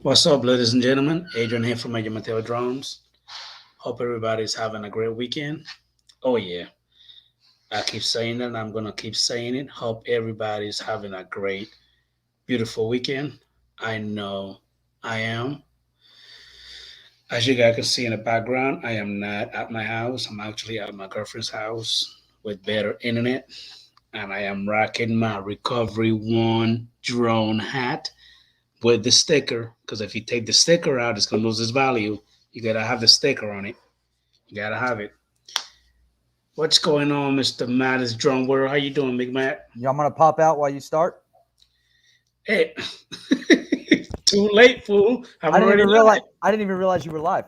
What's up, ladies and gentlemen? Adrian here from Adrian Mateo Drones. Hope everybody's having a great weekend. Oh, yeah. I keep saying that, and I'm going to keep saying it. Hope everybody's having a great, beautiful weekend. I know I am. As you guys can see in the background, I am not at my house. I'm actually at my girlfriend's house with better internet. And I am rocking my Recovery One drone hat with the sticker. Because if you take the sticker out, it's going to lose its value. You got to have the sticker on it. You gotta have it. What's going on, Mr. Mattys DroneWorld? How you doing, Big Matt? Yeah, I'm gonna pop out while you start. Hey, too late, fool. I'm I didn't already even live. realize. I didn't even realize you were live.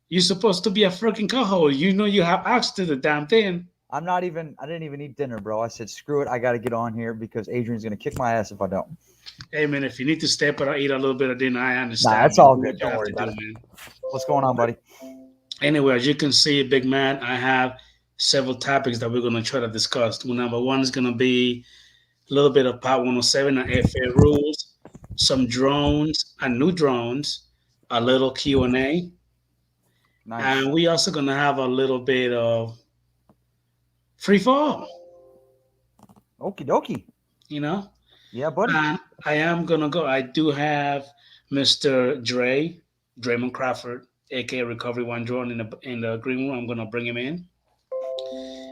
You're supposed to be a freaking co-host. You know you have access to the damn thing. I'm not even. I didn't even eat dinner, bro. I said, screw it. I got to get on here because Adrian's gonna kick my ass if I don't. Hey, man, if you need to step it or eat a little bit of dinner, I Nah, understand, that's man. all Do good. what you Don't have worry to do, about it. man. What's going on, buddy? Anyway, as you can see, Big Man, I have several topics that we're going to try to discuss. Number one is going to be a little bit of Part 107 and FA rules, some drones and new drones, a little Q&A, Nice. and we also gonna have a little bit of free fall, Okie dokie. you know. Yeah, buddy. And I am gonna go. I do have Mr. Draymond Crawford, aka Recovery One Drone, in the green room. I'm gonna bring him in.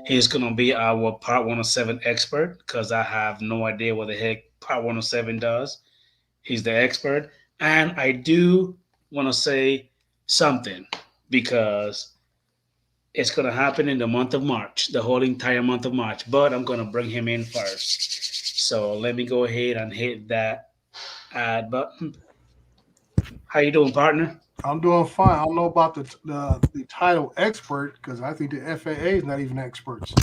He's gonna be our Part 107 expert because I have no idea what the heck Part 107 does. He's the expert, and I do want to say something because it's going to happen in the month of March, the whole entire month of March. But I'm going to bring him in first. So let me go ahead and hit that add button. How you doing, partner? I'm doing fine. I don't know about the title expert because I think the FAA is not even experts.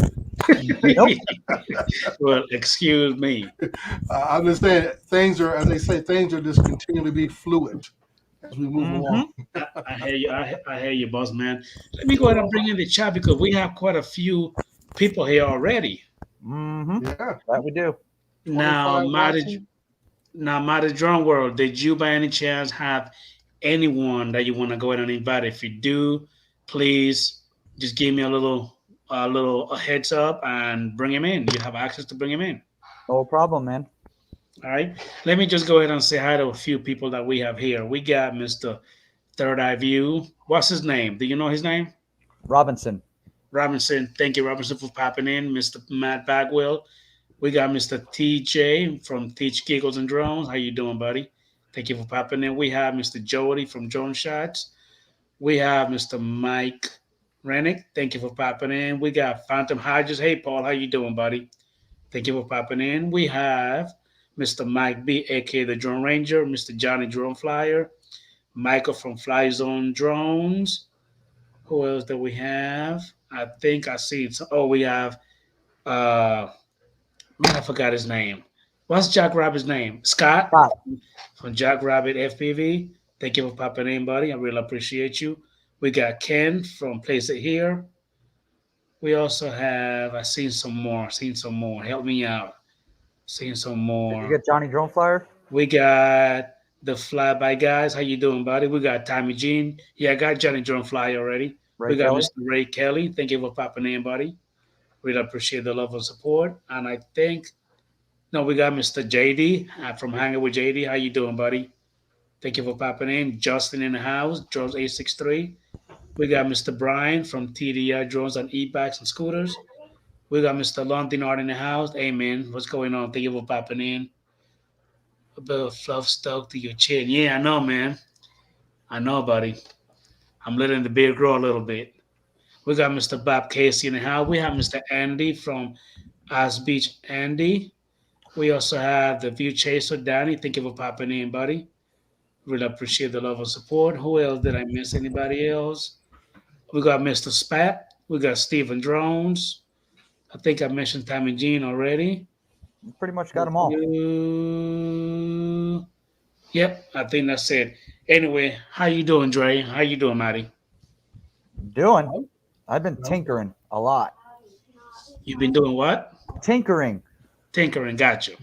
Nope. Well, excuse me. I understand things are, as they say, things are just continually be fluid as we move along. Mm-hmm. I hear you. I hear you, boss man. Let me go ahead and bring in the chat because we have quite a few people here already. Mm-hmm. Yeah, That we do. Now, 25 Marty, watching. now, Marty Drone World, did you by any chance have anyone that you want to go ahead and invite? If you do, please just give me a little heads up and bring him in. You have access to bring him in. No problem, man. All right. Let me just go ahead and say hi to a few people that we have here. We got Mr. Third Eye View. What's his name? Do you know his name? Robinson. Robinson. Thank you, Robinson, for popping in. Mr. Matt Bagwell. We got Mr. TJ from Teach Giggles and Drones. How you doing, buddy? Thank you for popping in. We have Mr. Jody from Drone Shots. We have Mr. Mike Rennick. Thank you for popping in. We got Phantom Hodges. Hey, Paul. How you doing, buddy? Thank you for popping in. We have Mr. Mike B, aka the Drone Ranger. Mr. Johnny Drone Flyer. Michael from Fly Zone Drones. Who else do we have? I think I see. Oh, we have uh man, I forgot his name. What's Jack Rabbit's name? Scott Stop. from Jack Rabbit FPV. Thank you for popping in, buddy. I really appreciate you. We got Ken from Place It Here. We also have, I seen some more. Seen some more. Help me out. Seen some Did you more. get Johnny Drone Flyer? We got the Flyby guys. How you doing, buddy? We got Tommy Jean. Yeah, I got Johnny Drone Fly already. Ray We got Kelly? Mr. Ray Kelly. Thank you for popping in, buddy. Really appreciate the love and support. And I think no, we got Mr. JD from Hanging with JD. How you doing, buddy? Thank you for popping in. Justin in the house, Drones 863. We got Mr. Brian from TDI Drones and E-Bikes and Scooters. We got Mr. London Art in the house. Hey, man, what's going on? Thank you for popping in. A bit of fluff stuck to your chin. Yeah, I know, man. I know, buddy. I'm letting the beard grow a little bit. We got Mr. Bob Casey in the house. We have Mr. Andy from Ice Beach Andy. We also have the View Chaser, Danny. Thank you for popping in, buddy. Really appreciate the love and support. Who else did I miss? Anybody else? We got Mr. Spat. We got Steven Drones. I think I mentioned Tommy Jean already. You pretty much got them all. Yep, I think that's it. Anyway, how you doing, Dre? How you doing, Matty? Doing? I've been No. tinkering a lot. You been doing what? Tinkering. Tinkering, got you.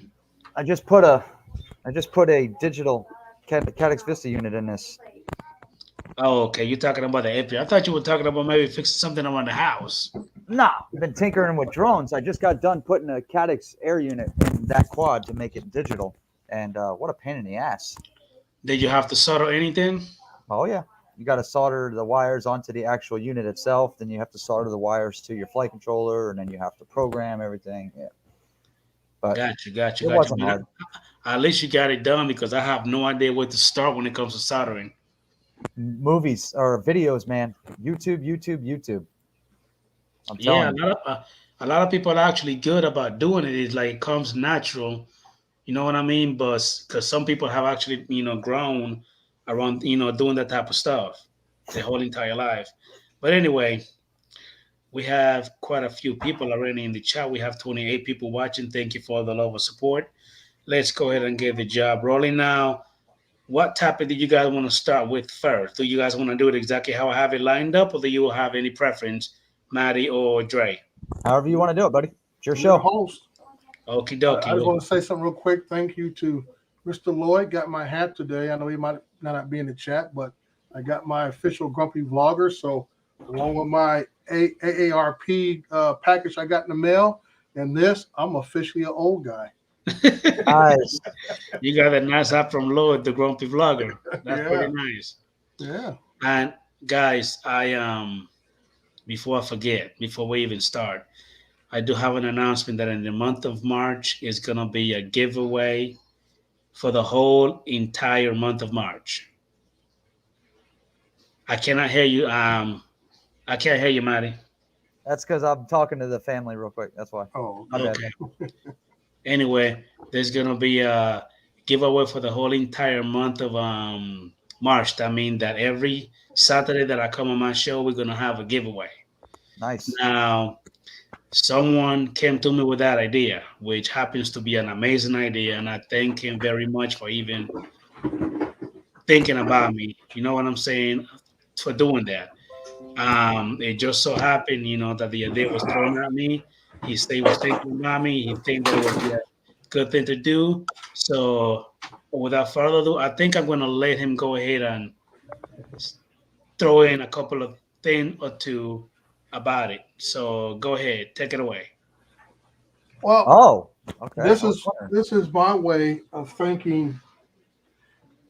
I just put a digital Cadex Vista unit in this. Oh, okay. You're talking about the API. I thought you were talking about maybe fixing something around the house. Nah, I've been tinkering with drones. I just got done putting a Cadex air unit in that quad to make it digital. And what a pain in the ass. Did you have to solder anything? Oh, yeah. You got to solder the wires onto the actual unit itself. Then you have to solder the wires to your flight controller. And then you have to program everything. Yeah. But Gotcha. it wasn't Man, hard. at least you got it done because I have no idea where to start when it comes to soldering. Movies or videos, man. YouTube. I'm Yeah, telling you. a lot of people are actually good about doing it. It's like it comes natural. You know what I mean? But because some people have actually, grown around, doing that type of stuff their whole entire life. But anyway, we have quite a few people already in the chat. We have 28 people watching. Thank you for the love and support. Let's go ahead and get the job rolling now. What topic do you guys want to start with first? Do you guys want to do it exactly how I have it lined up, or do you have any preference, Maddie or Dre? However you want to do it, buddy. It's your I'm your show. host. Okie I just dokie. want to say something real quick. Thank you to Mr. Lloyd. Got my hat today. I know he might not be in the chat, but I got my official Grumpy Vlogger. So along with my AARP package I got in the mail and this, I'm officially an old guy. Nice. You got a nice app from Lloyd, the grumpy vlogger. That's Yeah. pretty nice. Yeah. And guys, I before I forget, before we even start, I do have an announcement that in the month of March is gonna be a giveaway for the whole entire month of March. I cannot hear you. I can't hear you, Maddie. That's because I'm talking to the family real quick. That's why. Oh, My bad. Okay. Anyway, there's gonna be a giveaway for the whole entire month of March. That means that every Saturday that I come on my show, we're gonna have a giveaway. Nice. Now, someone came to me with that idea, which happens to be an amazing idea, and I thank him very much for even thinking about me. You know what I'm saying? For doing that. It just so happened, that the idea was thrown at me. He said he was thinking about me. He think that it would be a good thing to do. So, without further ado, I think I'm going to let him go ahead and throw in a couple of thing or two about it. So, go ahead, take it away. well, Oh, okay. this is my way of thanking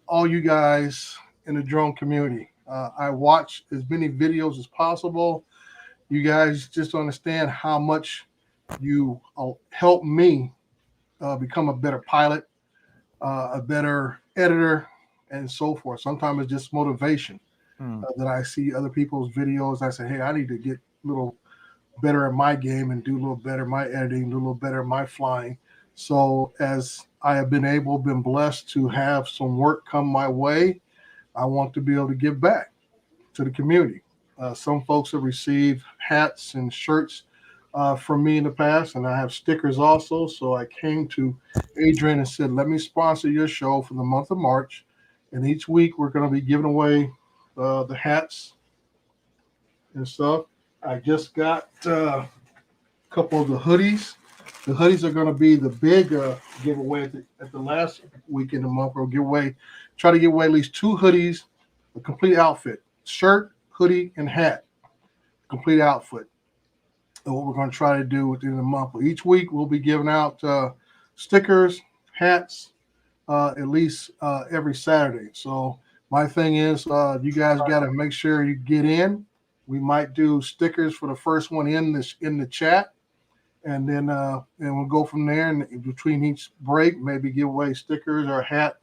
all you guys in the drone community. I watch as many videos as possible. You guys just understand how much you help me become a better pilot, a better editor, and so forth. Sometimes it's just motivation that I see other people's videos. I say, hey, I need to get a little better at my game and do a little better my editing, do a little better my flying. So as I have been blessed to have some work come my way, I want to be able to give back to the community. Some folks have received hats and shirts from me in the past, and I have stickers also. So I came to Adrian and said, let me sponsor your show for the month of March. And each week we're going to be giving away the hats and stuff. I just got a couple of the hoodies. The hoodies are going to be the big giveaway at the last week in the month. We'll try to give away at least 2 hoodies, a complete outfit, shirt, hoodie, and hat, complete outfit. And what we're going to try to do within the month. But each week we'll be giving out stickers, hats, at least every Saturday. So my thing is, you guys got to make sure you get in. We might do stickers for the first one in the chat, and then we'll go from there. And in between each break, maybe give away stickers or a hat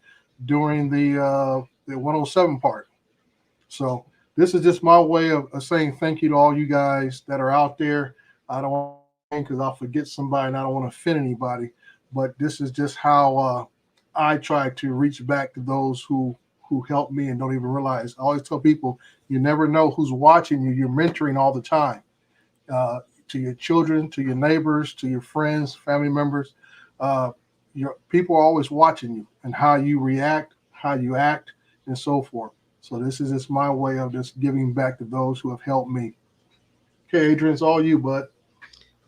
during the 107 part. So this is just my way of saying thank you to all you guys that are out there. I don't want to, because I'll forget somebody and I don't want to offend anybody, but this is just how I try to reach back to those who help me and don't even realize. I always tell people, you never know who's watching you. You're mentoring all the time, to your children, to your neighbors, to your friends, family members. Your people are always watching you and how you react, how you act, and so forth. So this is just my way of just giving back to those who have helped me. Okay, Adrian, it's all you, bud.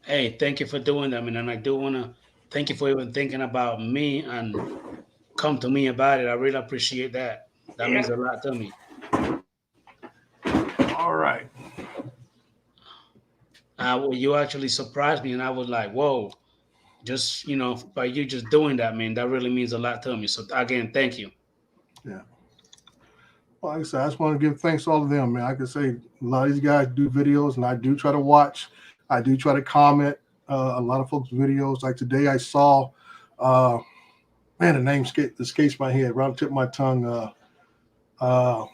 Hey, thank you for doing that, man. And I do want to thank you for even thinking about me and come to me about it. I really appreciate that. That means a lot to me. All right. Well, you actually surprised me, and I was like, "Whoa!" Just by you just doing that, man, that really means a lot to me. So again, thank you. Yeah. Well, like I said, I just want to give thanks to all of them, man. Like I say, a lot of these guys do videos, and I do try to watch. I do try to comment a lot of folks' videos. Like today, I saw, uh, man, the name escapes my head, right on the tip of my tongue. Uh,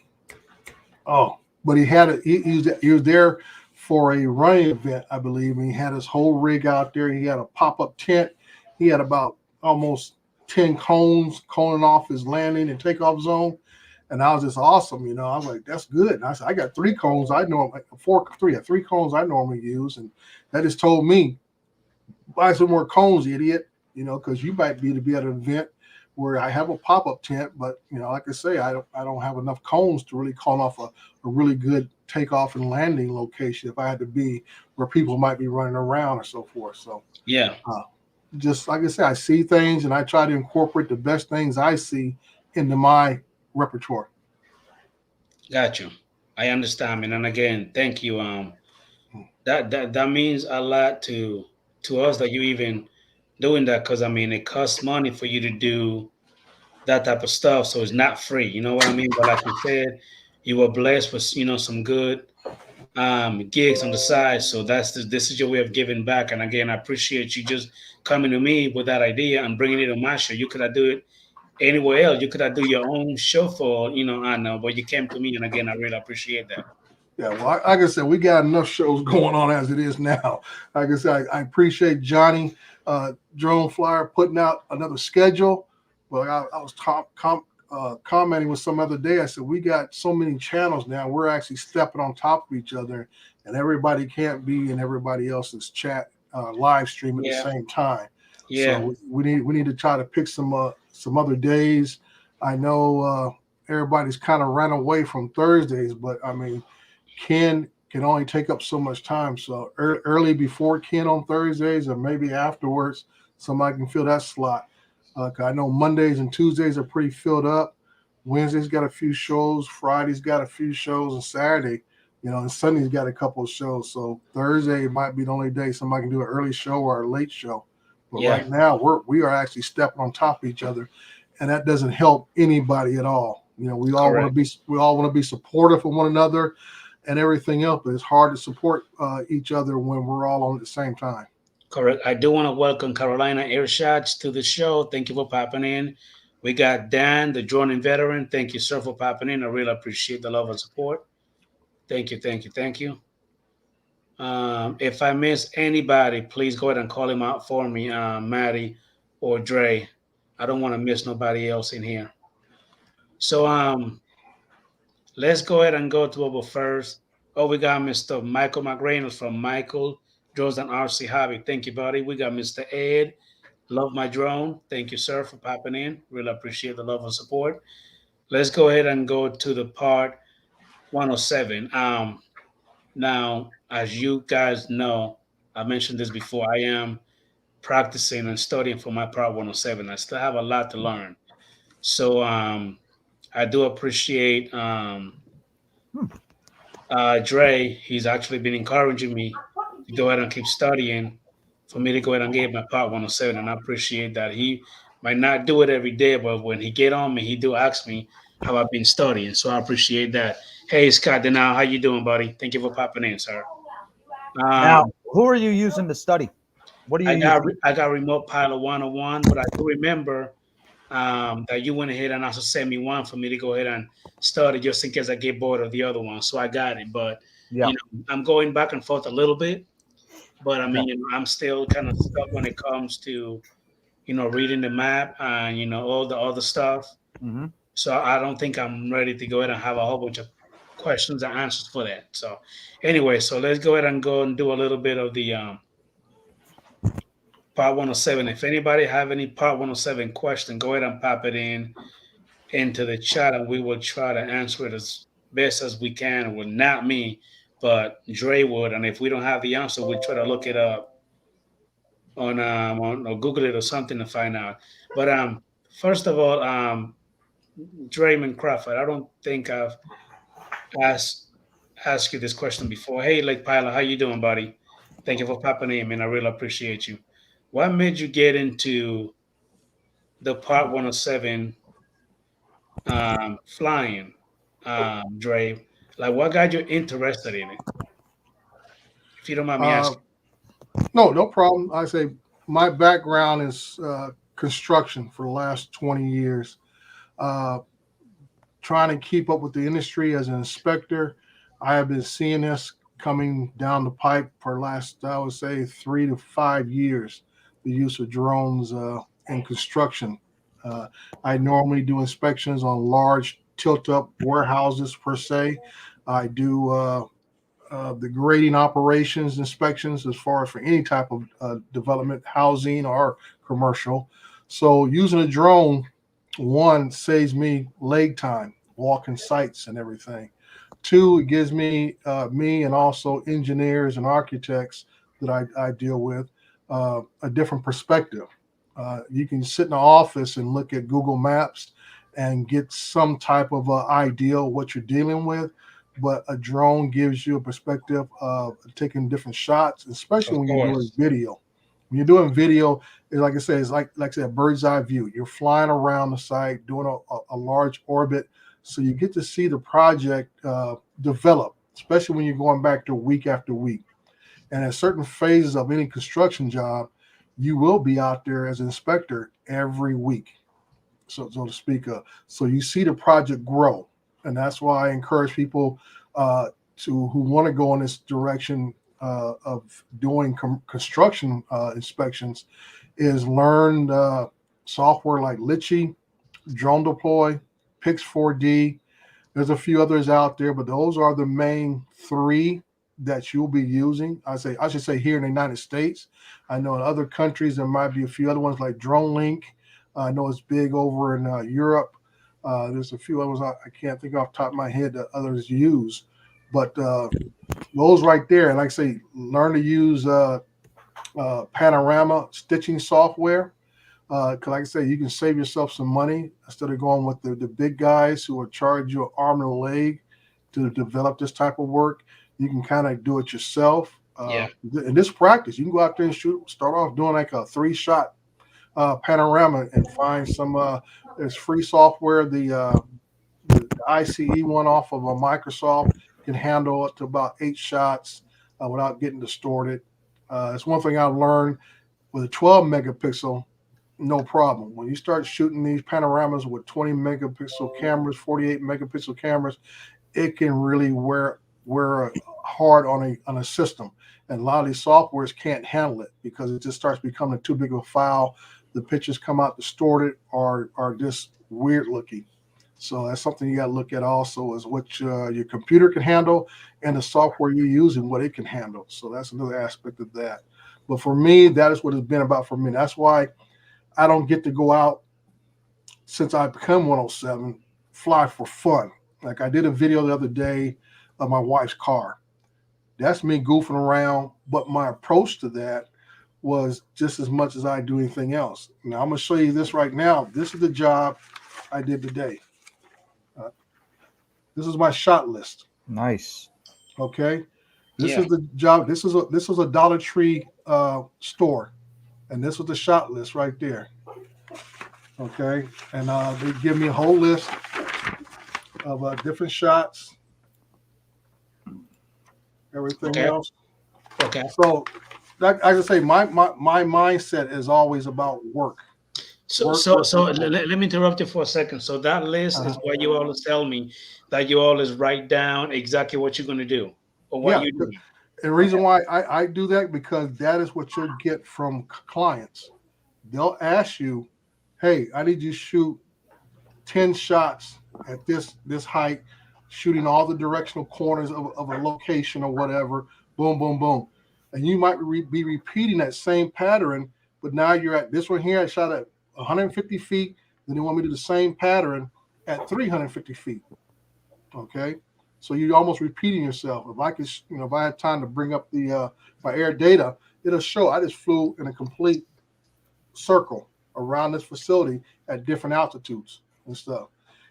oh, but he had he was there for a running event, I believe, and he had his whole rig out there. He had a pop up tent. He had about almost 10 cones coning off his landing and takeoff zone. And I was just awesome, I was like, "That's good." And I said, "I got 3 cones. I know like 3 cones I normally use." And that just told me, buy some more cones, idiot. Because you might be to be at an event where I have a pop up tent, but like I say, I don't have enough cones to really call off a really good takeoff and landing location if I had to be where people might be running around or so forth. So Yeah, uh, just like I said, I see things and I try to incorporate the best things I see into my repertoire. got you. I understand, man. And again, thank you. That means a lot to us that you even doing that, because I mean it costs money for you to do that type of stuff, so it's not free. You know what I mean? But like you said, you were blessed with some good gigs on the side. So this is your way of giving back. And again, I appreciate you just coming to me with that idea and bringing it on my show. You could have do it anywhere else. You could have do your own show for I know, but you came to me, and again, I really appreciate that. Yeah, well, like I said, we got enough shows going on as it is now. Like I said, I appreciate Johnny Drone Flyer putting out another schedule. But I was commenting with some other day. I said, we got so many channels now. We're actually stepping on top of each other, and everybody can't be in everybody else's chat live stream at the Yeah, same time. yeah, So we need to try to pick some other days. I know everybody's kind of ran away from Thursdays, but I mean, Ken can only take up so much time. So early before Ken on Thursdays, or maybe afterwards, somebody can fill that slot. 'Cause I know Mondays and Tuesdays are pretty filled up. Wednesday's got a few shows. Friday's got a few shows, and Saturday, and Sunday's got a couple of shows. So Thursday might be the only day somebody can do an early show or a late show. But yeah. right now, we are actually stepping on top of each other, and that doesn't help anybody at all. Correct. We all want to be supportive of one another and everything else, but it's hard to support each other when we're all on at the same time. Correct. I do want to welcome Carolina Airshots to the show. Thank you for popping in. We got Dan, the droning veteran. Thank you, sir, for popping in. I really appreciate the love and support. Thank you, thank you, thank you. If I miss anybody, please go ahead and call him out for me, Maddie or Dre. I don't want to miss nobody else in here. So let's go ahead and go to our first. Oh, we got Mr. Michael McReynolds from Michael Drones and RC Hobby. Thank you, buddy. We got Mr. Ed. Love my drone. Thank you, sir, for popping in. Really appreciate the love and support. Let's go ahead and go to the part 107. Now, as you guys know, I mentioned this before. I am practicing and studying for my part 107. I still have a lot to learn. So I do appreciate Dre. He's actually been encouraging me to go ahead and keep studying for me to go ahead and get my part 107, and I appreciate that. He might not do it every day, but when he get on me, he do ask me how I've been studying, so I appreciate that. Hey, Scott Denal, how you doing, buddy? Thank you for popping in, sir. Now, Um, who are you using to study? What are you using? I got Remote Pilot 101, but I do remember that you went ahead and also sent me one for me to go ahead and study just in case I get bored of the other one. So I got it, but Yeah. I'm going back and forth a little bit. But I Okay. mean, I'm still kind of stuck when it comes to reading the map and all the other stuff. Hmm. So I don't think I'm ready to go ahead and have a whole bunch of questions and answers for that. So anyway, so let's go ahead and go and do a little bit of the part 107. If anybody have any part 107 question, go ahead and pop it in into the chat, and we will try to answer it as best as we can. Well, not me, but Dre would. And if we don't have the answer, we'll try to look it up on or Google it or something to find out. But First of all, Draymond Crawford, I don't think I've asked asked you this question before. Hey, Lake Pilot, how you doing, buddy? Thank you for popping in, man. I really appreciate you. What made you get into the Part 107 flying, Dre? Like, what got you interested in it? If you don't mind me Uh, asking. no, no problem. I say my background is construction for the last 20 years. Uh, Trying to keep up with the industry as an inspector. I have been seeing this coming down the pipe for the last, I would say, 3 to 5 years. The use of drones in construction. Uh, I normally do inspections on large tilt-up warehouses per se. I do the grading operations inspections as far as for any type of development, housing or commercial. So using a drone, one, saves me leg time, walking sites and everything. Two, it gives me and also engineers and architects that I deal with a different perspective. You can sit in the office and look at Google Maps and get some type of idea of what you're dealing with, but a drone gives you a perspective of taking different shots, especially Of when you're doing course. video. When you're doing video, it's like I said, it's like I said, a bird's eye view. You're flying around the site, doing a large orbit, so you get to see the project develop, especially when you're going back to week after week. And at certain phases of any construction job, you will be out there as an inspector every week, so to speak. So you see the project grow, and that's why I encourage people to who want to go in this direction of doing construction inspections is learn software like Litchi, Drone Deploy, Pix 4D. There's a few others out there, but those are the main three that you'll be using. I should say here in the United States. I know in other countries there might be a few other ones like DroneLink. I know it's big over in Europe. There's a few others I can't think off the top of my head that others use, but those right there, and like I say, learn to use panorama stitching software. Because, like I say, you can save yourself some money instead of going with the big guys who will charge you an arm and a leg to develop this type of work. You can kind of do it yourself. Yeah. In this practice, you can go out there and shoot. Start off doing like a 3-shot panorama and find some. There's free software. The ICE one off of a Microsoft can handle up to about 8 shots without getting distorted. It's one thing I've learned with a 12 megapixel. No problem. When you start shooting these panoramas with 20 megapixel cameras, 48 megapixel cameras, it can really wear hard on a system. And a lot of these softwares can't handle it because it just starts becoming too big of a file. The pictures come out distorted or are just weird looking. So that's something you got to look at also is what your computer can handle and the software you're using, what it can handle. So that's another aspect of that. But for me, that is what it's been about for me. That's why I don't get to go out since I become 107, fly for fun. Like I did a video the other day of my wife's car. That's me goofing around, but my approach to that was just as much as I do anything else. Now I'm going to show you this right now. This is the job I did today. This is my shot list. Nice. Okay. This Yeah. is the job. This was a Dollar Tree store. And this was the shot list right there. Okay. And they give me a whole list of different shots, everything Okay. else. Okay. So, like I say, my mindset is always about work. So, Work, so, work, so work, work. let me interrupt you for a second. So that list is Uh-huh. what you always tell me that you always write down exactly what you're going to do or what Yeah. you do. And the reason why I do that because that is what you'll get from clients. They'll ask you, hey, I need you to shoot 10 shots at this height, shooting all the directional corners of a location or whatever, boom, boom, boom. And you might be repeating that same pattern, but now you're at this one here, I shot at 150 feet, then they want me to do the same pattern at 350 feet. Okay. So you're almost repeating yourself. If I could, if I had time to bring up my air data, it'll show I just flew in a complete circle around this facility at different altitudes and stuff.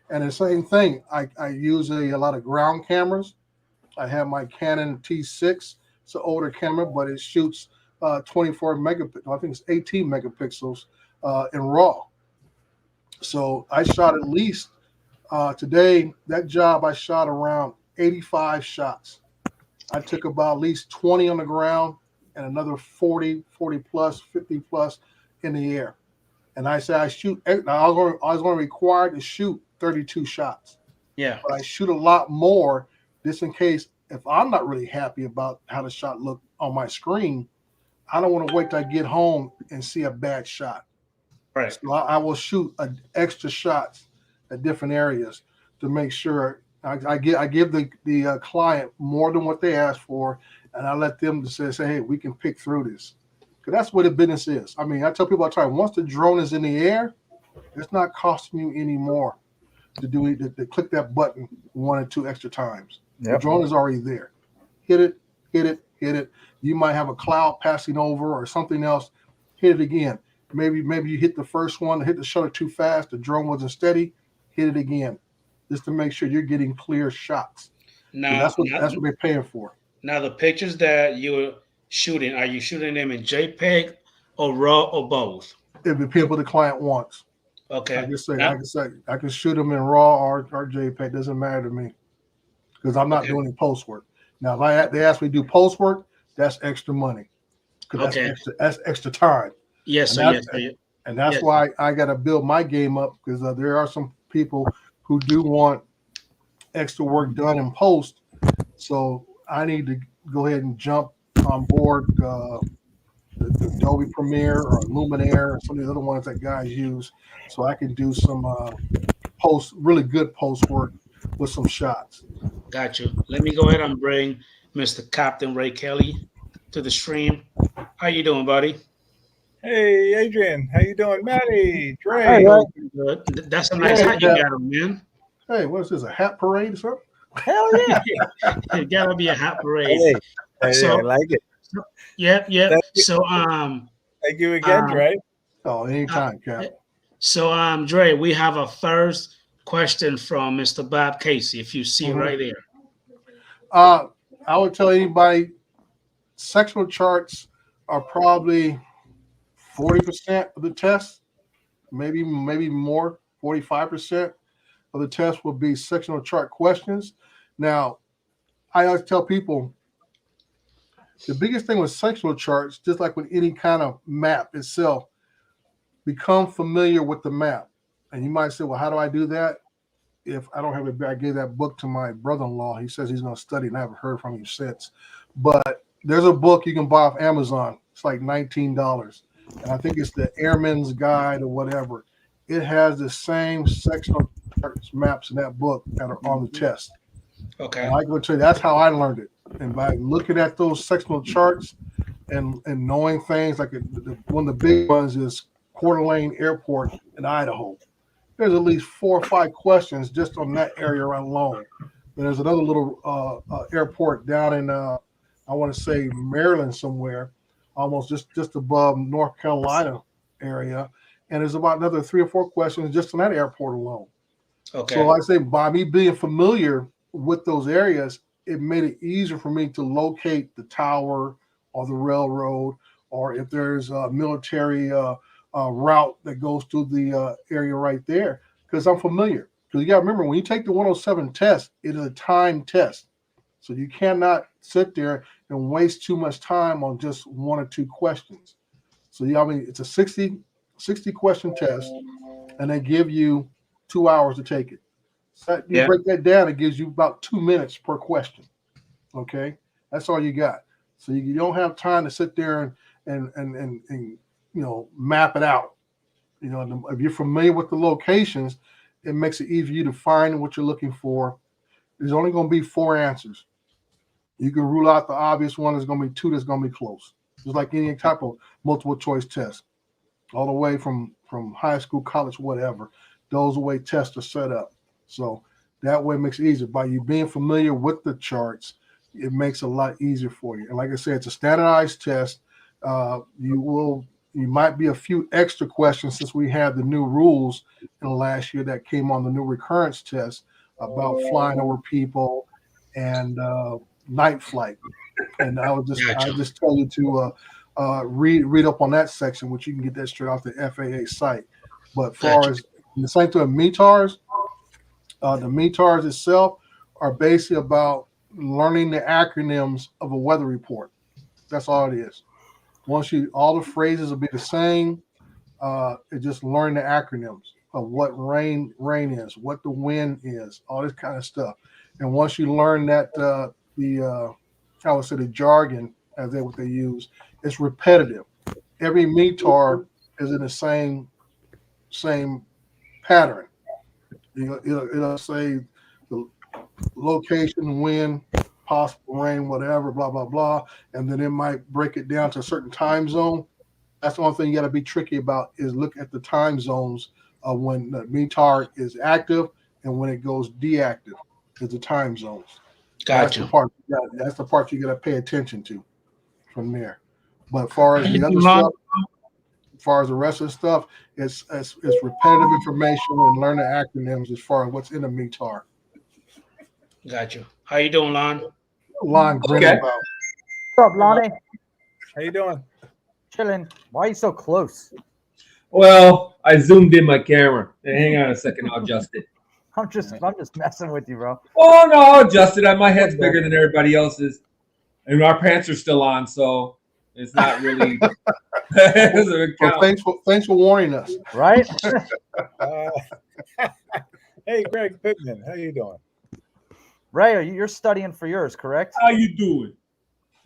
And the same thing, I use a lot of ground cameras. I have my Canon T6. It's an older camera, but it shoots 24 megapixels. I think it's 18 megapixels in RAW. So I shot at least today, that job I shot around 85 shots. I took about at least 20 on the ground and another 40 plus, 50 plus in the air. And I said I shoot. I was going to require to shoot 32 shots. Yeah. But I shoot a lot more just in case if I'm not really happy about how the shot looked on my screen. I don't want to wait till I get home and see a bad shot. Right. So I will shoot extra shots at different areas to make sure I give the client more than what they asked for, and I let them say, hey, we can pick through this. Because that's what the business is. I mean, I tell people all the time, once the drone is in the air, it's not costing you any more to do it, to click that button 1 or 2 extra times. Yep. The drone is already there. Hit it, hit it, hit it. You might have a cloud passing over or something else. Hit it again. Maybe you hit the first one, hit the shutter too fast, the drone wasn't steady, hit it again. Just to make sure you're getting clear shots. Now that's what they're paying for. Now the pictures that you're shooting, are you shooting them in JPEG or RAW or both? It depends what the client wants. Okay. I can shoot them in RAW or JPEG. Doesn't matter to me because I'm not doing any post work. Now, if they ask me to do post work, that's extra money because that's extra time. Yes, and that's why I got to build my game up because there are some people who do want extra work done in post. So I need to go ahead and jump on board the Adobe Premiere or Luminaire or some of the other ones that guys use, so I can do some really good post work with some shots. Got you. Let me go ahead and bring Mr. Captain Ray Kelly to the stream. How you doing, buddy? Hey, Adrian. How you doing? Matty, Dre. Hey, Good. That's a nice hat you got on, man. Hey, what is this, a hat parade or something? Hell yeah. It gotta be a hat parade. Hey, So- I like it. Yep. Thank you. So Thank you again, Dre. Oh, anytime, Cap. So Dre, we have a first question from Mr. Bob Casey, if you see right there. I would tell anybody sectional charts are probably 40% of the test, maybe more, 45% of the test will be sectional chart questions. Now, I always tell people the biggest thing with sectional charts, just like with any kind of map itself, become familiar with the map. And you might say, well, how do I do that? If I don't have it, I gave that book to my brother-in-law. He says he's going to study, and I haven't heard from him since. But there's a book you can buy off Amazon. It's like $19. And I think it's the Airman's Guide or whatever. It has the same sectional charts maps in that book that are on the test. Okay. And I can tell you that's how I learned it. And by looking at those sectional charts and knowing things like one of the big ones is Coeur d'Alene Airport in Idaho. There's at least 4 or 5 questions just on that area alone. And there's another little airport down in I want to say Maryland somewhere, almost just above North Carolina area. And there's about another 3 or 4 questions just on that airport alone. Okay. So like I say, by me being familiar with those areas, it made it easier for me to locate the tower or the railroad, or if there's a military route that goes through the area right there, because I'm familiar. Because you got to remember, when you take the 107 test, it is a timed test. So you cannot sit there and waste too much time on just 1 or 2 questions. So it's a 60 question test, and they give you 2 hours to take it. So you break that down, it gives you about 2 minutes per question. Okay, that's all you got. So you don't have time to sit there and map it out. If you're familiar with the locations, it makes it easier for you to find what you're looking for. There's only going to be 4 answers. You can rule out the obvious one. There's going to be 2 that's going to be close. Just like any type of multiple choice test, all the way from high school, college, whatever. Those way tests are set up. So that way it makes it easier. By you being familiar with the charts, it makes it a lot easier for you. And like I said, it's a standardized test. You will you might be a few extra questions since we had the new rules in the last year that came on the new recurrence test about flying over people and night flight. And I Gotcha. just tell you to read up on that section, which you can get that straight off the FAA site. But far Gotcha. as the same to METARs, the METARs itself are basically about learning the acronyms of a weather report. That's all it is. All the phrases will be the same. It just learn the acronyms of what rain is, what the wind is, all this kind of stuff. And once you learn that I would say the jargon as what they use, it's repetitive. Every METAR is in the same pattern. It'll say the location, wind, possible rain, whatever, blah, blah, blah. And then it might break it down to a certain time zone. That's the only thing you got to be tricky about is look at the time zones of when the METAR is active and when it goes deactive is the time zones. Gotcha. That's the part you got to pay attention to from there. But as far as the other Lon? stuff, as far as the rest of the stuff, it's repetitive information and learn the acronyms as far as what's in a METAR. Gotcha. How you doing, Lon? Lon grinning Okay. about. What's up, Lonnie? How you doing? Chilling. Why are you so close? Well, I zoomed in my camera. Hey, hang on a second, I'll adjust it. I'm just messing with you, bro. Oh no, I'll adjust it. My head's bigger than everybody else's, and our pants are still on, so it's not really. It doesn't Well, count. thanks for warning us. Right? Uh, hey, Greg Pittman, how you doing? Ray, you're studying for yours, correct? How you doing?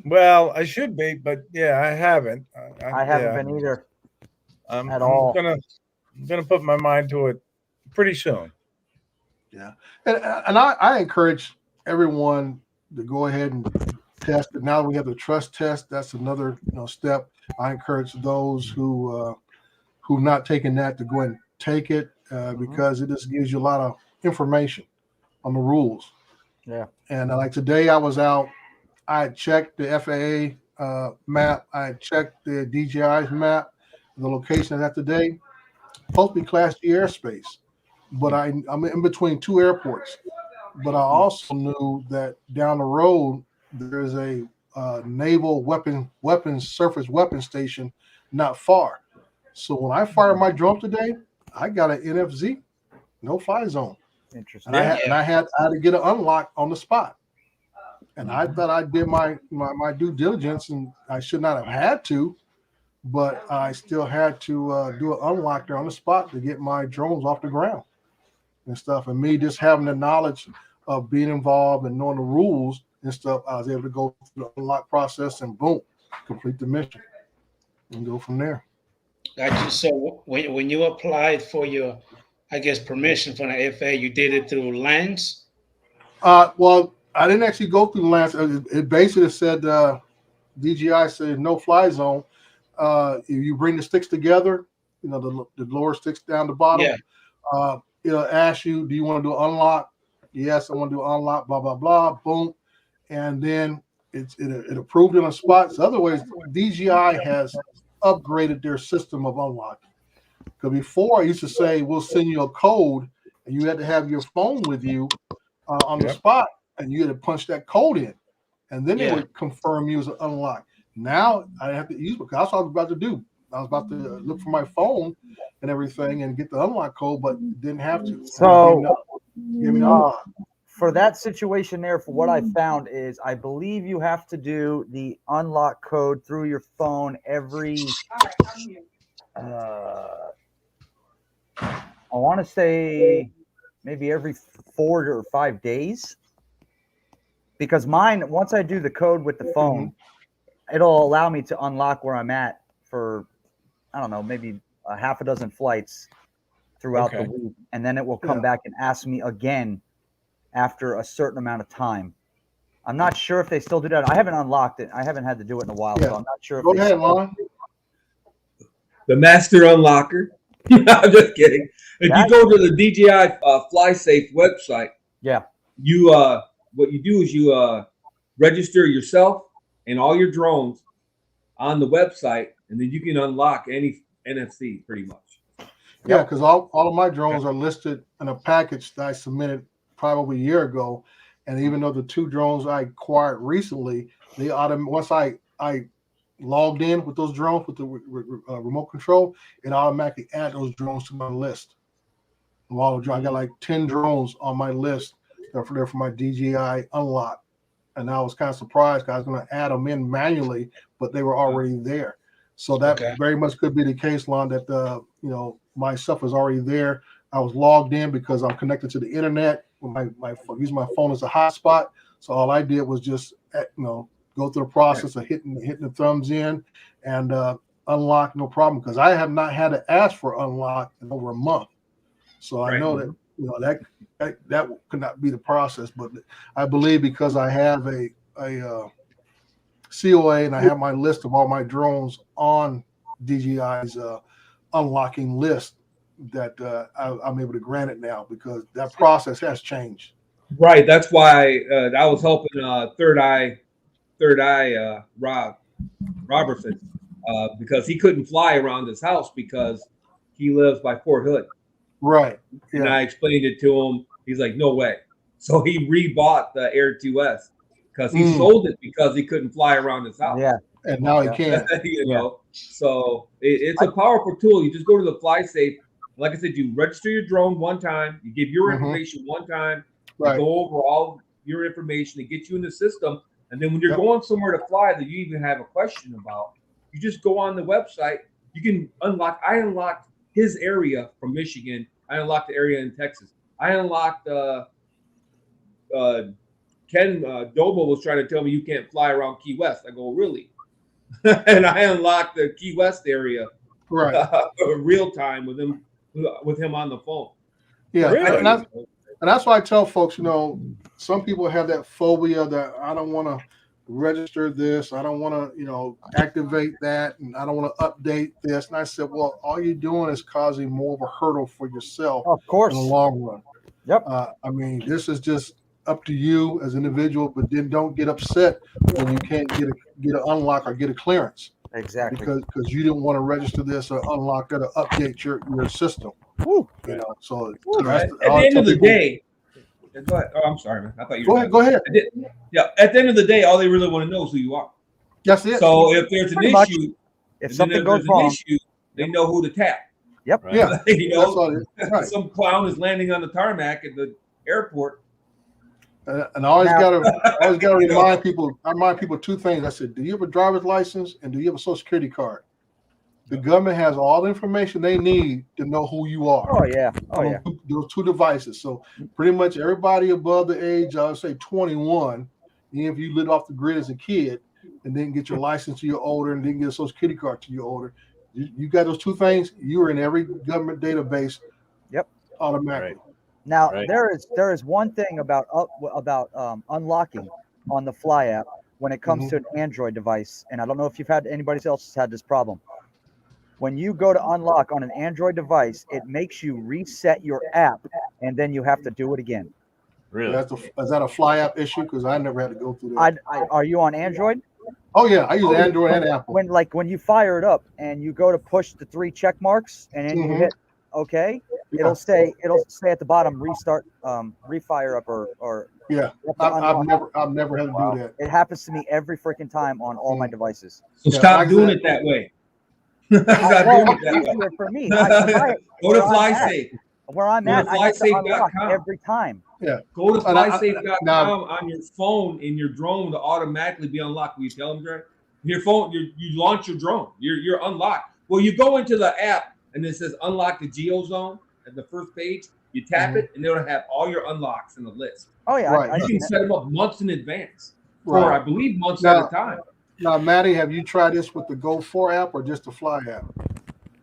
Well, I should be, but yeah, I haven't. I haven't been either. I'm at all. I'm gonna put my mind to it pretty soon. Yeah, and I encourage everyone to go ahead and test it. Now that we have the trust test, that's another step. I encourage those who've not taken that to go ahead and take it because it just gives you a lot of information on the rules. Yeah. And like today, I was out. I had checked the FAA map. I had checked the DJI's map. The location of that today, supposed to be Class D airspace, but I'm in between two airports. But I also knew that down the road there's a naval surface weapons station not far. So when I fired my drone today, I got an NFZ, no fly zone, Interesting. and I had to get an unlock on the spot. And I thought I did my due diligence, and I should not have had to. But I still had to do an unlock there on the spot to get my drones off the ground and stuff. And me just having the knowledge of being involved and knowing the rules and stuff, I was able to go through the unlock process and boom, complete the mission and go from there. Gotcha. So when you applied for your, I guess, permission from the FAA, you did it through Lance? Well, I didn't actually go through the Lance. It basically said DJI said no fly zone. If you bring the sticks together, the lower sticks down the bottom, it'll ask you, do you want to do an unlock? Yes, I want to do an unlock, blah, blah, blah, boom. And then it approved it on spot. So otherwise, DJI has upgraded their system of unlocking. Because before, I used to say, we'll send you a code, and you had to have your phone with you on the spot, and you had to punch that code in. And then they would confirm you as an unlock. Now I have to use it because that's what I was about to do. I was about to look for my phone and everything and get the unlock code, but didn't have to. So, give me the unlock. For that situation there, for what I found is, I believe you have to do the unlock code through your phone every. I want to say maybe every 4 or 5 days, because mine, once I do the code with the phone, it'll allow me to unlock where I'm at for, I don't know, maybe a half a dozen flights throughout the week. And then it will come back and ask me again after a certain amount of time. I'm not sure if they still do that. I haven't unlocked it. I haven't had to do it in a while, so I'm not sure. Go ahead, Lon. The master unlocker. I'm just kidding. If you go to the DJI FlySafe website, you what you do is you register yourself and all your drones on the website, and then you can unlock any NFC pretty much. Yeah, because all of my drones are listed in a package that I submitted probably a year ago, and even though the 2 drones I acquired recently, they once I logged in with those drones with the remote control, it automatically add those drones to my list. Of all the drones, I got like 10 drones on my list that are there for my DJI unlock, and I was kind of surprised because I was going to add them in manually, but they were already there. So that very much could be the case, Lon, that my stuff is already there. I was logged in because I'm connected to the internet. Using my phone as a hotspot. So all I did was just go through the process of hitting the thumbs in and unlock, no problem. Because I have not had to ask for unlock in over a month. So I know that that could not be the process. But I believe because I have a COA and I have my list of all my drones on DJI's unlocking list, that I'm able to grant it now because that process has changed. Right. That's why I was helping Third Eye Robertson because he couldn't fly around his house because he lives by Fort Hood. Right. Yeah. And I explained it to him. He's like, no way. So he rebought the Air 2S because he sold it because he couldn't fly around his house. Yeah. And now he can. You know, so it's a powerful tool. You just go to the FlySafe. Like I said, you register your drone one time. You give your information one time. You go over all your information. It gets you in the system. And then when you're going somewhere to fly that you even have a question about, you just go on the website. You can unlock. I unlocked his area from Michigan. I unlocked the area in Texas. I unlocked Ken Dobo was trying to tell me you can't fly around Key West. I go, really? And I unlocked the Key West area real time with him on the phone. Yeah, really? and that's why I tell folks, some people have that phobia that I don't want to register this, I don't want to, activate that, and I don't want to update this. And I said, well, all you're doing is causing more of a hurdle for yourself, of course, in the long run. Yep. I mean, this is just up to you as an individual, but then don't get upset when you can't get an unlock or get a clearance. Exactly. Because you didn't want to register this or unlock it or update your system. Woo. So at the end of the day, go ahead. Oh, I'm sorry, man. I thought you were go ahead. At the end of the day, all they really want to know is who you are. That's it. So if there's an issue, if something goes wrong, they know who to tap. Yep. Right. Yeah. That's all it is. Right. Some clown is landing on the tarmac at the airport. And I always got to remind people. I remind people 2 things. I said, do you have a driver's license and do you have a Social Security card? The government has all the information they need to know who you are. Oh yeah. Oh yeah. Those 2 devices. So pretty much everybody above the age, I would say 21, even if you lived off the grid as a kid and didn't get your license till you're older and didn't get a Social Security card till you're older, you got those 2 things. You are in every government database. Yep. Automatically. Right. Now there is one thing about unlocking on the Fly app when it comes to an Android device, and I don't know if anybody else has had this problem. When you go to unlock on an Android device, it makes you reset your app, and then you have to do it again. Really? Is that a Fly app issue? Because I never had to go through that. Are you on Android? Oh yeah, I use Android and Apple. When you fire it up and you go to push the 3 check marks and then you hit OK, it'll say at the bottom restart, refire up or yeah. I've never had to do that. It happens to me every freaking time on all my devices. So stop doing it that way. Easier for me. Go to FlySafe. Where I'm at, I have to unlock every time. Yeah. Go to FlySafe.com on your phone, and your drone to automatically be unlocked. Will you tell them, Dre? Your phone, you launch your drone. You're unlocked. Well, you go into the app, and it says unlock the geo zone at the first page. You tap it, and it'll have all your unlocks in the list. Oh yeah, right. You can set them up months in advance, or I believe months at a time. Now, Matty, have you tried this with the Go 4 app or just the Fly app?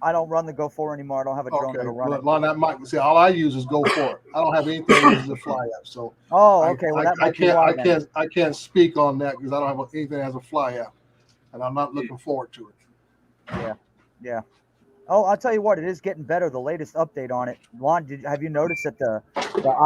I don't run the Go 4 anymore. I don't have a drone that'll run it. Well, that might see. All I use is Go 4. I don't have anything that uses the Fly app. So okay. Well, I can't speak on that because I don't have anything that has a Fly app, and I'm not looking forward to it. Yeah. Oh, I'll tell you what, it is getting better. The latest update on it. Lon, have you noticed that the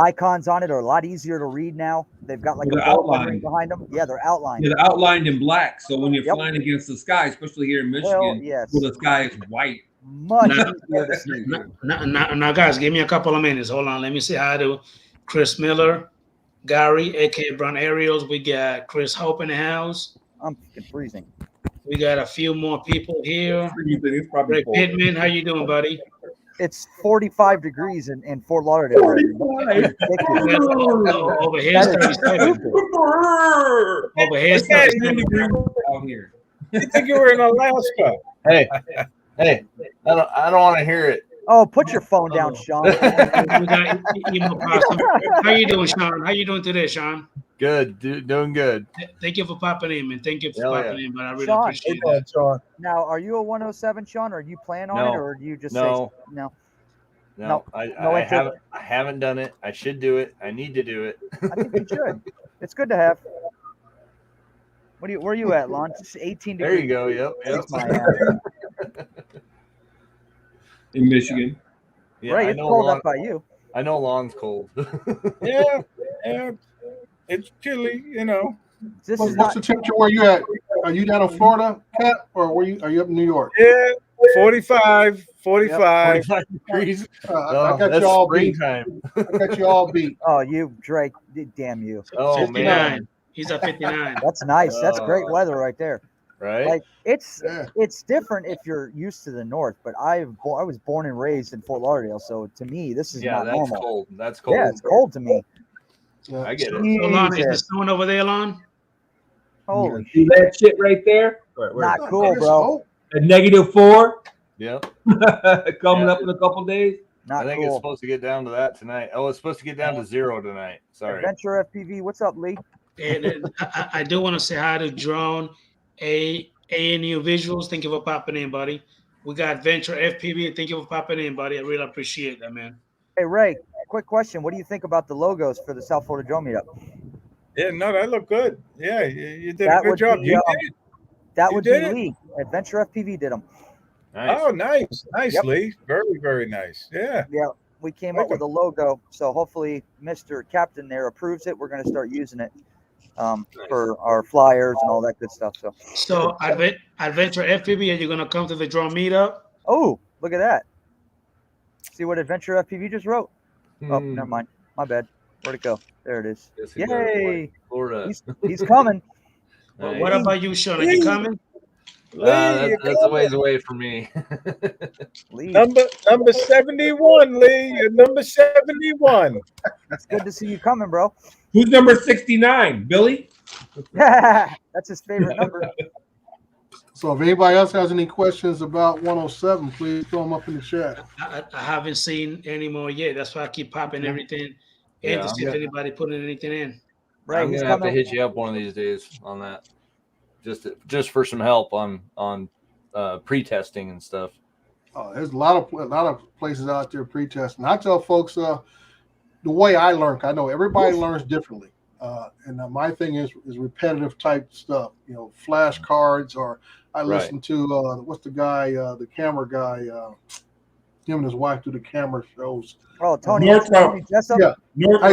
icons on it are a lot easier to read now? They've got like They're a bold lettering outlined. behind them. Yeah, they're outlined. They're outlined in black. So when you're Yep. flying against the sky, especially here in Michigan, Hell yes. where the sky is white. Much Now, easier to see. now, guys, give me a couple of minutes. Hold on. Let me say hi to Chris Miller, Gary, aka Brown Ariels. We got Chris Hope in the house. I'm fucking freezing. We got a few more people here. It's probably Ray cold. Pittman, how you doing, buddy? It's 45 degrees in Fort Lauderdale. 45. Over here, it's 37. Over here, it's 37 out here. You think you were in Alaska? Hey, I don't want to hear it. Oh, put your phone down, Sean. We got Emo Possum. How you doing, Sean? How you doing today, Sean? Good, doing good. Thank you for popping in, man. Thank you for popping in, but I really Sean, appreciate it. Sean. Now, are you a 107, Sean, or do you plan on it, or do you just say no? No, I haven't done it. I should do it. I need to do it. I think you should. It's good to have. Where are you at, Lon? Just 18 degrees. There you go. Yep. That's my ass. In Michigan. Yeah, Right, I it's know cold up by you. I know Lon's cold. Yeah, it's chilly, you know. What's the temperature where you at? Are you down in Florida, Kat, or are you up in New York? Yeah, 45. 45 degrees. I got you all beat. I got you all beat. Oh, you, Drake. Damn you. Oh, 59. man. He's at 59. That's nice. That's great weather right there. Right? Like it's different if you're used to the north, but I was born and raised in Fort Lauderdale, so to me this is not that's normal. cold. That's cold. Yeah, it's cold to me. Yeah. I get it. So, Lon, is it snowing over there, Lon? Holy See that shit right there? not cool, bro. At -4. Yep. Coming up in a couple days. Not I think cool. it's supposed to get down to that tonight. Oh, it's supposed to get down to 0 tonight. Sorry. Adventure FPV, what's up, Lee? And I do want to say hi to Drone ANU Visuals. Thank you for popping in, buddy. We got Venture FPV. Thank you for popping in, buddy. I really appreciate that, man. Hey Ray, quick question. What do you think about the logos for the South Florida Drone Meetup? Yeah, no, that looked good. Yeah, you did That a good would job. be, You did it. That You would be did it? Lee. Adventure FPV did them. Nice. Oh, nice. Nice, Yep. Lee. Very, very nice. Yeah. Yeah, we came up with a logo, so hopefully Mr. Captain there approves it. We're going to start using it for our flyers and all that good stuff. So Adventure FPV, are you gonna come to the drone meetup? Oh, look at that. See what Adventure FPV just wrote? Oh, never mind. My bad. Where'd it go? There it is. Guess he goes to Yay! Florida. He's coming. Nice. What about you, Sean? Are you coming? That's a ways away from me. Lee, Number 71, Lee. You're number 71. it's good to see you coming, bro. Who's number 69? Billy? That's his favorite number. So if anybody else has any questions about 107, please throw them up in the chat. I haven't seen any more yet. That's why I keep popping everything in to see if anybody putting anything in. Right, I'm he's gonna have to coming. hit you up one of these days on that, just for some help on pre-testing and stuff. There's a lot of places out there pre-testing. I tell folks the way I learn. I know everybody learns differently, and my thing is repetitive type stuff. You know, flashcards, or I listen to what's the guy, the camera guy. Him and his wife do the camera shows. Oh, Tony Jessup? Yeah, I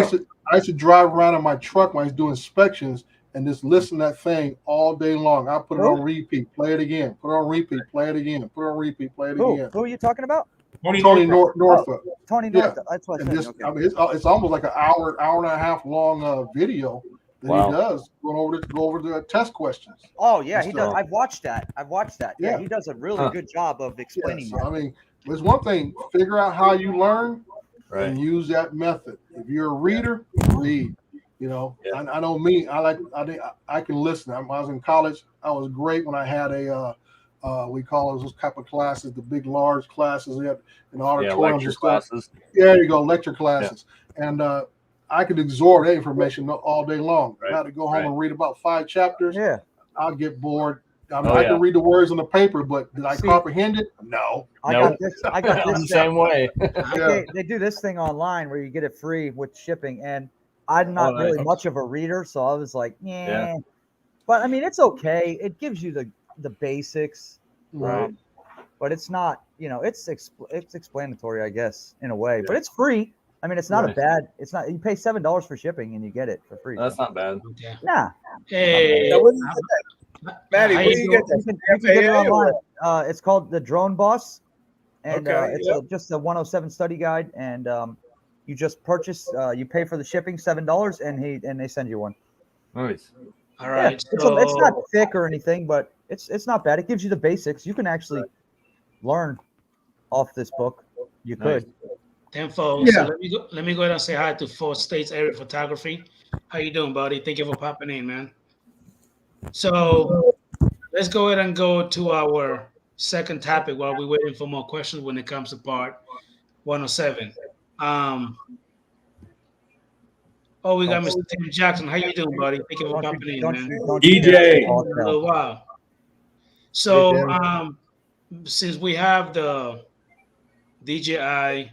used to drive around in my truck when I was doing inspections and just listen to that thing all day long. I put it on repeat, play it again, put it on repeat, play it again, put it on repeat, play it again. Who are you talking about? Tony Northup. Tony Northup. That's what I said. Okay. I mean, it's almost like an hour and a half long video that he does go over the test questions. Oh yeah, he does. I've watched that. Yeah, Yeah. he does a really good job of explaining So, that. I mean, there's one thing: figure out how you learn and use that method. If you're a reader, read. You know, I know me. I can listen. I was in college. I was great when I had we call those type of classes, the big, large classes. We had in auditoriums and stuff. Classes. Yeah, there you go, lecture classes. Yeah. And I could absorb that information all day long. I had to go home and read about 5 chapters. Yeah, I'll get bored. I can read the words on the paper, but did I comprehend it? No. I got this. The same way. They do this thing online where you get it free with shipping, and I'm not really much of a reader, so I was like, yeah. But I mean, it's okay. It gives you the basics. Right. but it's not. It's explanatory, I guess, in a way. But it's free. I mean, it's not a bad. It's not. You pay $7 for shipping and you get it for free. That's not bad. Okay. Nah. Hey, Now, where do you get that? Matty, how where do you you get doing? that? You can get it FAA or online. It's called the Drone Boss, and Okay, it's just a 107 study guide. And you just purchase. You pay for the shipping $7, and they send you one. Nice. All right. It's not thick or anything, but it's not bad. It gives you the basics. You can actually learn off this book. You could. Tenfold. So let me go ahead and say hi to 4 States Area Photography. How you doing, buddy? Thank you for popping in, man. So let's go ahead and go to our second topic while we're waiting for more questions when it comes to part 107. We got Mr. Tim Jackson. How you doing, buddy? Thank you for popping in, man. DJ. A little while. So since we have the DJI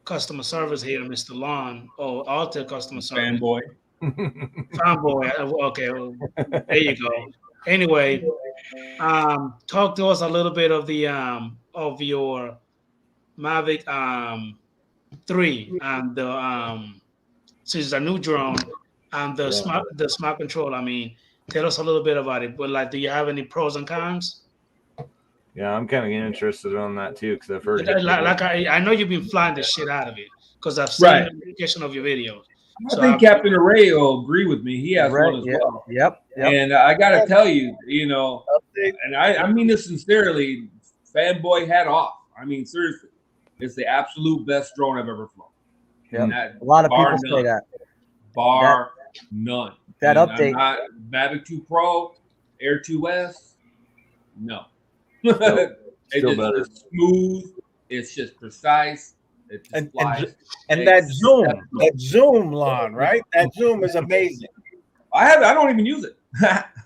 customer service here, Mr. Lon, Alta customer service. Fanboy. Fanboy. Okay, well, there you go. Anyway, talk to us a little bit of the of your Mavic 3 and the since it's a new drone and the smart control. I mean, tell us a little bit about it. But like, do you have any pros and cons? Yeah, I'm kind of interested on that too because I've heard. I know you've been flying the shit out of it because I've seen the notification of your videos. I think Captain Array will agree with me. He has one as well. Yep. And I got to tell you, and I mean this sincerely, fanboy hat off. I mean, seriously, it's the absolute best drone I've ever flown. Yeah, a lot of people say that. Bar none. That update. Mavic 2 Pro, Air 2S, no. It's smooth. It's just precise. It just flies. And that zoom, Lon, right? That zoom is amazing. I don't even use it,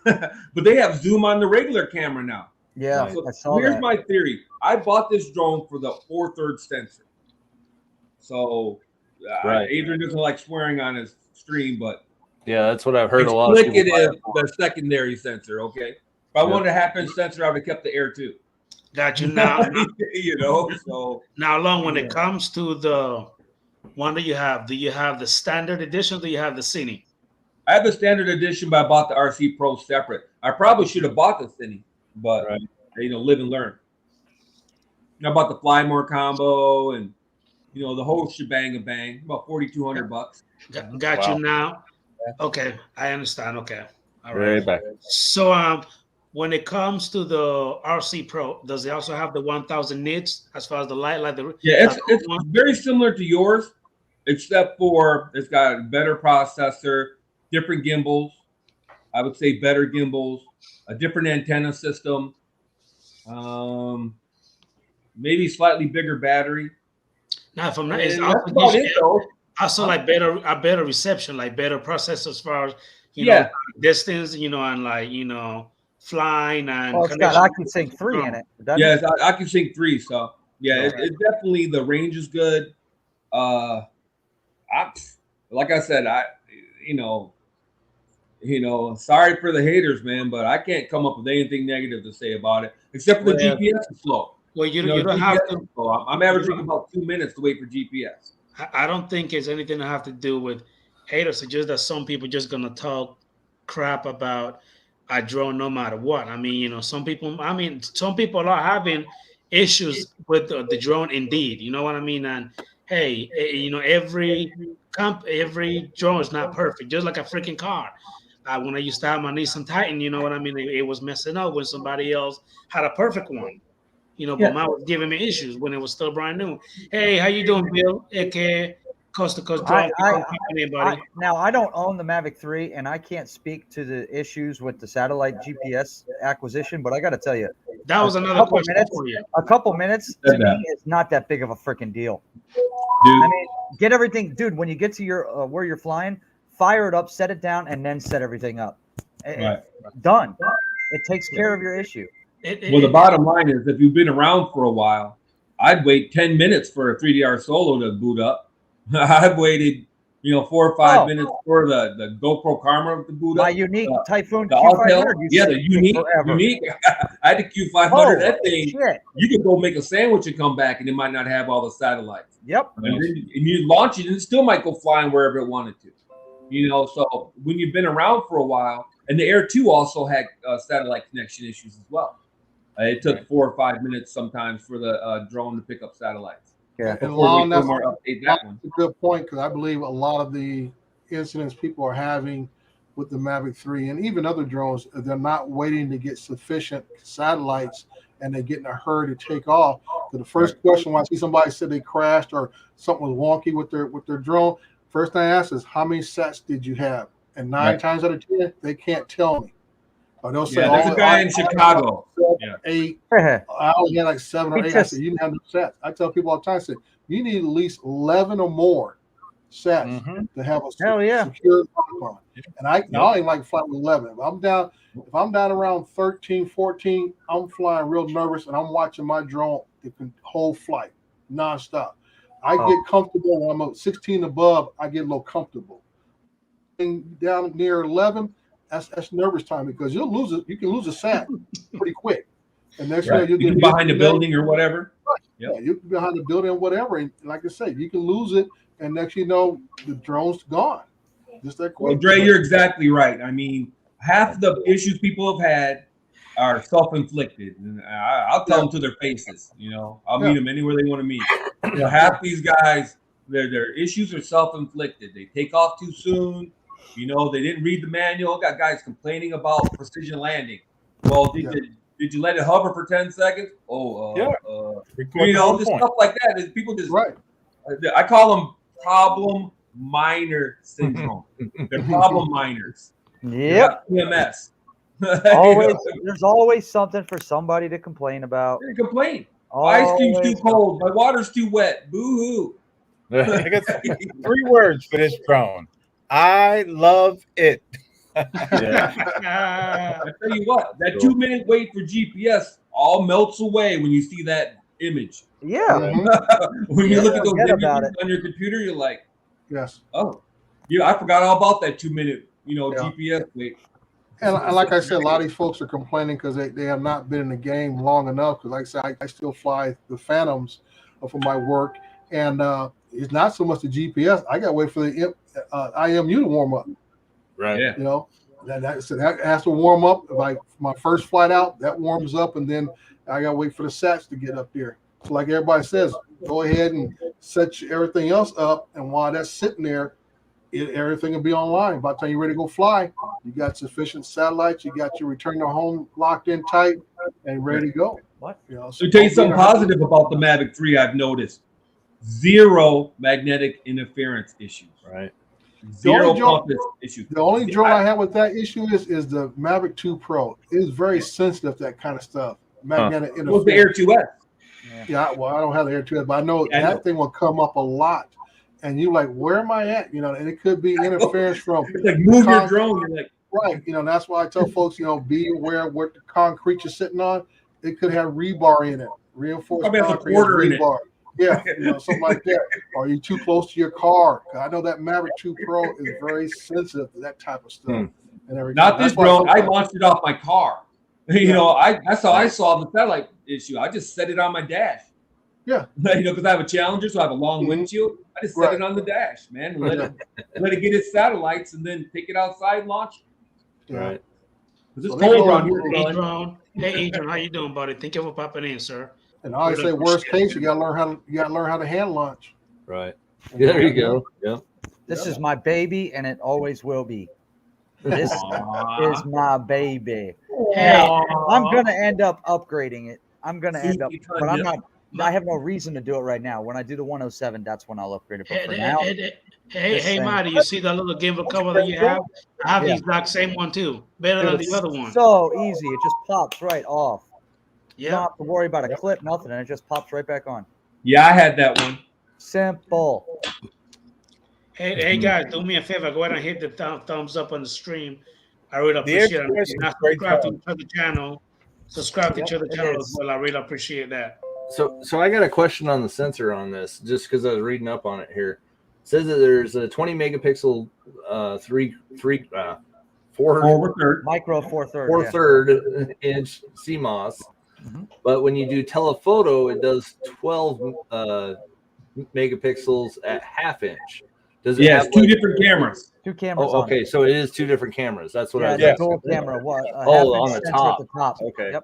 but they have zoom on the regular camera now. Yeah, so I saw here's that. my theory. I bought this drone for the 4/3 sensor. So Adrian doesn't like swearing on his stream, but yeah, that's what I've heard a lot of people. Explicative, the secondary sensor. Okay, if I wanted a half-inch sensor, I would have kept the Air 2. Got you now. So now, Long, when it comes to the one that you have, do you have the standard edition? Or do you have the Cine? I have the standard edition, but I bought the RC Pro separate. I probably should have bought the Cine, but live and learn. And I bought the Fly More combo and the whole shebang and bang, about $4,200. Got you now. Okay, I understand. Okay, all right. Back. So when it comes to the RC Pro, does it also have the 1,000 nits as far as the light? It's very similar to yours, except for it's got a better processor, different gimbals. I would say better gimbals, a different antenna system, maybe slightly bigger battery. Now, if I'm not, also like better reception, like better processor as far as distance, and flying and it's got OcuSync 3 in it. Yes, OcuSync 3. So it's definitely, the range is good. Like I said, sorry for the haters, man, but I can't come up with anything negative to say about it, except for the GPS is slow. Well, you don't have to. I'm averaging about 2 minutes to wait for GPS. I don't think it's anything to have to do with haters. It's just that some people just gonna talk crap about a drone no matter what. I mean, some people are having issues with the drone indeed. You know what I mean? And hey, every drone is not perfect, just like a freaking car. When I used to have my Nissan Titan, you know what I mean? It was messing up when somebody else had a perfect one. But mine was giving me issues when it was still brand new. Hey, how you doing, Bill? AKA Coast to Coast Drone. Now, I don't own the Mavic 3, and I can't speak to the issues with the satellite GPS acquisition, but I got to tell you, that was another question for you. A couple minutes to me is not that big of a freaking deal. Dude. I mean, get everything, dude. When you get to your where you're flying, fire it up, set it down, and then set everything up. Done. It takes care of your issue. The bottom line is, if you've been around for a while, I'd wait 10 minutes for a 3DR Solo to boot up. I've waited 4 or 5 minutes for the GoPro camera with the boot My up. unique Typhoon The All Q500. yeah, the unique. I had the Q500. That thing, shit. you could go make a sandwich and come back, and it might not have all the satellites. Yep. And you launch it, and it still might go flying wherever it wanted to. So when you've been around for a while, and the Air 2 also had satellite connection issues as well. It took 4 or 5 minutes sometimes for the drone to pick up satellites. Yeah, and Before that's update that one. a good point, because I believe a lot of the incidents people are having with the Mavic 3 and even other drones, they're not waiting to get sufficient satellites, and they get in a hurry to take off. So the first question when I see somebody said they crashed or something was wonky with their drone, first thing I ask is, how many sats did you have? And 9 times out of 10, they can't tell me. Or they'll say, there's a guy in Chicago. 8. yeah. I only had like 7 or 8. I said, you didn't have no sats. I tell people all the time, I said, you need at least 11 or more sats to have a secure on. And I don't even like flying with 11. If I'm down around 13, 14, I'm flying real nervous, and I'm watching my drone the whole flight nonstop. I get comfortable when I'm at 16 above. I get a little comfortable. Down near 11, that's nervous time, because you'll lose it. You can lose a sat pretty quick, and next thing you'll get behind the building or whatever. Yeah, you can be behind the building or whatever, and like I say, you can lose it, and next you know the drone's gone. Just that quick. Well, Dre, you're exactly right. I mean, half the issues people have had are self-inflicted, and I'll tell them to their faces. I'll meet them anywhere they want to meet. Half these guys, their issues are self-inflicted. They take off too soon. They didn't read the manual. Got guys complaining about precision landing. Well, did you let it hover for 10 seconds? Just stuff like that. People just I call them problem miner syndrome. They're problem miners. Yep. PMS. There's always something for somebody to complain about. They complain. Ice cream's too cold. My water's too wet. Boo hoo. I got 3 words for this drone. I love it. I tell you what, that 2-minute wait for GPS all melts away when you see that image. Yeah. When you look at those images on your computer, you're like, yes. Oh, I forgot all about that 2-minute, GPS wait. And like I said, a lot of these folks are complaining because they have not been in the game long enough. Because like I said, I still fly the Phantoms for my work, and it's not so much the GPS. I got to wait for the IMU to warm up. Right. Yeah. That has to warm up. Like my first flight out, that warms up, and then I got to wait for the sats to get up there. So like everybody says, go ahead and set everything else up, and while that's sitting there, everything will be online. By the time you're ready to go fly, you got sufficient satellites, you got your return to home locked in tight, and ready to go. What? So tell you something positive about the Mavic 3 I've noticed. 0 magnetic interference issues. Right. 0 compass issues. The only drone I have with that issue is the Mavic 2 Pro. It is very sensitive to that kind of stuff. Magnetic interference. What's the Air 2S? Yeah, well, I don't have the Air 2S, but I know thing will come up a lot. And you're like, where am I at? And it could be interference from. It's like move your drone. You're like, right. That's why I tell folks, be aware of what the concrete you're sitting on. It could have rebar in it, reinforced concrete rebar. Yeah, something like that. Are you too close to your car? I know that Mavic 2 Pro is very sensitive to that type of stuff. And everything. Not this drone. I launched it off my car. I saw the satellite issue. I just set it on my dash. Yeah. Because I have a Challenger, so I have a long windshield. I just set it on the dash, man, and let it get its satellites, and then take it outside and launch it. Right. It's cold around here. Hey, Adrian, how you doing, buddy? Thank you for popping in, sir. And I always say, worst case, you gotta learn how to hand launch. Right. Yeah, there you go. Yeah. This is my baby, and it always will be. This is my baby. Hey, I'm gonna end up upgrading it. But I'm not. I have no reason to do it right now. When I do the 107, that's when I'll upgrade it. But for now, hey, Matty, you see that little gimbal cover that you have? I have the exact same one too. Better than the other one. So easy. It just pops right off. Yeah. You don't have to worry about a clip, nothing, and it just pops right back on. Yeah, I had that one. Simple. Hey guys, do me a favor. Go ahead and hit the thumbs up on the stream. I really appreciate it. Subscribe to the channel. Subscribe to the channel as well. I really appreciate that. So I got a question on the sensor on this, just because I was reading up on it here. says that there's a 20 megapixel, 4 Micro 4/3. 4/3 inch CMOS. But when you do telephoto, it does 12 megapixels at half inch. Does it have two different cameras? Two cameras. Oh, okay. So it is two different cameras. That's what I was Yeah, asking. dual camera. What? On the top. At the top. Okay.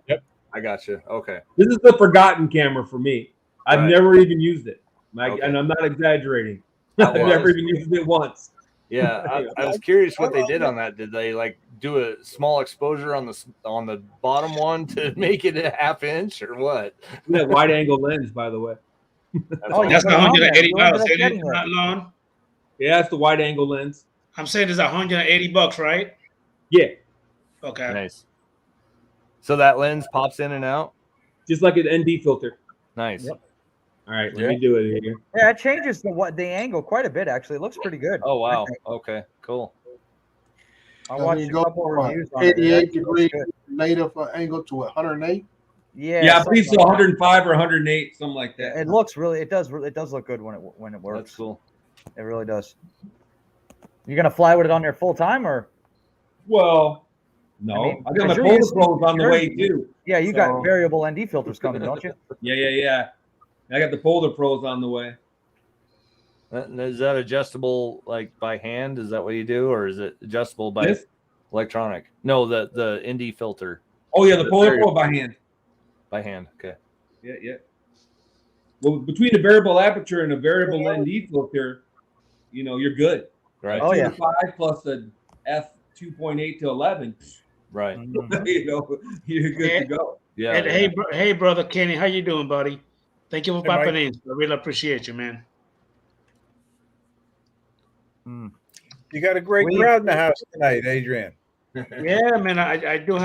Yep. I got you. Okay. This is the forgotten camera for me. I've Right. never even used it, Okay. and I'm not exaggerating. That I've never was- even used it once. Yeah, I was curious what they did on that. Did they like do a small exposure on the bottom one to make it a half inch or what? That wide angle lens, by the way. Oh, That's put it on there. $180, You ended up isn't getting it, it. not long? Yeah, it's the wide angle lens. I'm saying it's $180, right? Yeah, Okay. Nice. So that lens pops in and out. just like an ND filter. Nice. All right, let me do it here. Yeah, it changes the angle quite a bit. Actually, it looks pretty good. Oh wow. I think. Okay. Cool. I So watched you a go couple from reviews on it. It 88 actually looks degree good. native angle to 108. Yeah, I believe so. something like 105 or 108, something like that. that. It looks really. It does look good when it works. That's cool. It really does. You gonna fly with it on there full time or? Well, no, I mean, I got my 'cause you're Polar using- Pros on the you're- way too. Yeah, you got So- variable ND filters coming, don't you? Yeah. I got the Polar Pros on the way. Is that adjustable like by hand? Is that what you do, or is it adjustable by This? electronic? No, the ND filter Oh yeah, the Polar variable. Pro by hand. by hand. Okay. Yeah. Well, between the variable aperture and a variable ND filter, you're good. Right. Oh, 2 yeah. to 5 plus the f 2.8 to 11. Right. You're good to go. Yeah. And yeah. hey, brother Kenny, how you doing, buddy? Thank you for Hey, popping Mike. in. I really appreciate you, man. You got a great We- crowd in the house tonight, Adrian. Yeah, man, I do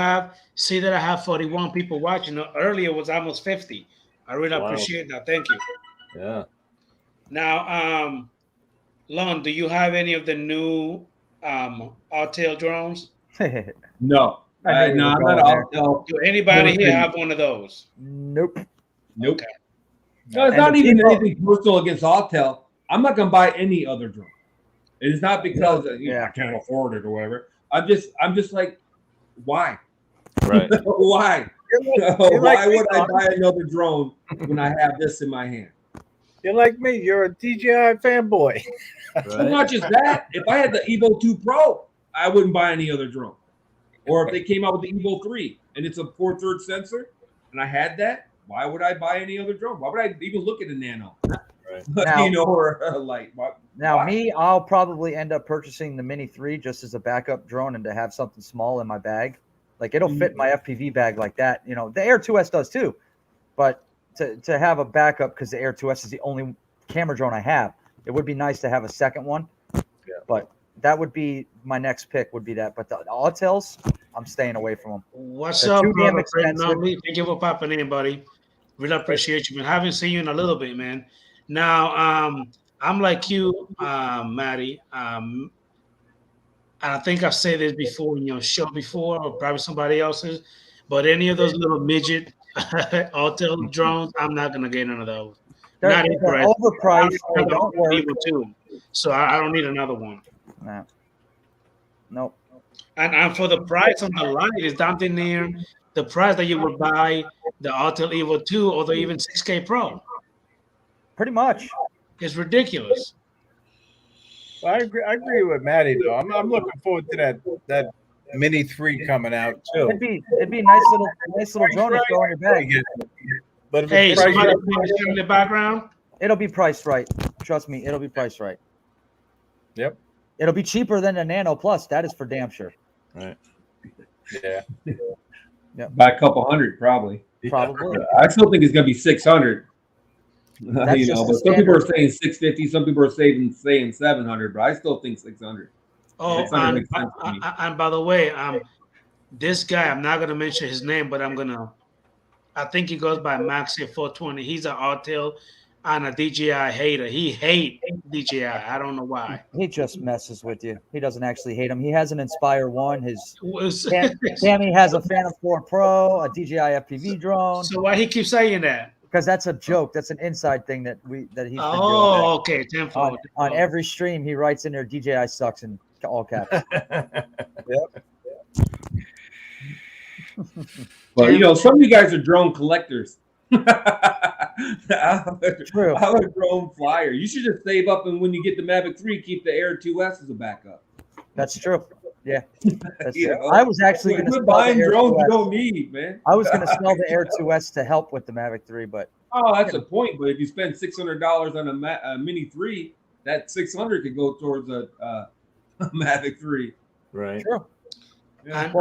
see that I have 41 people watching. Earlier it was almost 50. I really Wow. appreciate that. Thank you. Yeah. Now, Lon, do you have any of the new Autel drones? No, I knew we no, were I'm going not. there. No, Do anybody here No. have one of those? Nope. nope. Okay. No, it's And not the even people- anything personal against Autel. I'm not gonna buy any other drone. It is not because Yeah. I can't afford it or whatever. I'm just like, why? Right. Why? You're Why like me, would I Don. buy another drone when I have this in my hand? You're like me. You're a DJI fanboy. But Right. not just that. If I had the Evo 2 Pro, I wouldn't buy any other drone. Or if they came out with the Evo 3 and it's a 4/3 sensor, and I had that, why would I buy any other drone? Why would I even look at a Nano? Right. Now- or a Light? Now, Why? me, I'll probably end up purchasing the Mini 3 just as a backup drone and to have something small in my bag. Like it'll fit my FPV bag like that. The Air 2S does too, but to have a backup because the Air 2S is the only camera drone I have. It would be nice to have a second one. Yeah. But that would be my next pick. Would be that. But the Autels, I'm staying away from them. What's They're up, too damn brother? expensive. Thank you for popping in, buddy. Really appreciate you, man. Haven't seen you in a little bit, man. Now, I'm like you, Matty. And I think I've said this before in your show before, or probably somebody else's. But any of those little midget Autel drones, I'm not gonna get none of those. They're Not interested. overpriced. They don't work. Evil too. So I don't need another one. Nah. Nope. And for the price on the line, is down near the price that you would buy the Autel Evo 2 or the even 6K Pro. Pretty much. It's ridiculous. I agree with Maddie though. I'm looking forward to that Mini 3 coming out too. It'd be a nice little drone to throw in your bag. But if Hey, it's priced somebody right, in the background. It'll be priced right. Trust me, it'll be priced right. Yep. It'll be cheaper than a Nano Plus. That is for damn sure. Right. Yeah. By a couple hundred, probably. Probably. I still think it's gonna be 600. That's just But the some people are standard. saying 650. Some people are saying 700. But I still think 600. Oh, 600 and, makes sense to me. and by the way, this guy, I'm not gonna mention his name, but I think he goes by Maxi 420. He's an Autel and a DJI hater. He hates DJI. I don't know why. He just messes with you. He doesn't actually hate him. He has an Inspire 1. His So Tammy has a Phantom 4 Pro, a DJI FPV drone. why he keeps saying that? because that's a joke. That's an inside thing that he's been doing. Oh, okay. Tenfold. On every stream, he writes in there, DJI sucks in all caps. But you know, some of you guys are drone collectors. I'm True. a drone flyer. You should just save up, and when you get the Mavic 3, keep the Air 2S as a backup. That's true. Yeah. That's You true. know? I was actually going to Quit sell buying the Air drones you 2S. don't need, man. I was going to sell the Air 2S to help with the Mavic 3, but Oh, that's a point. But if you spend $600 on a Mini 3, that $600 could go towards a Mavic 3. Right. true. And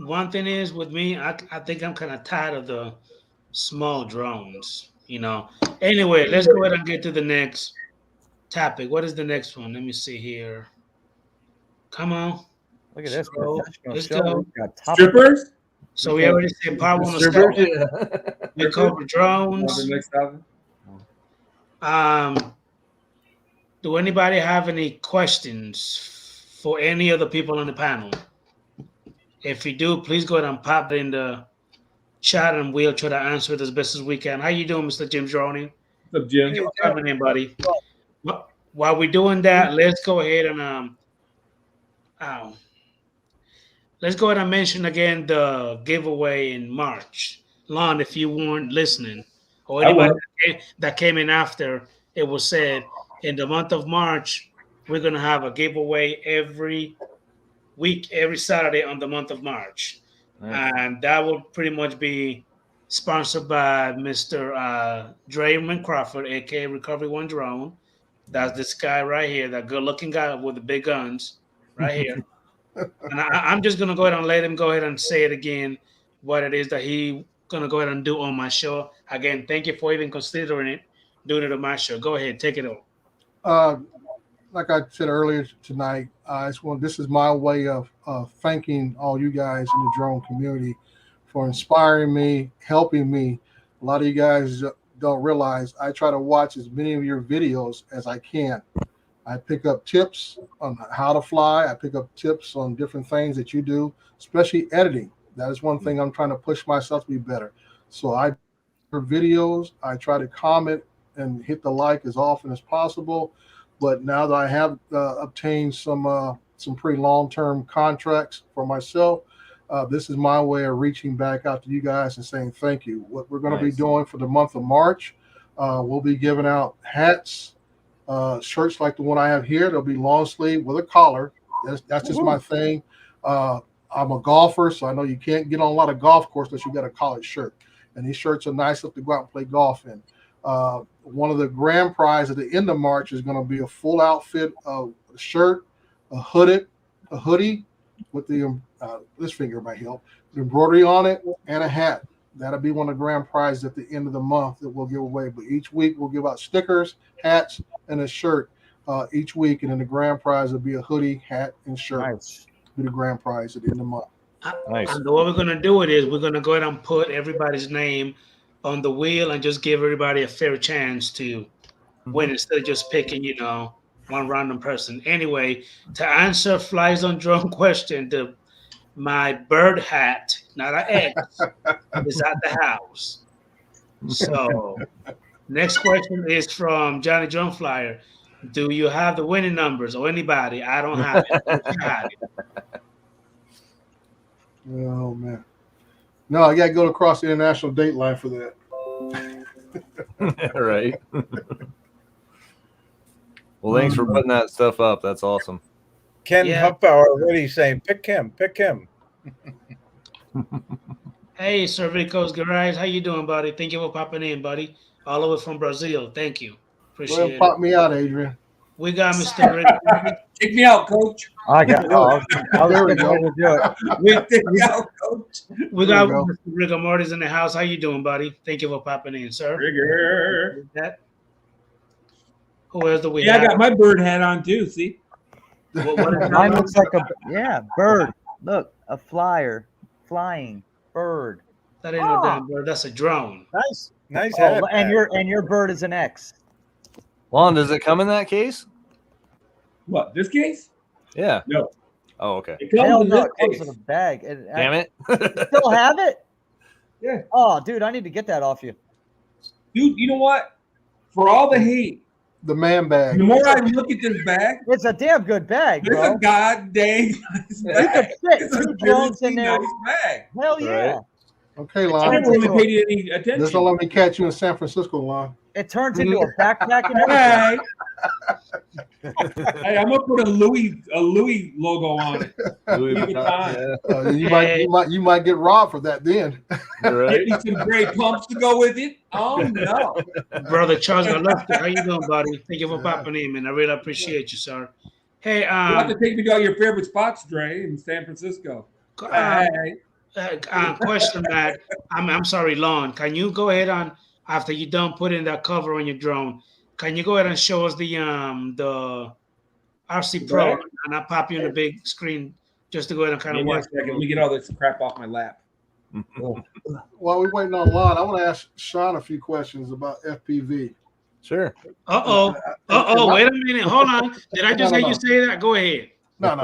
one thing is with me, I think I'm kind of tired of the small drones. You know. Anyway, let's go ahead and get to the next topic. What is the next one? Let me see here. Come on. Look at this. So, professional let's show. go. We've got top- Strippers? So we already said part one of Strippers? stuff. We covered drones. The next topic? Do anybody have any questions for any of the people on the panel? If you do, please go ahead and pop it in the chat, and we'll try to answer it as best as we can. How you doing, Mr. Jim Droney? What's up, Jim? Thank you for coming in, buddy. While we're doing that, let's go ahead and let's go ahead and mention again the giveaway in March. Lon, if you weren't listening, or anybody that came in after, it was said in the month of March, we're going to have a giveaway every week, every Saturday on the month of March. Nice. And that will pretty much be sponsored by Mr. Draymond Crawford, aka Recovery One Drone. That's this guy right here, that good-looking guy with the big guns right here. And I'm just going to go ahead and let him go ahead and say it again, what it is that he going to go ahead and do on my show. Again, thank you for even considering it, doing it on my show. Go ahead, take it over. Like I said earlier tonight, this is my way of thanking all you guys in the drone community for inspiring me, helping me. A lot of you guys don't realize I try to watch as many of your videos as I can. I pick up tips on how to fly. I pick up tips on different things that you do, especially editing. That is one thing I'm trying to push myself to be better. So I for videos, I try to comment and hit the like as often as possible. But now that I have obtained some pretty long-term contracts for myself, this is my way of reaching back out to you guys and saying thank you. What we're going to be doing for the month of March, we'll be giving out hats, shirts like the one I have here. They'll be long sleeve with a collar. That's just my thing. I'm a golfer, so I know you can't get on a lot of golf courses unless you got a collared shirt. And these shirts are nice enough to go out and play golf in. One of the grand prize at the end of March is going to be a full outfit of a shirt, a hoodie with the this finger might help, the embroidery on it, and a hat. That'll be one of the grand prizes at the end of the month that we'll give away. But each week we'll give out stickers, hats, and a shirt each week, and then the grand prize will be a hoodie, hat, and shirt. Nice. Be the grand prize at the end of the month. Nice. And what we're going to do is we're going to go ahead and put everybody's name on the wheel and just give everybody a fair chance to win instead of just picking, one random person. Anyway, to answer Flies on Drone question, my bird hat, not an X, is at the house. So next question is from Johnny Drone Flyer. Do you have the winning numbers or anybody? I don't have it. You have it. Oh man. No, I gotta go across the international date line for that. Right. Well, thanks for putting that stuff up. That's awesome. Ken Huffbauer already saying, pick him. Hey, Sir Rico's Garage. How you doing, buddy? Thank you for popping in, buddy. All the way from Brazil. Thank you. Appreciate it. Pop me out, Adrian. We got Mr. Rick. Kick me out, coach. I was There we going go. to do it. Kick me out, coach. We There got we go. Mr. Rigor Morty's in the house. How you doing, buddy? Thank you for popping in, sir. Rigor. Who else do we Yeah, I have? got my bird hat on too. See? What is Mine that? looks like a bird. Look, a flyer, flying bird. That ain't no damn bird. That's a drone. Nice Oh, hat. and your bird is an X. Lon, does it come in that case? What? This case? Yeah. No. Oh, okay. It comes Hell in no, this it comes case. in a bag. Damn it. You still have it? Yeah. Oh, dude, I need to get that off you. dude, you know what? For all the hate, The man bag. the more I look at this bag, It's a damn good bag, it's bro. a goddamn nice You could bag. fit It's a 2 drones in seriously there. nice bag. Hell yeah. Right. Okay, I Lon. never really paid any Just don't attention. let me catch you in San Francisco, Lon. It turns into a backpack and everything. Hey. Hey, I'm gonna put a Louis logo on it. Louis Leave it Vuitton, on. You might get robbed for that then. yeah. Right. Get me some gray pumps to go with it. Oh no. Brother Charles Galufta, how you doing, buddy? Thank you for popping in, man. I really appreciate you, sir. Hey, You have to take me to all your favorite spots, Dre, in San Francisco. Hey. Question, Matt. I'm sorry, Lon. Can you go ahead on after you done putting that cover on your drone? Can you go ahead and show us the RC Pro, Right. and I'll pop you on the big screen just to go ahead and kind Give of me a watch. second. Let me get all this crap off my lap. While we're waiting on Lon, I want to ask Sean a few questions about FPV. Sure. Wait a minute. Hold on. Did I just No, hear no. you say that? Go ahead. No,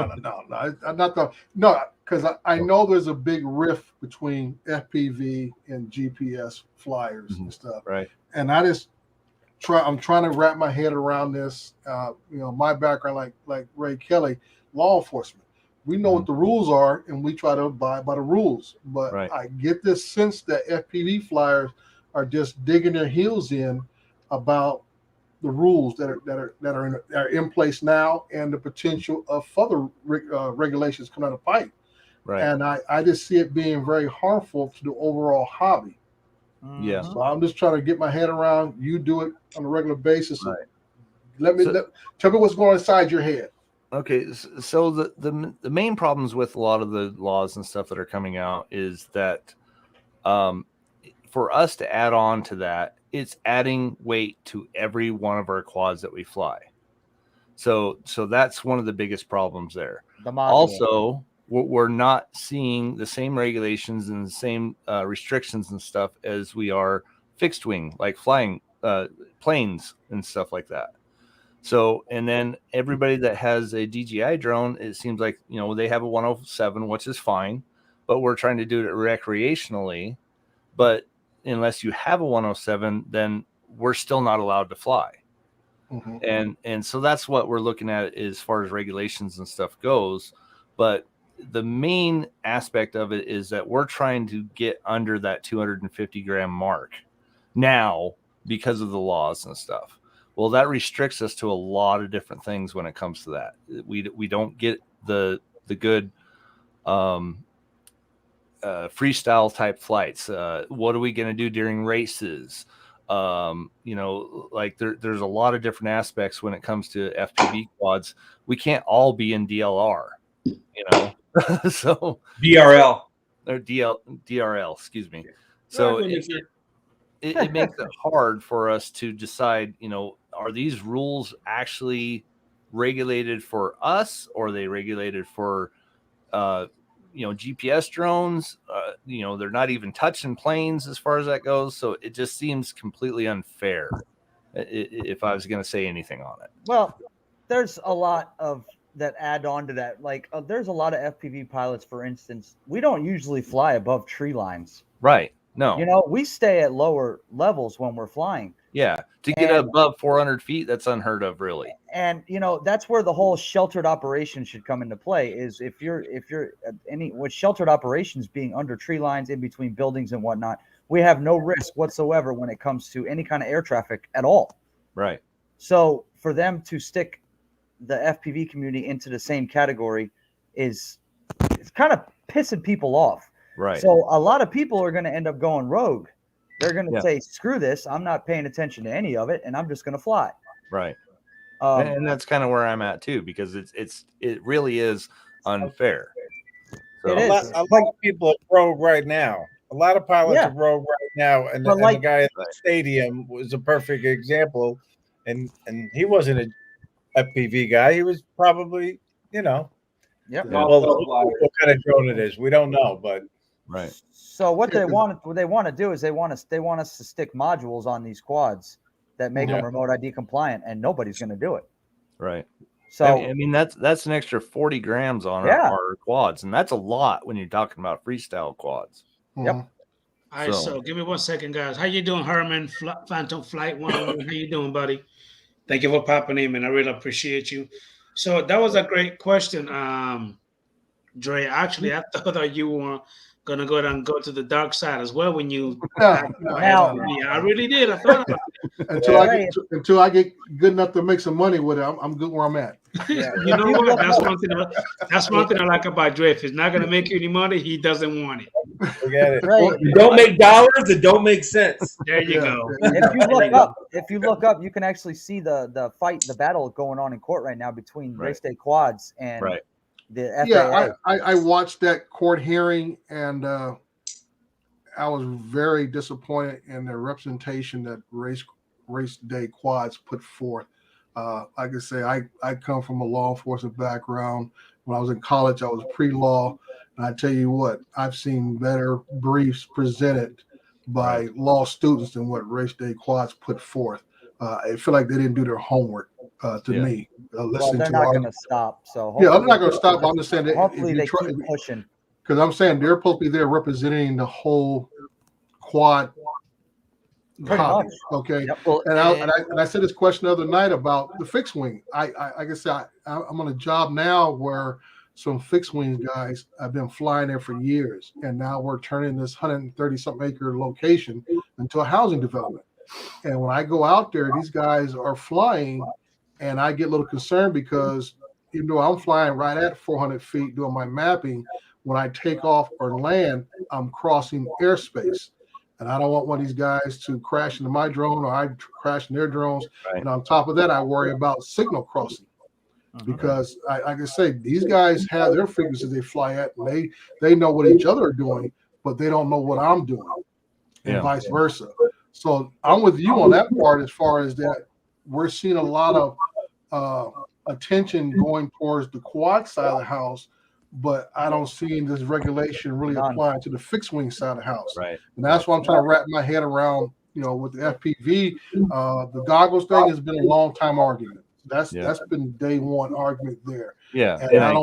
because I know there's a big rift between FPV and GPS flyers and stuff. Right. And I'm trying to wrap my head around this. My background, like Ray Kelly, law enforcement. We know what the rules are, and we try to abide by the rules. But Right. I get this sense that FPV flyers are just digging their heels in about the rules that are in place now, and the potential of further regulations coming out of pipe. Right. And I just see it being very harmful to the overall hobby. Yeah. So I'm just trying to get my head around. You do it on a regular basis. Right. Tell me what's going inside your head. Okay, so the main problems with a lot of the laws and stuff that are coming out is that for us to add on to that, it's adding weight to every one of our quads that we fly. So that's one of the biggest problems there. Also, we're not seeing the same regulations and the same restrictions and stuff as we are fixed wing, like flying planes and stuff like that. So, and then everybody that has a DJI drone, it seems like, they have a 107, which is fine, but we're trying to do it recreationally. But unless you have a 107, then we're still not allowed to fly. Mm-hmm. And so that's what we're looking at as far as regulations and stuff goes. But the main aspect of it is that we're trying to get under that 250 gram mark now because of the laws and stuff. Well, that restricts us to a lot of different things when it comes to that. We don't get the good freestyle type flights. What are we going to do during races? Like there's a lot of different aspects when it comes to FPV quads. We can't all be in DLR, so DRL or DRL, excuse me. So it makes it hard for us to decide, are these rules actually regulated for us, or are they regulated for, GPS drones? They're not even touching planes as far as that goes. So it just seems completely unfair if I was going to say anything on it. Well, there's a lot of that add on to that. Like there's a lot of FPV pilots, for instance, we don't usually fly above tree lines. Right. No. We stay at lower levels when we're flying. Yeah. To get above 400 feet, that's unheard of, really. And, that's where the whole sheltered operation should come into play is if you're with sheltered operations being under tree lines in between buildings and whatnot, we have no risk whatsoever when it comes to any kind of air traffic at all. Right. So for them to stick the FPV community into the same category it's kind of pissing people off. Right. So a lot of people are going to end up going rogue. They're going to say, screw this. I'm not paying attention to any of it, and I'm just going to fly. Right. And that's kind of where I'm at too, because it really is unfair. So, It is. A lot of people are rogue right now. A lot of pilots are rogue right now, and the guy at the stadium was a perfect example. And he wasn't a FPV guy. He was probably, Yep. Well, what kind of drone it is, we don't know, but right. So what they want to do is they want us to stick modules on these quads that make them remote ID compliant, and nobody's going to do it. Right. So I mean that's an extra 40 grams on our quads, and that's a lot when you're talking about freestyle quads. Yep. All right, so give me 1 second, guys. How you doing, Herman? Phantom Flight 101. How you doing, buddy? Thank you for popping in, man. I really appreciate you. So that was a great question, Dre. Actually, I thought that you were gonna go down and go to the dark side as well when you No, I really did. I thought about it. Until I get good enough to make some money with it, I'm good where I'm at. Yeah. You know what? That's one thing I like about Dre. If he's not gonna make you any money, he doesn't want it. Forget it. Right. You don't make dollars, it don't make sense. There you go. If you look up, you can actually see the battle going on in court right now between Race Day Quads and the FAA. Yeah, I watched that court hearing, and I was very disappointed in the representation that Race Day Quads put forth. Like I say, I come from a law enforcement background. When I was in college, I was pre-law. And I tell you what, I've seen better briefs presented by law students than what Race Day Quads put forth. I feel like they didn't do their homework to me. Well, they're not going to stop. So yeah, I'm not going to stop. I'm just saying that hopefully they keep pushing. Because I'm saying they're supposed to be there representing the whole quad. Okay. Yep. Well, and I said this question the other night about the fixed wing. Like I said, I'm on a job now where some fixed wing guys have been flying there for years, and now we're turning this 130-something acre location into a housing development. And when I go out there, these guys are flying, and I get a little concerned because even though I'm flying right at 400 feet doing my mapping, when I take off or land, I'm crossing airspace. And I don't want one of these guys to crash into my drone or I crash in their drones. Right. And on top of that, I worry about signal crossing. Because like I say, these guys have their frequencies they fly at, and they know what each other are doing, but they don't know what I'm doing, and vice versa. So I'm with you on that part as far as that we're seeing a lot of attention going towards the quad side of the house, but I don't see this regulation really applying to the fixed wing side of the house. Right. And that's why I'm trying to wrap my head around, with the FPV. The goggles thing has been a long time argument. That's been day one argument there. Yeah. And I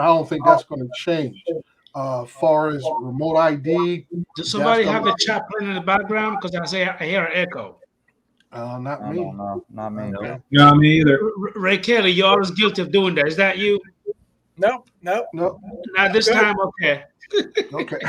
don't think that's going to change. Far as remote ID. Does somebody have the chat playing in the background? Because I hear an echo. Not me. No, not me. No, not me either. Ray Kelly, you're always guilty of doing that. Is that you? No. Not this time. Okay. Okay.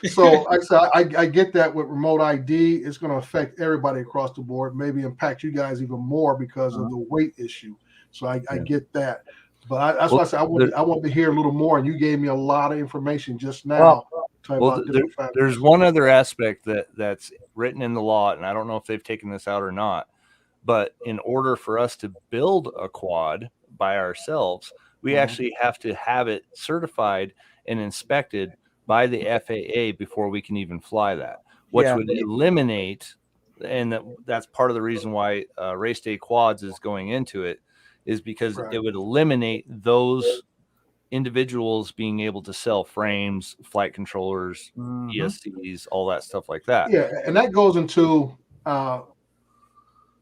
So I get that with remote ID, it's going to affect everybody across the board, maybe impact you guys even more because of the weight issue. So I get that. But that's why I said I wanted to hear a little more, and you gave me a lot of information just now. There's one other aspect that's written in the law, and I don't know if they've taken this out or not, but in order for us to build a quad by ourselves, we actually have to have it certified and inspected by the FAA before we can even fly that, which would eliminate, and that's part of the reason why Race Day Quads is going into it, is because it would eliminate those individuals being able to sell frames, flight controllers, ESCs, all that stuff like that. Yeah, and that goes into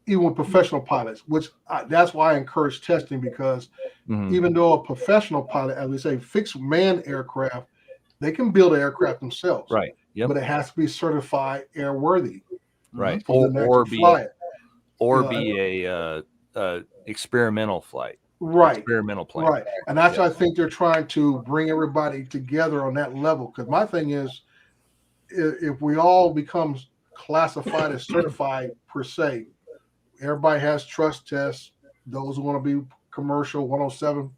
even with professional pilots, which that's why I encourage testing, because even though a professional pilot, as we say, fixed man aircraft, they can build an aircraft themselves. Right. Yep. But it has to be certified airworthy. Right. Or be a experimental flight. Right. Experimental plane. Right. And that's why I think they're trying to bring everybody together on that level. Because my thing is, if we all become classified as certified per se, everybody has trust tests. Those who want to be commercial 107,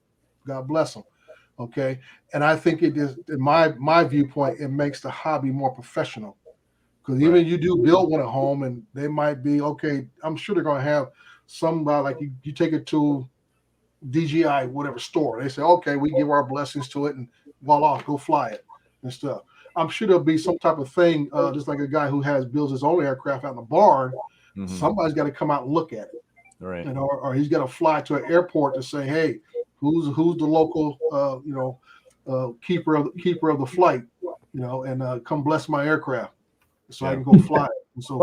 God bless them. Okay. And I think it is, in my viewpoint, it makes the hobby more professional. Because even you do build one at home, and they might be, okay, I'm sure they're going to have somebody, like you take it to DJI, whatever store. They say, okay, we give our blessings to it, and voila, go fly it and stuff. I'm sure there'll be some type of thing, just like a guy who builds his own aircraft out in the barn. Somebody's got to come out and look at it. Right. Or he's got to fly to an airport to say, hey, who's the local keeper of the flight, and come bless my aircraft so I can go fly it. And so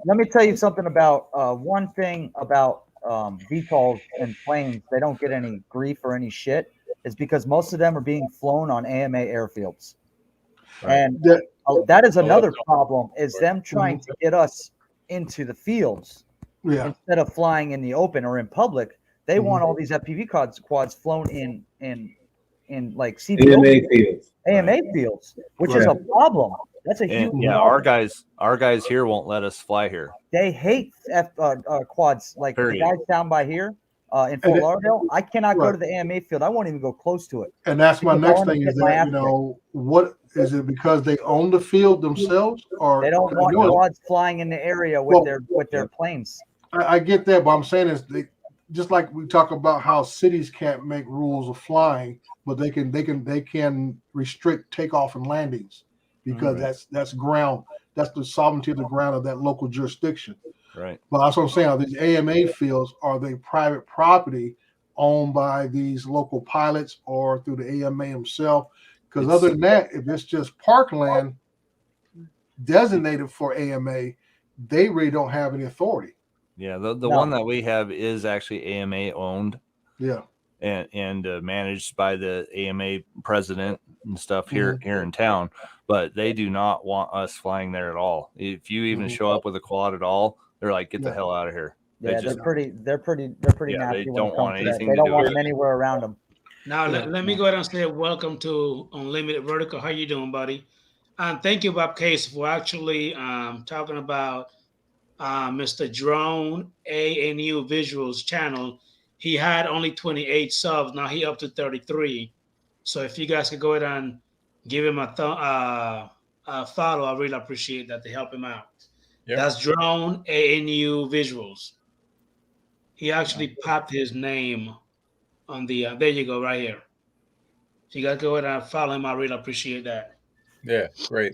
let me tell you something about one thing about VTOLs and planes. They don't get any grief or any shit. Is because most of them are being flown on AMA airfields. Right. And that is another problem, is them trying to get us into the fields instead of flying in the open or in public. They want all these FPV quads flown in like CPO AMA fields, which is a problem. That's a huge problem. Our guys here won't let us fly here. They hate quads. Like the guys down by here in Fort Lauderdale, I cannot go to the AMA field. I won't even go close to it. And that's my next thing is that, what is it, because they own the field themselves, or they don't want quads flying in the area with their planes? I get that, but I'm saying is just like we talk about how cities can't make rules of flying, but they can restrict takeoff and landings because that's ground. That's the sovereignty of the ground of that local jurisdiction. Right. But that's what I'm saying. Are these AMA fields, are they private property owned by these local pilots or through the AMA himself? Because other than that, if it's just parkland designated for AMA, they really don't have any authority. Yeah, the one that we have is actually AMA owned. Yeah. And managed by the AMA president and stuff here in town, but they do not want us flying there at all. If you even show up with a quad at all, they're like, get the hell out of here. Yeah, they're pretty nasty. They don't want anything. They don't want them anywhere around them. Now let me go ahead and say welcome to Unlimited Vertical. How you doing, buddy? And thank you, Bob Case, for actually talking about Mr. Drone ANU Visuals channel. He had only 28 subs. Now he up to 33. So if you guys could go ahead and give him a follow, I really appreciate that to help him out. Yep. That's Drone ANU Visuals. He actually popped his name on the. There you go, right here. So you guys go ahead and follow him. I really appreciate that. Yeah, great.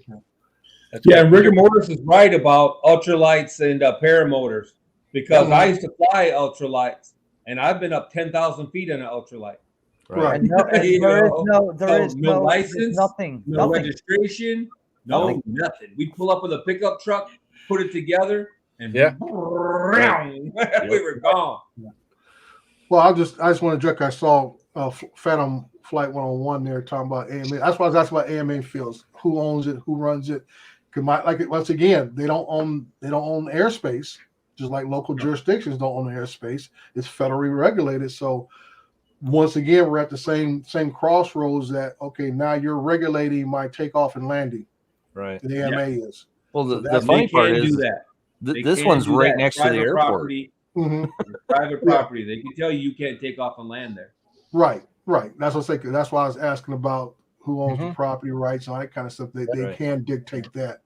And Rigor Motors is right about ultralights and paramotors, because I used to fly ultralights. And I've been up 10,000 feet in an ultralight. Right. There is no license, nothing, registration, nothing. We pull up with a pickup truck, put it together, and we were gone. Well, I just want to direct. I saw Phantom Flight 101 there talking about AMA. That's why I was asking about AMA fields. Who owns it? Who runs it? Once again, they don't own airspace. Just like local jurisdictions don't own the airspace, it's federally regulated. So once again, we're at the same crossroads that, okay, now you're regulating my takeoff and landing. Right. The AMA is. Well, the funny part is that this one's right next to the airport. Private property. They can tell you can't take off and land there. Right. That's what I say. That's why I was asking about who owns the property rights and all that kind of stuff. They can dictate that.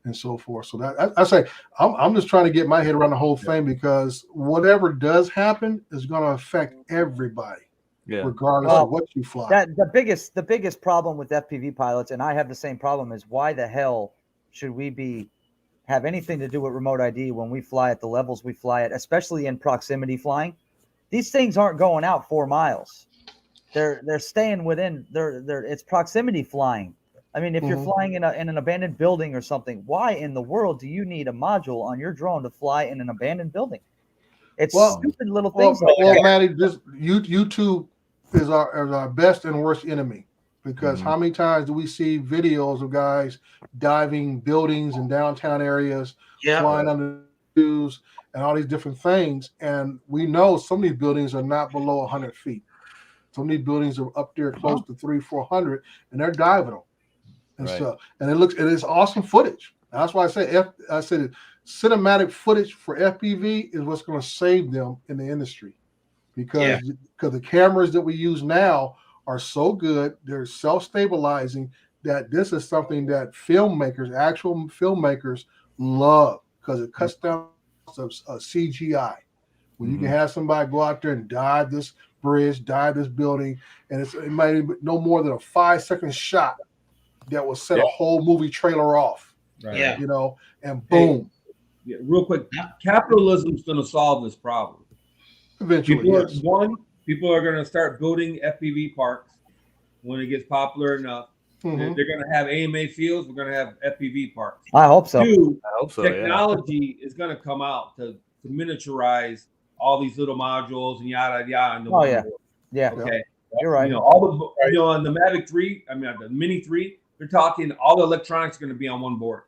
And so forth. So that I say, I'm just trying to get my head around the whole thing, because whatever does happen is going to affect everybody, regardless of what you fly. The biggest problem with FPV pilots, and I have the same problem, is why the hell should we have anything to do with remote ID when we fly at the levels we fly at, especially in proximity flying? These things aren't going out 4 miles. They're staying within. It's proximity flying. I mean, if you're flying in an abandoned building or something, why in the world do you need a module on your drone to fly in an abandoned building? It's stupid little things like that. Matty, YouTube is our best and worst enemy, because how many times do we see videos of guys diving buildings in downtown areas, flying under shoes, and all these different things, and we know some of these buildings are not below 100 feet. Some of these buildings are up there close to 300-400, and they're diving them. And stuff, and it's awesome footage. That's why I said cinematic footage for FPV is what's going to save them in the industry, because the cameras that we use now are so good, they're self-stabilizing, that this is something that actual filmmakers love, because it cuts down CGI. When you can have somebody go out there and dive this bridge, dive this building, and it might be no more than a 5-second shot that will set a whole movie trailer off. Right. And boom. Real quick, capitalism's going to solve this problem. Eventually, people are going to start building FPV parks when it gets popular enough. They're going to have AMA fields. We're going to have FPV parks. I hope so. Technology is going to come out to miniaturize all these little modules and yada yada. Yeah. Okay. You're right. On the Mavic 3, the Mini 3, they're talking all the electronics are going to be on one board.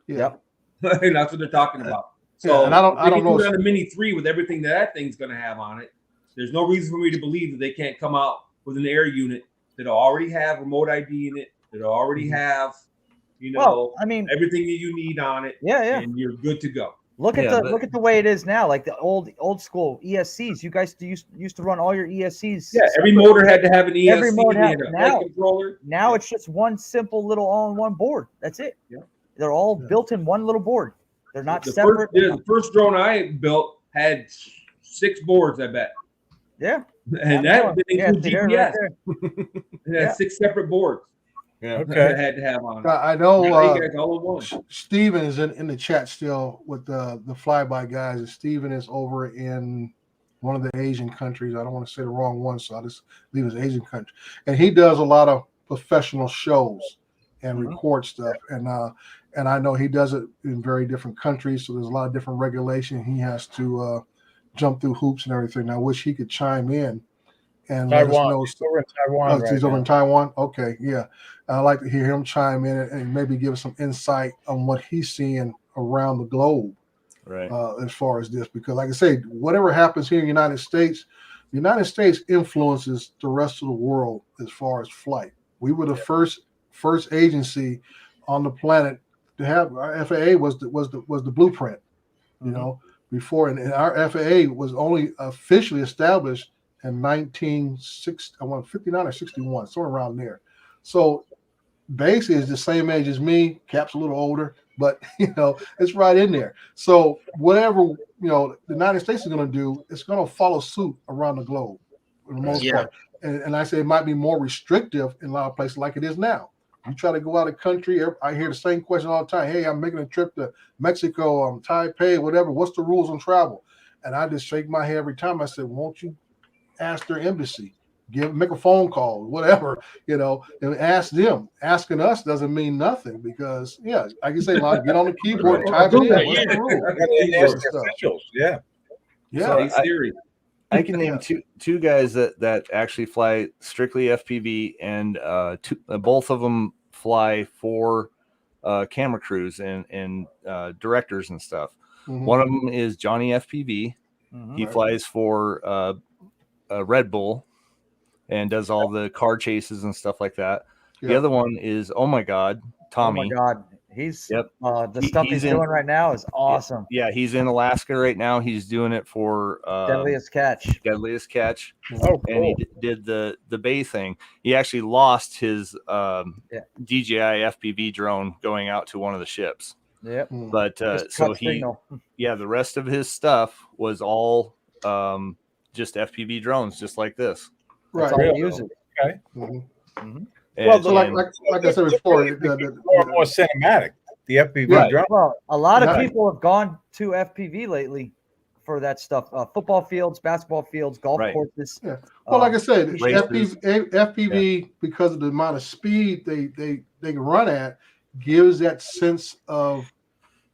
Yeah. And that's what they're talking about. So yeah, and I don't know. Do it on the Mini 3 with everything that thing's going to have on it. There's no reason for me to believe that they can't come out with an air unit that'll already have remote ID in it, that'll already have, everything that you need on it. Yeah. And you're good to go. Look at the way it is now, like the old school ESCs. You guys used to run all your ESCs. Yeah, every motor had to have an ESC. Every motor had a controller. Now it's just one simple little all-in-one board. That's it. Yeah. They're all built in one little board. They're not separate. The first drone I built had 6 boards, I bet. Yeah. And that includes GPS. Right it had 6 separate boards. Yeah. Okay. That had to have on it. I know all Steven is in the chat still with the flyby guys. And Steven is over in one of the Asian countries. I don't want to say the wrong one, so I'll just leave his Asian country. And he does a lot of professional shows and record stuff. And I know he does it in very different countries, so there's a lot of different regulation. He has to jump through hoops and everything. I wish he could chime in and let us know. He's over in Taiwan. He's over in Taiwan. Okay, yeah. I'd like to hear him chime in and maybe give us some insight on what he's seeing around the globe, right? As far as this, because like I say, whatever happens here in the United States influences the rest of the world as far as flight. We were the first agency on the planet to have our FAA was the blueprint, you know, before, and our FAA was only officially established in 1959 or 61, somewhere around there. So basically, it's the same age as me. Cap's a little older, but it's right in there. So whatever the United States is going to do, it's going to follow suit around the globe for the most part. And I say it might be more restrictive in a lot of places like it is now. You try to go out of country, I hear the same question all the time. Hey, I'm making a trip to Mexico, Taipei, whatever. What's the rules on travel? And I just shake my head every time. I said, won't you ask their embassy? Make a phone call, whatever, and ask them. Asking us doesn't mean nothing because, like you say, get on the keyboard, type it in. What's the rule? Yeah. So I can name two guys that actually fly strictly FPV, and both of them fly for camera crews and directors and stuff. One of them is Johnny FPV. He flies for Red Bull and does all the car chases and stuff like that. The other one is, oh my God, Tommy. Oh my God. He's the stuff he's doing right now is awesome. Yeah, he's in Alaska right now. He's doing it for Deadliest Catch. Oh, cool. And he did the Bay thing. He actually lost his DJI FPV drone going out to one of the ships. Yep. But so the rest of his stuff was all just FPV drones, just like this. Right. That's all he uses. Okay. Well, so like I said before, more cinematic. The FPV drone. Well, a lot of people have gone to FPV lately for that stuff. Football fields, basketball fields, golf courses. Yeah. Well, like I said, FPV because of the amount of speed they can run at, gives that sense of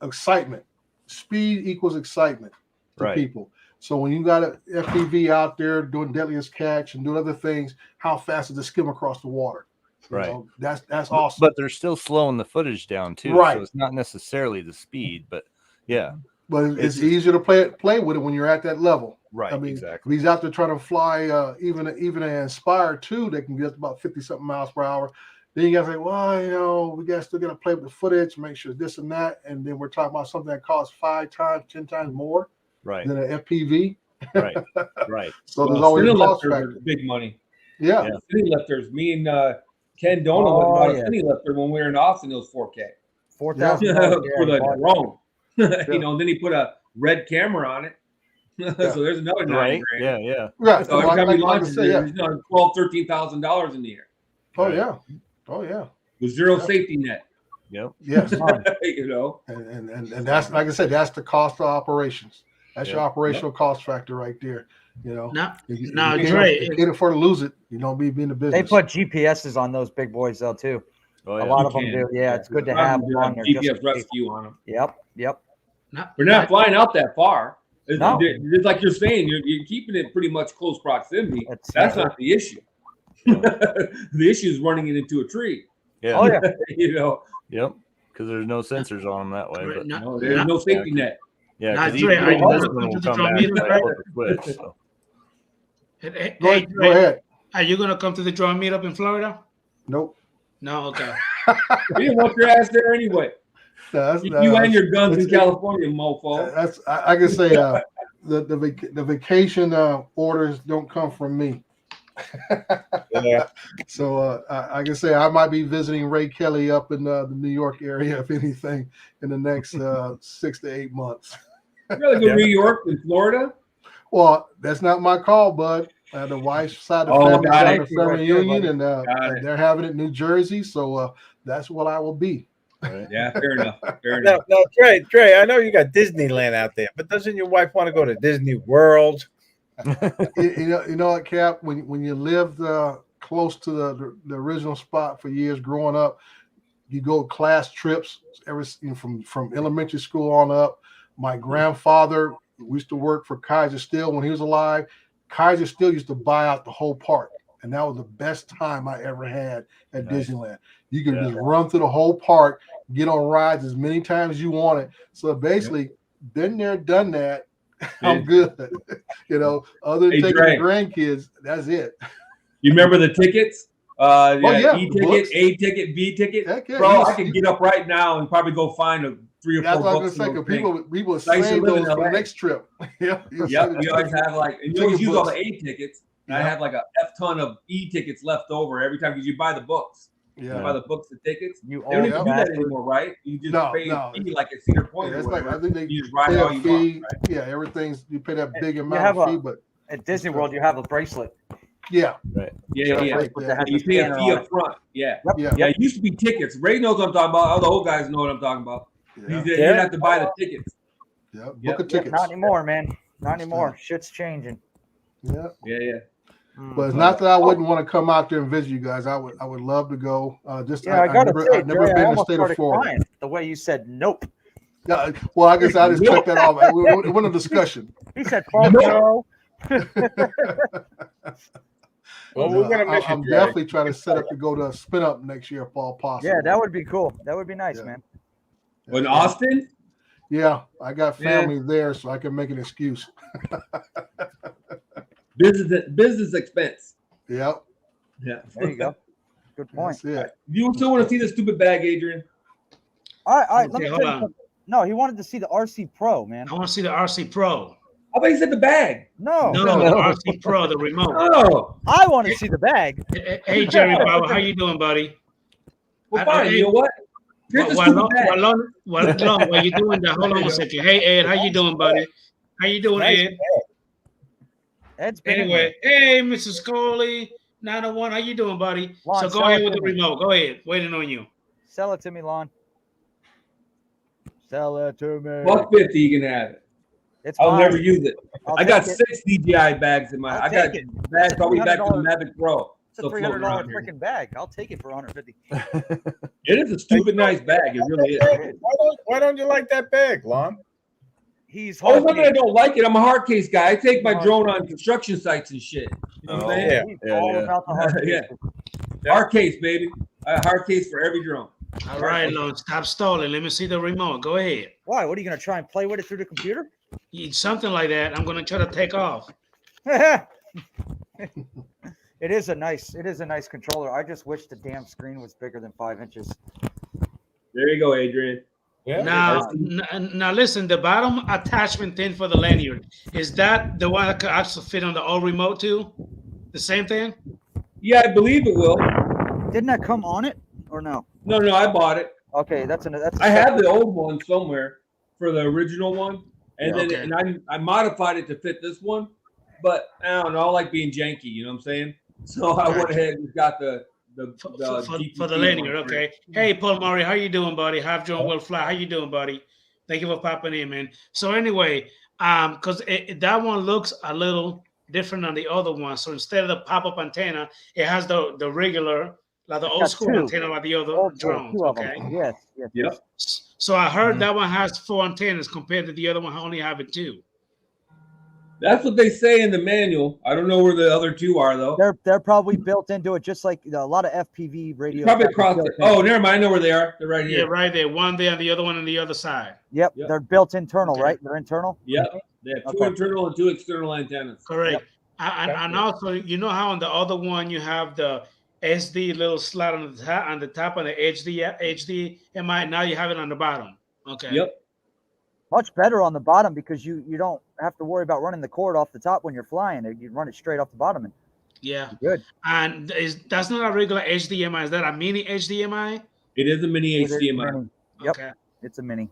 excitement. Speed equals excitement to people. So when you got an FPV out there doing Deadliest Catch and doing other things, how fast does it skim across the water? That's awesome. But they're still slowing the footage down too. Right. So it's not necessarily the speed, but But it's easier to play with it when you're at that level. Right. I mean, exactly. He's out there trying to fly even an Inspire 2 that can get about 50-something miles per hour. Then you got to say, well, we still got to play with the footage, make sure this and that. And then we're talking about something that costs 5 times, 10 times more than an FPV. Right. So there's always a cost factor. Big money. Yeah. City lifters. Me and Ken Dona went about a city lifter when we were in Austin. It was 4K. 4,000 for the drone. Then he put a red camera on it. So there's another $9,000. Yeah. Right. So every time he launches, there's $12,000, $13,000 in the air. Oh yeah. With zero safety net. Yep. Yes. And that's, like I said, that's the cost of operations. That's your operational cost factor right there. Now, you Dre, can't afford to lose it. You don't be in the business. They put GPSs on those big boys though too. Oh, a lot of them do. Yeah, it's good to have them on there. GPS rescue on them. Yep. We're not flying out that far. It's like you're saying, you're keeping it pretty much close proximity. That's not the issue. The issue is running it into a tree. Yeah. Oh yeah. You know, Yep. Because there's no sensors on them that way. But no, there's no safety net. yeah, Now, because Dre, are you even gonna this come one to will the come drone back meeting, if I Dre? flip a switch. So. Hey, Go Dre, ahead. are you gonna come to the drone meetup in Florida? Nope. No, okay. We didn't want your ass there anyway. You and your guns in California, mofo. That's I can say the vacation orders don't come from me. Yeah. So I can say I might be visiting Ray Kelly up in the New York area, if anything, in the next 6 to 8 months. You rather go New York than Florida? Well, that's not my call, bud. The wife's side of the family is having a family reunion, and they're having it in New Jersey. So that's what I will be. Right. Yeah, fair enough. Fair enough. No, Trey, I know you got Disneyland out there, but doesn't your wife want to go to Disney World? You know what, Cap? When you lived close to the original spot for years growing up, you go class trips from elementary school on up. My grandfather used to work for Kaiser Steel when he was alive. Kaiser Steel used to buy out the whole park, and that was the best time I ever had at Disneyland. You can just run through the whole park, get on rides as many times as you wanted. So basically, been there, done that. I'm good. You know, other than taking the grandkids, that's it. You remember the tickets? Yeah, E-ticket, A-ticket, B-ticket. Yeah, bro, I can get up right now and probably go find 3 or 4 books. That's what I was going to say, people save those for the next trip. Yep, we always have and you always use all the A-tickets. And I have like a F-ton of E-tickets left over every time because you buy the books. Yeah. You buy the books and tickets. They You don't even do that anymore, right? You just pay a fee like at Cedar Point. It's like, I think they you just ride pay all a you fee. want. Right? Yeah, everything's, you pay that big amount of fee, but at Disney World you have a bracelet. Yeah. Right. Yeah. You pay a fee up front. Yeah. It used to be tickets. Ray knows what I'm talking about. All the old guys know what I'm talking about. You didn't have to buy the tickets. Yeah. Book a ticket. Not anymore, man. Not anymore. Shit's changing. Yeah. But it's not that I wouldn't want to come out there and visit you guys. I would love to go. I gotta say, I've never been in the state of Florida. Crying, the way you said nope. Yeah, well, I guess I just checked that off. It wasn't a discussion. He said no. Well, we're gonna miss you, I'm definitely trying to set up to go to a spin up next year if all possible. Yeah, that would be cool. That would be nice, man. In Austin? Yeah, I got family there, so I can make an excuse. Business expense. Yep. Yeah. There you go. Good point. That's it. You still want to see the stupid bag, Adrian? Let me tell you something. No, he wanted to see the RC Pro, man. I want to see the RC Pro. I thought you said the bag. No, the RC Pro, the remote. Oh, I want to see the bag. Hey, Jerry Bauer, how you doing, buddy? Well, fine. You know what? While you doing that, hold on a second. Hey, Ed, how you doing, buddy? How you doing, Ed? Ed's been anyway, hey, Mrs. Coley, 901, how you doing, buddy? Lon, so go ahead with the remote. Go ahead. Waiting on you. Sell it to me, Lon. Sell it to me. $150, you can have it. I'll never use it. I got 6 DJI bags in my. I got bags probably back to the Mavic Pro. It's a $300 freaking bag. I'll take it for $150. It is a stupid nice bag. It really is. Why don't you like that bag, Lon? He's not that I don't like it. I'm a hard case guy. I take my drone on construction sites and shit. You know what I'm saying? About the hard case. Hard case, baby. Hard case for every drone. All right, Lon, stop stalling. Let me see the remote. Go ahead. Why? What are you going to try and play with it through the computer? Something like that. I'm going to try to take off. It is a nice controller. I just wish the damn screen was bigger than 5 inches. There you go, Adrian. Yeah. Now listen, the bottom attachment thing for the lanyard, is that the one that could actually fit on the old remote too? The same thing? Yeah, I believe it will. Didn't that come on it or no? No, I bought it. Okay, that's I have the old one somewhere for the original one, and I modified it to fit this one, but I don't know. I like being janky, you know what I'm saying? So I went ahead and got the for the lanyard. Okay. Hey, Paul Murray, how you doing, buddy? Have DroneWorld Fly. How you doing, buddy? Thank you for popping in, man. So anyway, because that one looks a little different than the other one. So instead of the pop-up antenna, it has the regular, like the old school antenna like the other drones. Okay. Yes. Yep. So I heard that one has 4 antennas compared to the other one only having 2. That's what they say in the manual. I don't know where the other two are though. They're probably built into it, just like a lot of FPV radios. Probably across the. Oh, never mind. I know where they are. They're right here. Yeah, right there. One there and the other one on the other side. Yep. They're built internal, Okay. right? They're internal. Yep. They have two internal and two external antennas. Correct. Yep. And also, you know how on the other one you have the SD little slot on the top on the HDMI. Now you have it on the bottom. Okay. Yep. Much better on the bottom because you don't have to worry about running the cord off the top when you're flying. You run it straight off the bottom. And yeah. Good. And that's not a regular HDMI. Is that a mini HDMI? It is a mini HDMI. Mini. Yep. Okay. It's a mini.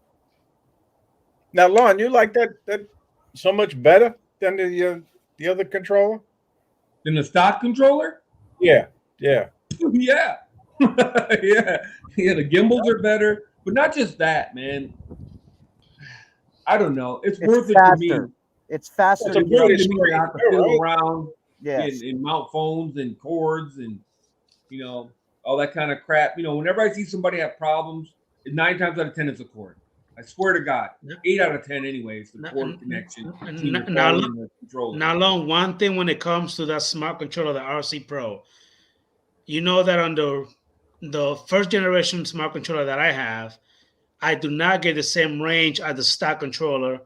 Now, Lon, you like that so much better than the other controller? Than the stock controller? Yeah. Yeah. Yeah. Yeah. Yeah. The gimbals are better, but not just that, man. I don't know. It's worth faster. it to me. It's faster. It's worth it to me to have to fiddle around yes. and mount phones and cords and all that kind of crap. Whenever I see somebody have problems, 9 times out of 10 it's a cord. I swear to God, 8 out of 10 anyways. The cord connection. Now, Long, one thing when it comes to that smart controller, the RC Pro, you know that on the first generation smart controller that I have, I do not get the same range as the stock controller.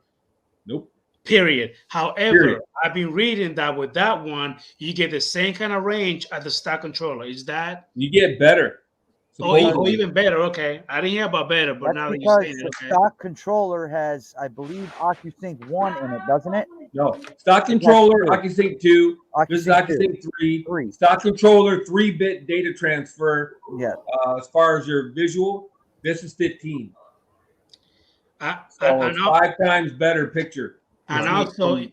Nope. Period. However, I've been reading that with that one, you get the same kind of range as the stock controller. Is that? You get better. Oh, even better. Okay. I didn't hear about better, but now that you're saying it, okay. The stock controller has, I believe, OcuSync 1 in it, doesn't it? No. Stock controller, OcuSync 2. This is OcuSync 3. Stock controller, 3-bit data transfer. Yeah. As far as your visual, this is 15. So it's 5 times better picture. And also the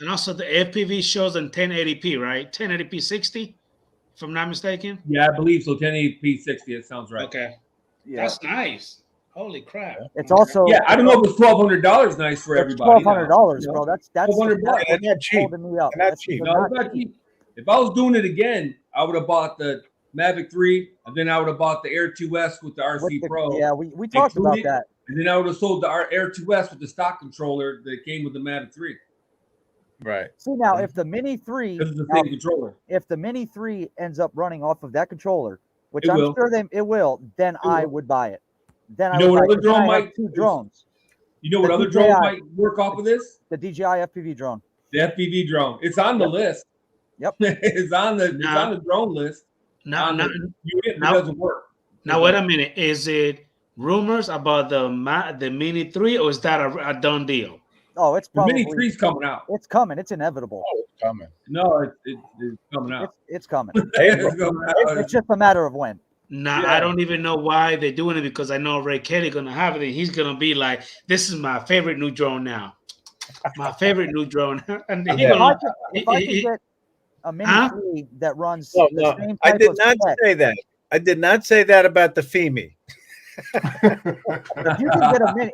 FPV shows in 1080p, right? 1080p 60, if I'm not mistaken. Yeah, I believe so. 1080p 60. That sounds right. Okay, yeah. That's nice. Holy crap! It's also I don't know if it's $1,200 nice for everybody. $1,200, bro. That's $1,200. That's not cheap. Holding me up. That's cheap. No, it's not cheap. If I was doing it again, I would have bought the Mavic 3, and then I would have bought the Air 2S with the RC Pro. Yeah, we talked about that. And then I would have sold the Air 2S with the stock controller that came with the Mavic 3. Right. See, now if the Mini 3, this is the same controller. If the Mini 3 ends up running off of that controller, which I'm sure it will, then I would buy it. Then I would buy other drone might 2 drones. You know what other drone might work off of this? The DJI FPV drone. The FPV drone. It's on the list. Yep. It's on the drone list. Now it doesn't work. Now wait a minute. Is it rumors about the Mini 3, or is that a done deal? Oh, it's probably the Mini 3's coming out. It's coming. It's inevitable. Oh, it's coming. No, it's coming out. It's coming. It's just a matter of when. Nah, I don't even know why they're doing it, because I know Ray Kelly gonna have it, and he's gonna be like, "This is my favorite new drone now, my favorite new drone." And if I could get a Mini 3 that runs the same type I did not spec, say that. I did not say that about the FEMI.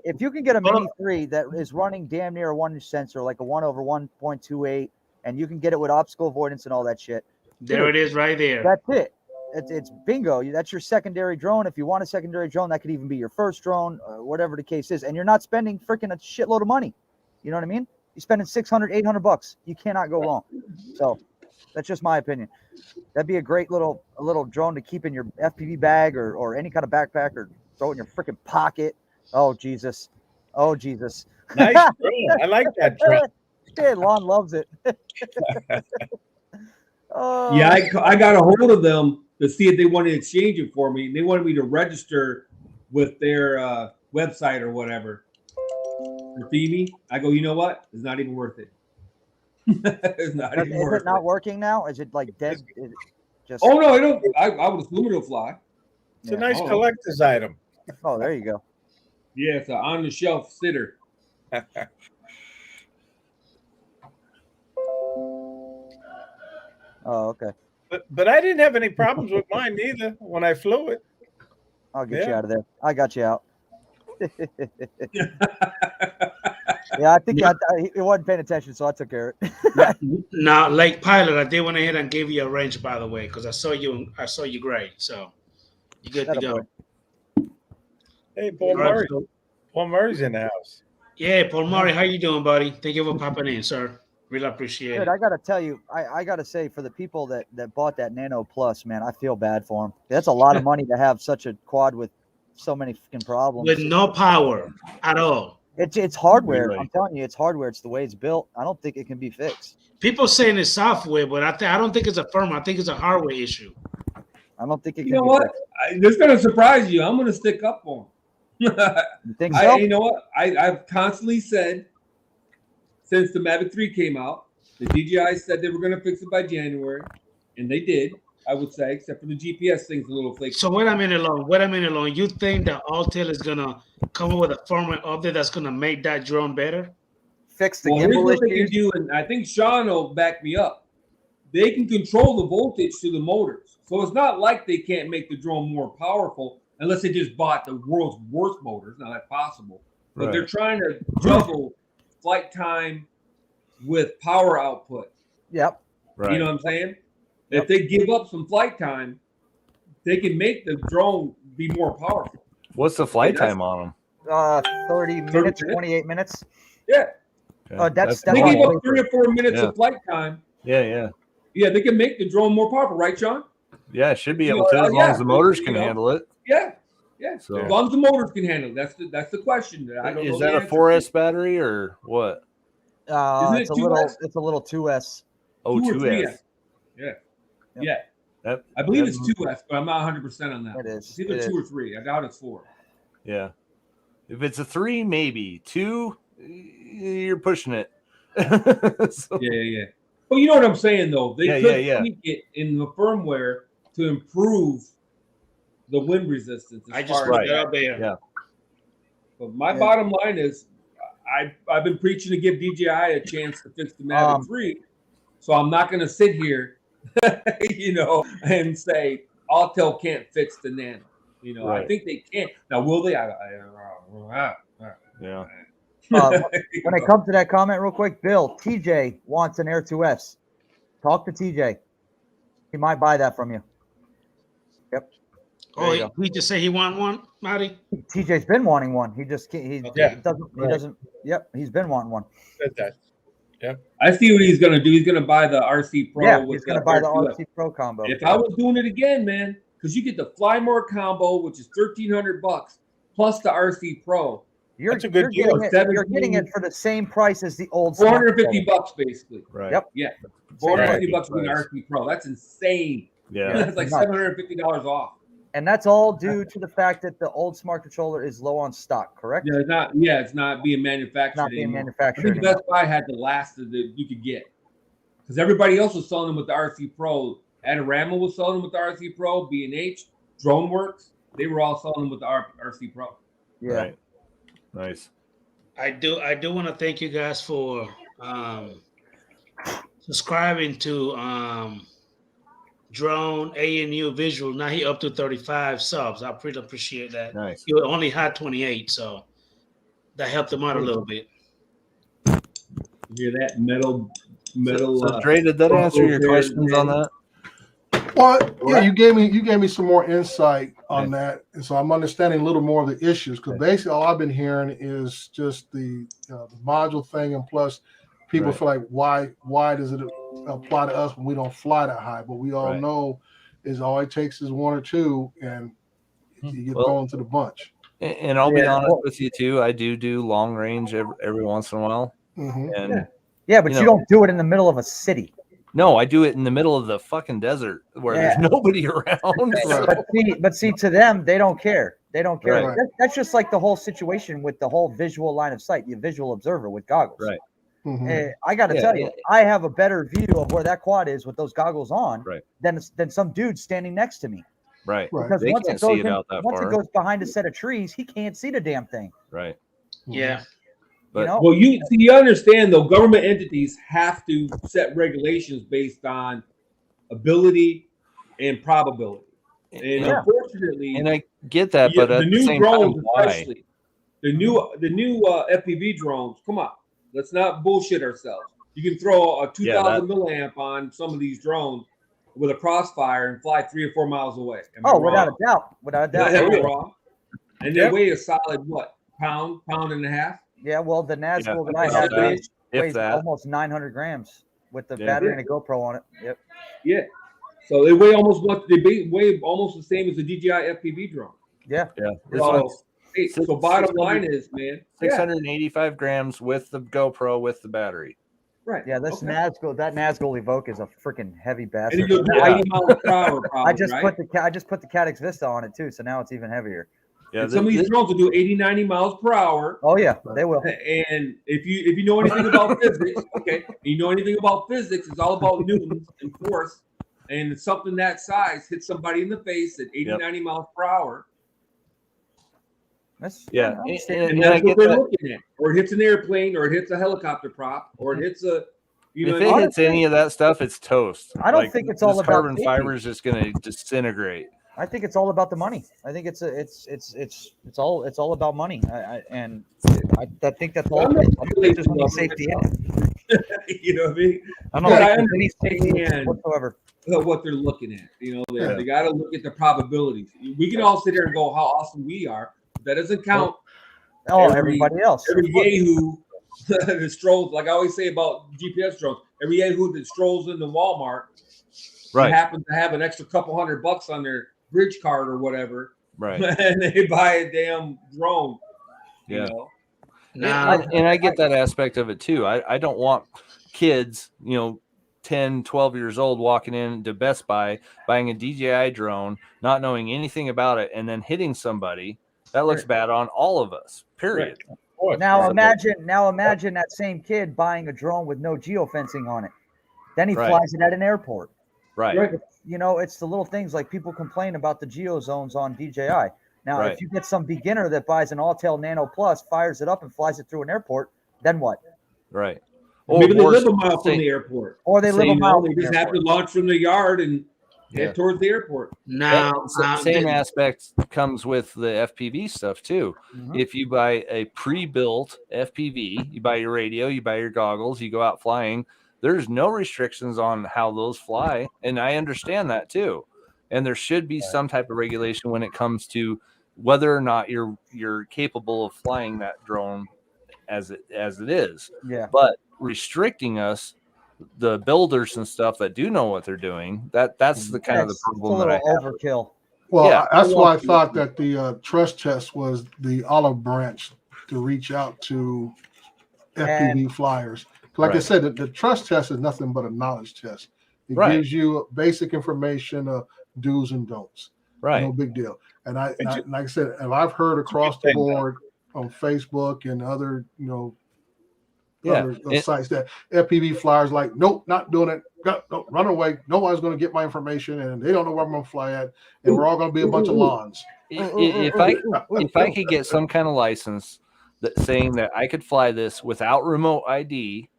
If you can get a Mini 3 that is running damn near a 1-inch sensor, like a 1/1.28, and you can get it with optical avoidance and all that shit. There it is, right there. That's it. It's bingo. That's your secondary drone. If you want a secondary drone, that could even be your first drone, whatever the case is. And you're not spending freaking a shitload of money. You know what I mean? You're spending $600, $800. You cannot go wrong. So that's just my opinion. That'd be a great little drone to keep in your FPV bag or any kind of backpack, or throw it in your freaking pocket. Oh Jesus. Oh Jesus. Nice drone. I like that drone. Yeah, Lon loves it. Yeah, I got a hold of them to see if they wanted to exchange it for me. They wanted me to register with their website or whatever. For FEMI. I go, you know what? It's not even worth it. It's not even worth it. Is it not working now? Is it like dead? Is it just... Oh no, I don't. I would assume it'll fly. It's a nice collector's item. Oh, there you go. Yeah, it's an on-the-shelf sitter. Oh, okay. But I didn't have any problems with mine either when I flew it. I'll get you out of there. I got you out. Yeah, I think it wasn't paying attention, so I took care of it. Now, Lake Pilot, I did went ahead and gave you a range, by the way, because I saw you great. So you good to go. Hey, Paul Murray. Paul Murray's in the house. Yeah, Paul Murray, how you doing, buddy? Thank you for popping in, sir. Really appreciate Dude, it. I gotta tell you, I gotta say, for the people that bought that Nano Plus, man, I feel bad for them. That's a lot of money to have such a quad with so many fucking problems. With no power at all. It's hardware. Really? I'm telling you, it's hardware. It's the way it's built. I don't think it can be fixed. People saying it's software, but I don't think it's a firmware. I think it's a hardware issue. I don't think it can You know be what? fixed. This is gonna surprise you. I'm gonna stick up for him. You think so? You know what? I've constantly said since the Mavic 3 came out, the DJI said they were gonna fix it by January, and they did. I would say, except for the GPS thing's a little flaky. So wait a minute long. You think that Autel is gonna come up with a firmware update that's gonna make that drone better? Fix the Here's gimbal what they can issues. do, and I think Sean will back me up. They can control the voltage to the motors, so it's not like they can't make the drone more powerful unless they just bought the world's worst motors. Now that's possible, but they're trying to juggle flight time with power output. Yep. You know what I'm saying? If they give up some flight time, they can make the drone be more powerful. What's the flight time on them? 30 minutes, 28 minutes. Yeah. That's they give up 3 or 4 minutes of flight time. Yeah. Yeah, they can make the drone more powerful, right, Sean? Yeah, it should be able to, as long as the motors can handle it. Yeah. So, as long as the motors can handle it. That's the question. I don't know. Is that a 4S battery or what? It's a little 2S. Oh, 2S. Yeah. I believe it's 2S, but I'm not 100% on that. It is. It's either 2 or 3. I doubt it's 4. Yeah. If it's a 3, maybe 2, you're pushing it. So. Yeah. Well, you know what I'm saying, though. They could tweak it in the firmware to improve the wind resistance. I just put it out there. Yeah. But my bottom line is, I've been preaching to give DJI a chance to fix the Mavic 3, so I'm not going to sit here, and say Autel can't fix the Nano. I think they can. Now, will they? Yeah. When I come to that comment real quick, Bill, TJ wants an Air 2S. Talk to TJ. He might buy that from you. Yep. Oh, he just say he want one, Matty? TJ's been wanting one. He just can't. He doesn't. Yep. He's been wanting one. Yep. I see what he's gonna do. He's gonna buy the RC Pro. Yeah, he's gonna buy the RC Pro combo. If I was doing it again, man, because you get the Fly More combo, which is $1,300 plus the RC Pro. That's a good deal. You're getting it for the same price as the old. $450 basically. Right. Yep. Yeah. $450 with an RC Pro. That's insane. Yeah. That's like $750 off. And that's all due to the fact that the old smart controller is low on stock, correct? Yeah, it's not being manufactured anymore. I think Best Buy had the last that you could get. Because everybody else was selling them with the RC Pro. Adorama was selling them with the RC Pro, B&H, DroneWorks. They were all selling them with the RC Pro. Yeah. Right. Nice. I do want to thank you guys for subscribing to Drone ANU Visual. Now he up to 35 subs. I pretty appreciate that. Nice. You only had 28, so that helped him out a little bit. You hear that metal? So Dre, did that answer your questions on that? Well, yeah, you gave me some more insight on that, and so I'm understanding a little more of the issues, because basically all I've been hearing is just the module thing, and plus people feel like why does it apply to us when we don't fly that high? But we all know is all it takes is 1 or 2, and you get thrown to the bunch. And I'll be honest with you too. I do long range every once in a while. Mm-hmm. And but you don't do it in the middle of a city. No, I do it in the middle of the fucking desert where there's nobody around. But see, to them, they don't care. They don't care. Right. That's just like the whole situation with the whole visual line of sight, the visual observer with goggles. Right. Mm-hmm. I got to tell you, I have a better view of where that quad is with those goggles on than some dude standing next to me. Right. Because they once can't see it out that once far. it goes behind a set of trees, he can't see the damn thing. Right. Yeah. But, well, you understand though, government entities have to set regulations based on ability and probability. And unfortunately, and I get that, but the at new the same drones, time, why? especially the new FPV drones. Come on, let's not bullshit ourselves. You can throw a 2,000 milliamp on some of these drones with a crossfire and fly 3 or 4 miles away. Without a doubt, Am I wrong? And they weigh a solid what? Pound and a half. Yeah, well, the Nazgul that I if have that, weighs almost 900 grams with the battery and a GoPro on it. Yep. Yeah. So they weigh almost weigh almost the same as the DJI FPV drone. Yeah. Yeah. So bottom line is, man, 685 grams with the GoPro with the battery. Right. Yeah, this Nazgul, that Nazgul Evoke is a freaking heavy bastard. And you go 80 miles per hour, probably, I just put the Caddx Vista on it too, so now it's even heavier. Yeah, some of these drones will do 80, 90 miles per hour. Oh yeah, they will. And if you know anything about physics, you know anything about physics, it's all about newtons and force. And something that size hits somebody in the face at 80, 90 miles per hour. And that's what they're looking at. Or it hits an airplane, or it hits a helicopter prop, or it hits a. If it hits any of that stuff, it's toast. I don't think it's all about carbon fiber is just going to disintegrate. I think it's all about the money. I think it's all about money. I think that's all. I don't think there's any safety in it. You know what I mean? I don't think there's any safety whatsoever. What they're looking at, they got to look at the probabilities. We can all sit here and go how awesome we are. That doesn't count. Everybody else. Every yahoo that strolls, like I always say about GPS drones, every yahoo that strolls into Walmart, happens to have an extra couple $100 on their bridge card or whatever, and they buy a damn drone. Yeah. And I get that aspect of it too. I don't want kids, 10, 12 years old walking into Best Buy, buying a DJI drone, not knowing anything about it, and then hitting somebody. That looks bad on all of us, period. Right. Now imagine that same kid buying a drone with no geofencing on it. Then he flies it at an airport. Right. It's the little things like people complain about the geo zones on DJI. Now, if you get some beginner that buys an Autel Nano Plus, fires it up and flies it through an airport, then what? Right. Maybe they live a mile from the airport. Or they live a mile from the airport. They just have to launch from the yard and head towards the airport. Now, same aspect comes with the FPV stuff too. Mm-hmm. If you buy a pre-built FPV, you buy your radio, you buy your goggles, you go out flying, there's no restrictions on how those fly. And I understand that too. And there should be some type of regulation when it comes to whether or not you're capable of flying that drone as it is. Yeah. But restricting us, the builders and stuff that do know what they're doing, that's the kind of the problem that I have. Overkill. Well, that's why I thought that the trust test was the olive branch to reach out to FPV flyers. Like I said, the trust test is nothing but a knowledge test. It gives you basic information of do's and don'ts. Right. No big deal. And like I said, and I've heard across the board on Facebook and other, other sites that FPV flyers like, nope, not doing it. No, run away. Nobody's going to get my information, and they don't know where I'm going to fly at, and we're all going to be a bunch of lawns. If I could get some kind of license that saying that I could fly this without remote ID,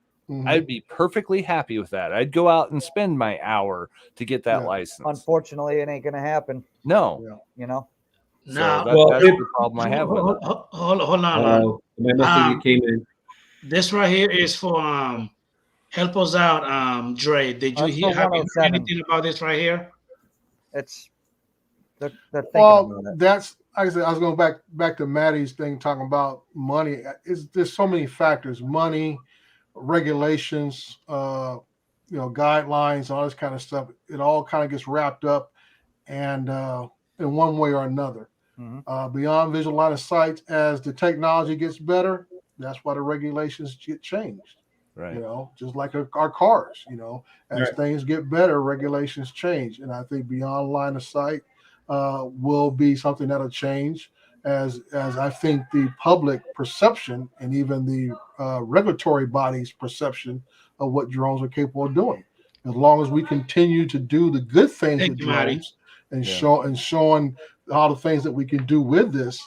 I'd be perfectly happy with that. I'd go out and spend my hour to get that license. Unfortunately, it ain't going to happen. No. So that's the problem I have with it. Hold on. My message came in. This right here is for help us out, Dre. Did you hear anything about this right here? It's that's like I said, I was going back to Mattys thing talking about money. There's so many factors: money, regulations, guidelines, all this kind of stuff. It all kind of gets wrapped up, and in one way or another. Beyond visual line of sight, as the technology gets better, that's why the regulations get changed. Right. Just like our cars. As things get better, regulations change, and I think beyond line of sight will be something that'll change as I think the public perception and even the regulatory body's perception of what drones are capable of doing. As long as we continue to do the good things with drones and showing all the things that we can do with this,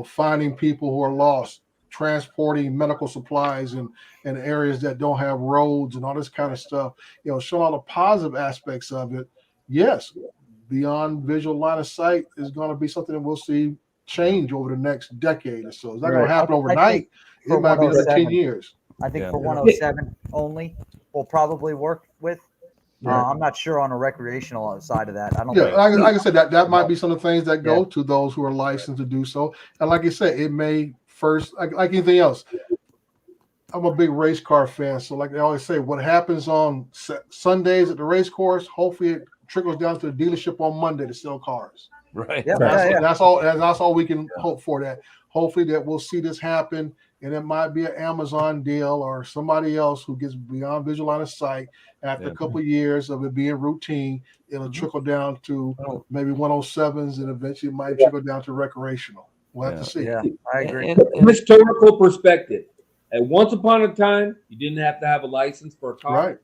finding people who are lost, transporting medical supplies in areas that don't have roads and all this kind of stuff, showing all the positive aspects of it. Yes, beyond visual line of sight is going to be something that we'll see change over the next decade or so. It's not going to happen overnight. It might be another 10 years. I think for 107 only, we'll probably work with. I'm not sure on a recreational side of that. I don't. Yeah, like I said, that might be some of the things that go to those who are licensed to do so. And like I said, it may first, like anything else. I'm a big race car fan, so like they always say, what happens on Sundays at the race course, hopefully it trickles down to the dealership on Monday to sell cars. Right. Yeah, That's all we can hope for. That hopefully that we'll see this happen, and it might be an Amazon deal or somebody else who gets beyond visual line of sight after a couple of years of it being routine. It'll trickle down to maybe 107s, and eventually it might trickle down to recreational. We'll have to see. Yeah, I agree. From historical perspective, at once upon a time, you didn't have to have a license for a car. Right.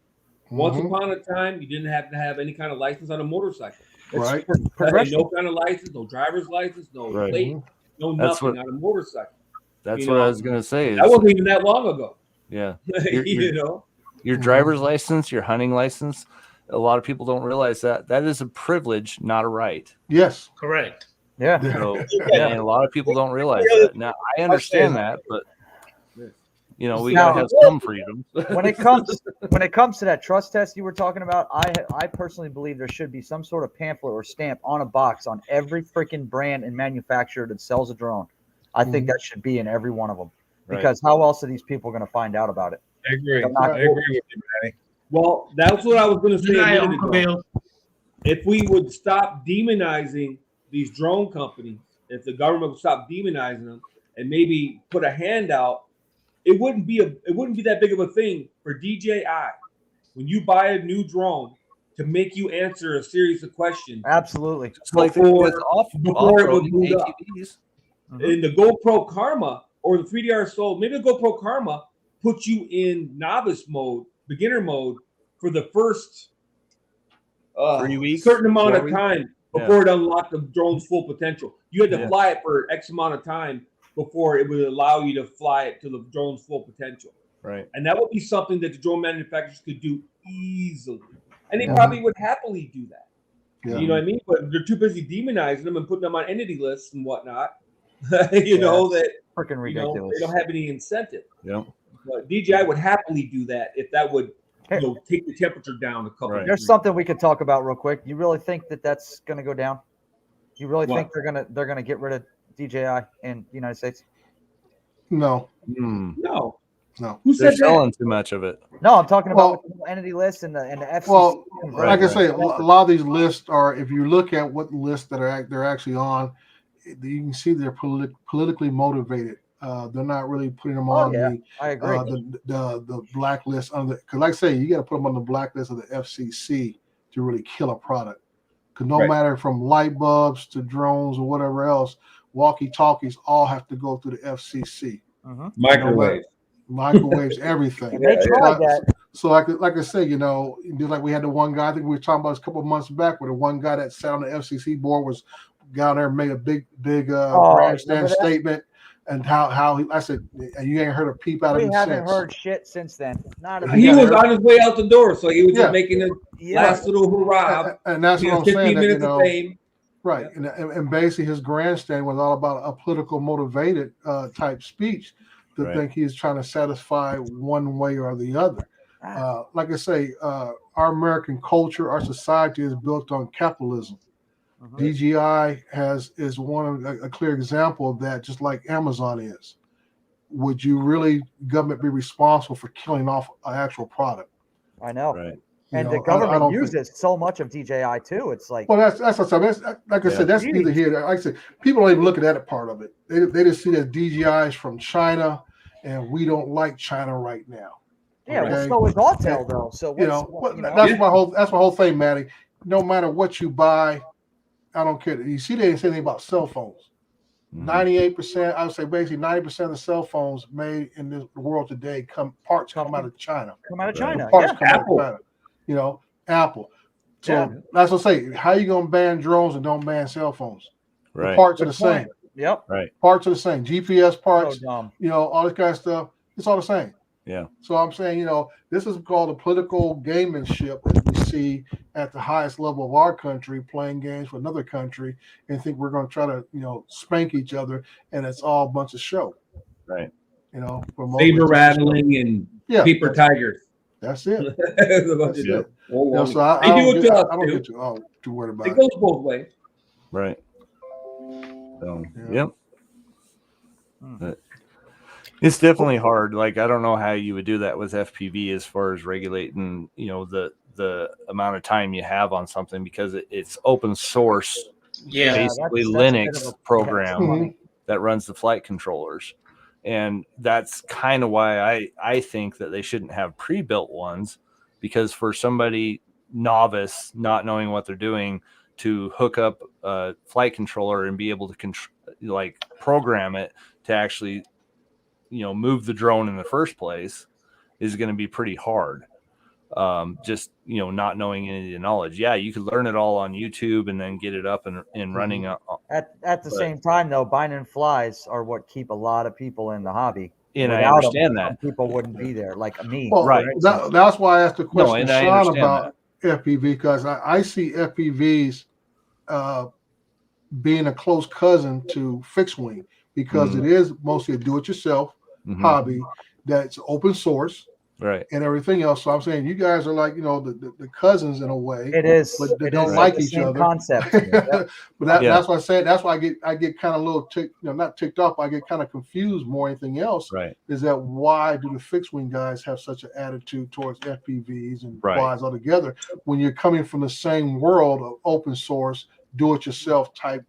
Once upon a time, you didn't have to have any kind of license on a motorcycle. Right. No kind of license, no driver's license, no plate, no nothing on a motorcycle. That's what I was going to say. That wasn't even that long ago. Yeah. Your driver's license, your hunting license, a lot of people don't realize that is a privilege, not a right. Yes. Correct. Yeah. So, and a lot of people don't realize that. Now, I understand that, but we gotta have some freedom. when it comes to that trust test you were talking about, I personally believe there should be some sort of pamphlet or stamp on a box on every freaking brand and manufacturer that sells a drone. I think that should be in every one of them, because how else are these people going to find out about it? I agree. I agree with you, Manny. Well, that's what I was going to say. Hi, Uncle Bill. If we would stop demonizing these drone companies, if the government would stop demonizing them and maybe put a hand out, it wouldn't be that big of a thing for DJI when you buy a new drone to make you answer a series of questions. Absolutely. Just like before with it would boot up. ATVs. In the GoPro Karma or the 3DR Soul, maybe the GoPro Karma puts you in novice mode, beginner mode for the first 3 weeks, certain amount of time before it unlocked the drone's full potential. You had to fly it for X amount of time before it would allow you to fly it to the drone's full potential. Right. And that would be something that the drone manufacturers could do easily. And they probably would happily do that. Yeah. You know what I mean? But they're too busy demonizing them and putting them on entity lists and whatnot. That freaking ridiculous. They don't have any incentive. Yeah. But DJI would happily do that if that would take the temperature down a couple. Right. There's something we could talk about real quick. You really think that that's going to go down? You really think they're gonna get rid of DJI in the United States? No. No. Who said selling too much of it? No, I'm talking about the entity list and the FCC. Well, like I say, a lot of these lists are. If you look at what lists that they're actually on, you can see they're politically motivated. They're not really putting them on the blacklist because, like I say, you got to put them on the blacklist of the FCC to really kill a product. Because no matter from light bulbs to drones or whatever else, walkie-talkies all have to go through the FCC. Microwaves, everything. They tried that. So like I say, just like we had the one guy, I think we were talking about this a couple of months back, where the one guy that sat on the FCC board was down there and made a big grandstand statement, and how I said, and you ain't heard a peep out of him since. We haven't heard shit since then. He was on his way out the door, so he was just making a last little hurrah. And that's what I'm saying. 15 minutes of fame. Right, and basically his grandstand was all about a political motivated type speech to think he's trying to satisfy one way or the other. Like I say, our American culture, our society is built on capitalism. DJI is a clear example of that, just like Amazon is. Would you really, government, be responsible for killing off an actual product? I know. Right. And the government uses so much of DJI too. It's like, well, that's what I'm saying. Like I said, that's neither here. Like I said, people don't even look at that part of it. They just see that DJI is from China, and we don't like China right now. Yeah, well, so is Autel though. So that's my whole thing, Matty. No matter what you buy, I don't care. You see, they didn't say anything about cell phones. 98%, I would say basically 90% of the cell phones made in the world today parts come out of China. Come out of China. Parts come out of China. Apple. So that's what I say. How you gonna ban drones and don't ban cell phones? Right. The parts are the same. Yep. Right. Parts are the same. GPS parts. All this kind of stuff. It's all the same. Yeah. So I'm saying, this is called a political gamemanship that we see at the highest level of our country, playing games with another country, and think we're going to try to, spank each other, and it's all a bunch of show. Right. Saber rattling and paper tigers. That's it. That's it. So I don't get too worried about it. It goes both ways. Right. So, yep. It's definitely hard. Like, I don't know how you would do that with FPV as far as regulating, the amount of time you have on something, because it's open source, Yeah. basically that's a Linux bit of a program that runs the flight controllers. And that's kind of why I think that they shouldn't have pre-built ones, because for somebody novice not knowing what they're doing to hook up a flight controller and be able to program it to actually move the drone in the first place is going to be pretty hard. Just not knowing any of the knowledge. Yeah, you could learn it all on YouTube and then get it up and running. At the same time, though, binding flies are what keep a lot of people in the hobby. And Without I understand them, that people wouldn't be there, like me. Well, right. That's why I asked the question to I Sean understand about FPV, because I see FPVs being a close cousin to fixed wing, because it is mostly a do-it-yourself hobby that's open source, right, and everything else. So I'm saying you guys are like the cousins in a way. It is, but they don't is like the each same other. Concept. But that's why I say that's why I get kind of a little not ticked off. I get kind of confused more than anything else. Right. Is that why do the fixed wing guys have such an attitude towards FPVs and quads altogether, when you're coming from the same world of open source, do it yourself type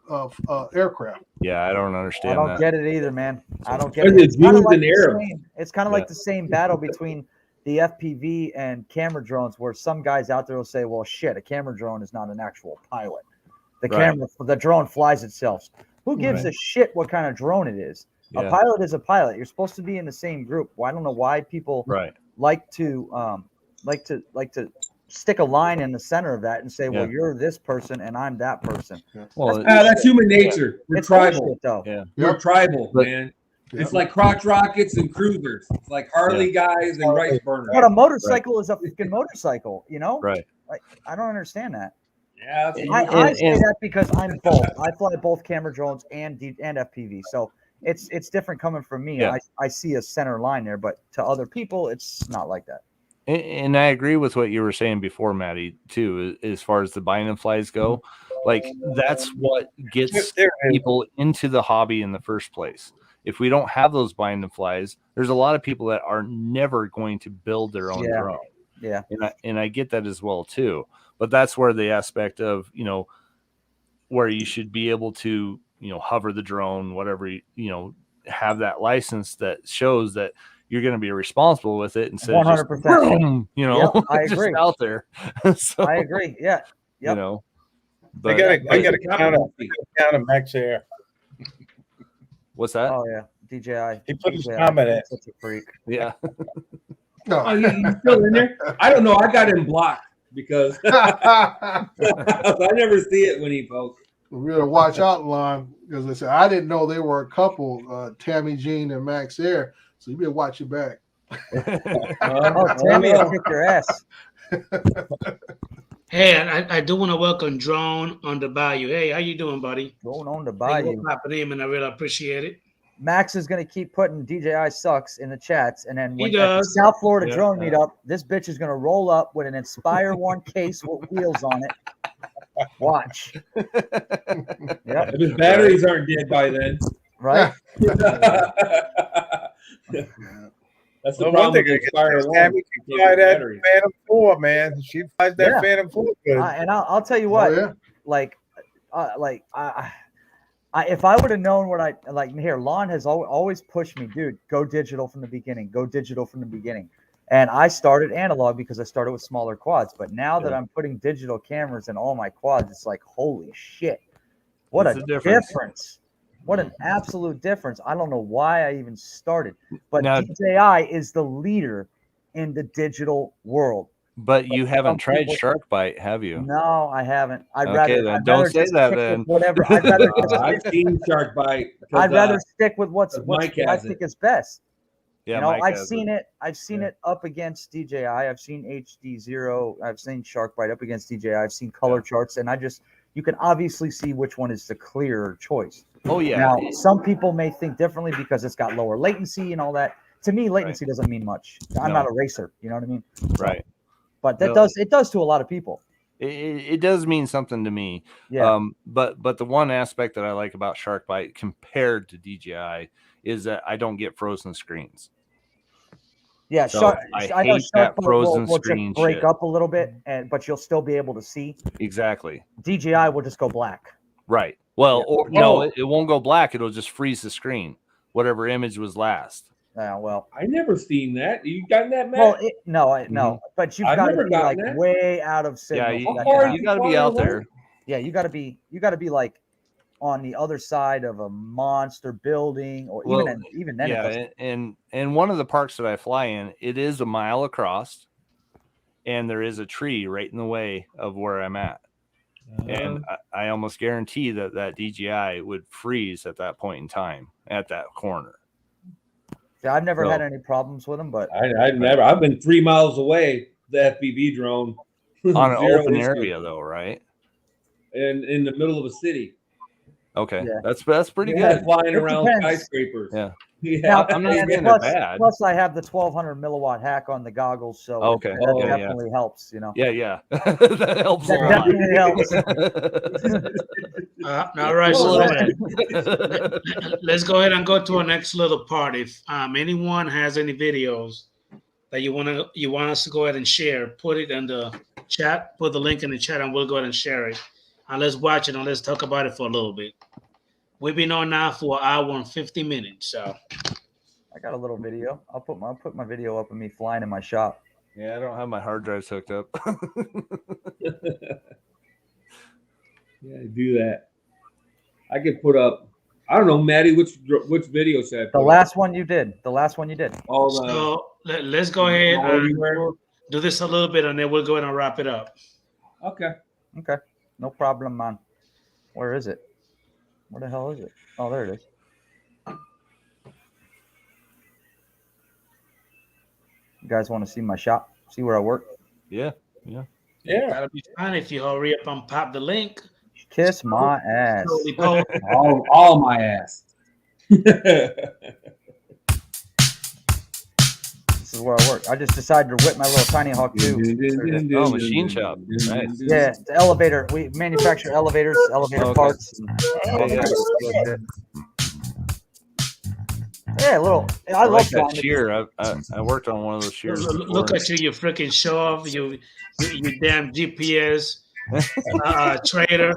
of aircraft? Yeah, I don't understand. I don't get it either, man. I don't get it. It's kind of like the like the same battle between the FPV and camera drones, where some guys out there will say, well, shit, a camera drone is not an actual pilot. The drone flies itself. Who gives a shit what kind of drone it is? A pilot is a pilot. You're supposed to be in the same group. Well, I don't know why people like to stick a line in the center of that and say, well, you're this person and I'm that person. Well, that's human nature. We're it's tribal. bullshit, though. We're tribal, man. It's like crotch rockets and cruisers. It's like Harley guys and rice burners. But a motorcycle is a freaking motorcycle, Right. Like, I don't understand that. Yeah, I say that because I'm both. I fly both camera drones and FPV, so it's different coming from me. Yeah. I see a center line there, but to other people, it's not like that. And I agree with what you were saying before, Matty, too, as far as the binding flies go. Like, that's what gets people into the hobby in the first place. If we don't have those binding flies, there's a lot of people that are never going to build their own drone. Yeah. And I get that as well, too. But that's where the aspect of, where you should be able to, hover the drone, whatever, have that license that shows that you're going to be responsible with it instead 100%. of I agree. just out there. So, I agree. Yeah. Yep. But I got to count a Max Air. What's that? Oh yeah, DJI. He put his comment in. Such a freak. Yeah. No. Oh, he's still in there? I don't know. I got him blocked because I never see it when he posts. We gotta watch out, Lon, because I said I didn't know they were a couple, Tammy Jean and Max Air. So you better watch your back. Tammy will kick your ass. Hey, I do want to welcome Drone on the Bayou. Hey, how you doing, buddy? Drone on the Thank you Bayou. for popping in, and I really appreciate it. Max is going to keep putting DJI sucks in the chats, and then when He at the does. South Florida drone meetup, this bitch is going to roll up with an Inspire One case with wheels on it. Watch. Yep. If his batteries aren't dead by then. Right? That's the problem with Inspire One. Can fly that Phantom 4, man. She flies that Phantom 4 good. And I'll tell you what, if I would have known what Lon has always pushed me, dude, go digital from the beginning. Go digital from the beginning. And I started analog because I started with smaller quads. But now that I'm putting digital cameras in all my quads, it's like, holy shit. What a difference. What an absolute difference. I don't know why I even started. But now, DJI is the leader in the digital world. But you haven't tried Shark Bite, have you? No, I haven't. I'd don't say that then. Whatever. I'd rather I've seen Shark Bite. I'd rather stick with what I think is best. Yeah, I've seen it. I've seen it up against DJI. I've seen HD0. I've seen Shark Bite up against DJI. I've seen color charts, and you can obviously see which one is the clearer choice. Oh yeah. Now, some people may think differently because it's got lower latency and all that. To me, latency doesn't mean much. I'm not a racer. You know what I mean? Right. But it does to a lot of people. It does mean something to me. Yeah. But the one aspect that I like about SharkBite compared to DJI is that I don't get frozen screens. Yeah, So I know that SharkBite frozen will screen just break shit. up a little bit, but you'll still be able to see. Exactly. DJI will just go black. Right. Well, Yeah. or no, it won't go black. It'll just freeze the screen, whatever image was last. Well, I never seen that. You gotten that, Matt? well, no, but you've got to be like way out of signal. Yeah, you got to be out there. Yeah, you got to be like on the other side of a monster building, or even then. Yeah, and one of the parks that I fly in, it is a mile across, and there is a tree right in the way of where I'm at. And I almost guarantee that DJI would freeze at that point in time at that corner. Yeah, I've never had any problems with them, but I've been 3 miles away, the FPV drone. On an open area though, right? And in the middle of a city. Okay. Yeah. That's pretty good. Flying around skyscrapers. Yeah. Now, I'm not saying plus, they're bad. Plus, I have the 1200 milliwatt hack on the goggles, so that definitely helps. You know. Yeah. That helps. That definitely helps. All right, so let's go ahead and go to our next little part. If anyone has any videos that you want us to go ahead and share, put it in the chat. Put the link in the chat, and we'll go ahead and share it. And let's watch it and let's talk about it for a little bit. We've been on now for 1 hour and 50 minutes. So I got a little video. I'll put my video up of me flying in my shop. Yeah, I don't have my hard drives hooked up. Yeah, do that. I could put up. I don't know, Maddie. Which video should I put? The last one you did. So let's go ahead and do this a little bit, and then we'll go ahead and wrap it up. Okay. No problem, man. Where is it? Where the hell is it? Oh, there it is. You guys want to see my shop? See where I work? Yeah. That'll be fine if you hurry up and pop the link. Kiss my ass. all my ass. This is where I work. I just decided to whip my little Tiny Hawk 2. Oh, machine shop. Nice. Yeah, the elevator. We manufacture elevators, parts. Yeah, I love that shear. I worked on one of those shears. Look at you freaking show off. You damn GPS trader.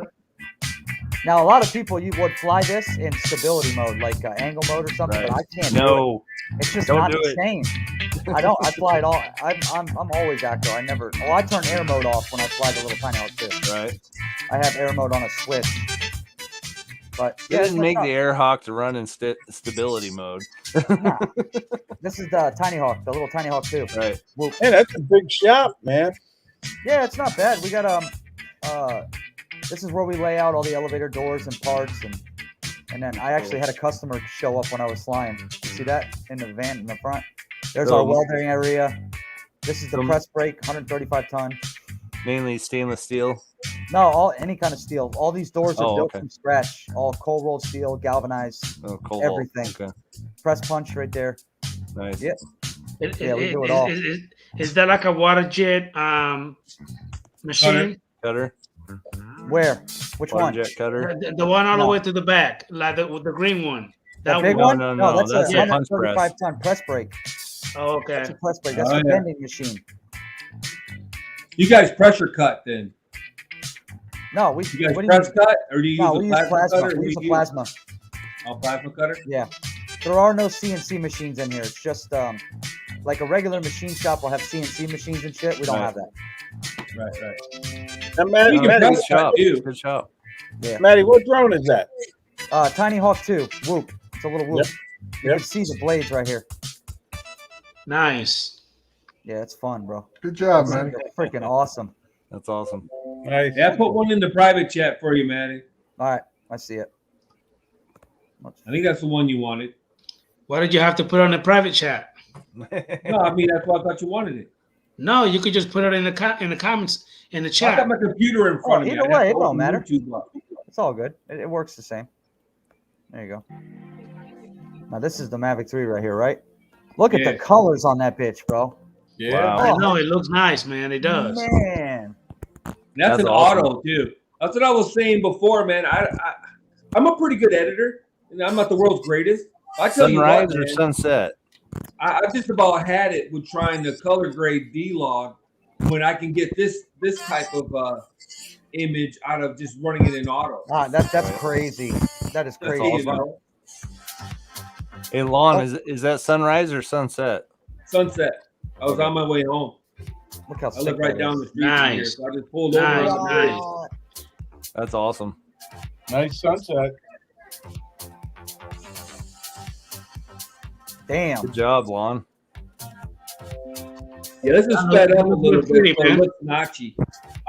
Now, a lot of people would fly this in stability mode, like angle mode or something, but I can't do it. It's just not the same. I fly it all. I'm always active. I never. Oh, I turn air mode off when I fly the little Tiny Hawk 2. Right. I have air mode on a switch. But you didn't make the Air Hawk to run in stability mode. Nah. This is the Tiny Hawk, the little Tiny Hawk 2. Right. Well, hey, that's a big shop, man. Yeah, it's not bad. We got this is where we lay out all the elevator doors and parts, and then I actually had a customer show up when I was flying. You see that in the van in the front? There's our welding area. This is the press brake, 135 ton. Mainly stainless steel. No, any kind of steel. All these doors are built from scratch. All cold rolled steel, galvanized, everything. Okay. Press punch right there. Nice. Yep. Yeah, we do it all. Is that like a water jet machine? Cutter. Where? Which water one? Jet cutter. The one all the way to the back, like the green one. That big one? No. That's a punch 135 ton press brake. Oh, okay. That's a press brake. That's a bending machine. You guys pressure cut then? No, we. You guys press cut, or do you use we use plasma. We use a plasma. Oh, plasma cutter. Yeah, there are no CNC machines in here. It's just like a regular machine shop will have CNC machines and shit. We don't have that. Right. Now, Maddie, good shop. Yeah. Maddie, what drone is that? Tiny Hawk 2. Whoop. It's a little whoop. You can see the blades right here. Nice. Yeah, it's fun, bro. Good job, man. Freaking awesome. That's awesome. Nice. Yeah, I put one in the private chat for you, Maddie. All right, I see it. I think that's the one you wanted. Why did you have to put it on the private chat? No, I mean that's why I thought you wanted it. No, you could just put it in the comments in the chat. I got my computer in front of me. Either way, it don't matter. It's all good. It works the same. There you go. Now this is the Mavic 3 right here, right? Look at the colors on that bitch, bro. Yeah, I know it looks nice, man. It does. Man, That's an awesome. auto too. That's what I was saying before, man. I'm a pretty good editor, and I'm not the world's greatest. I tell Sunrise you what, or man, sunset? I just about had it with trying to color grade D-Log when I can get this type of image out of just running it in auto. That's crazy. That is crazy. You know? Hey, Lon, is that sunrise or sunset? Sunset. I was on my way home. Look how I live right down the street from here, so I just pulled over on the bridge. That's awesome. Nice sunset. Damn. Good job, Lon. Yeah, this is sped up a little bit, so it looks notchy.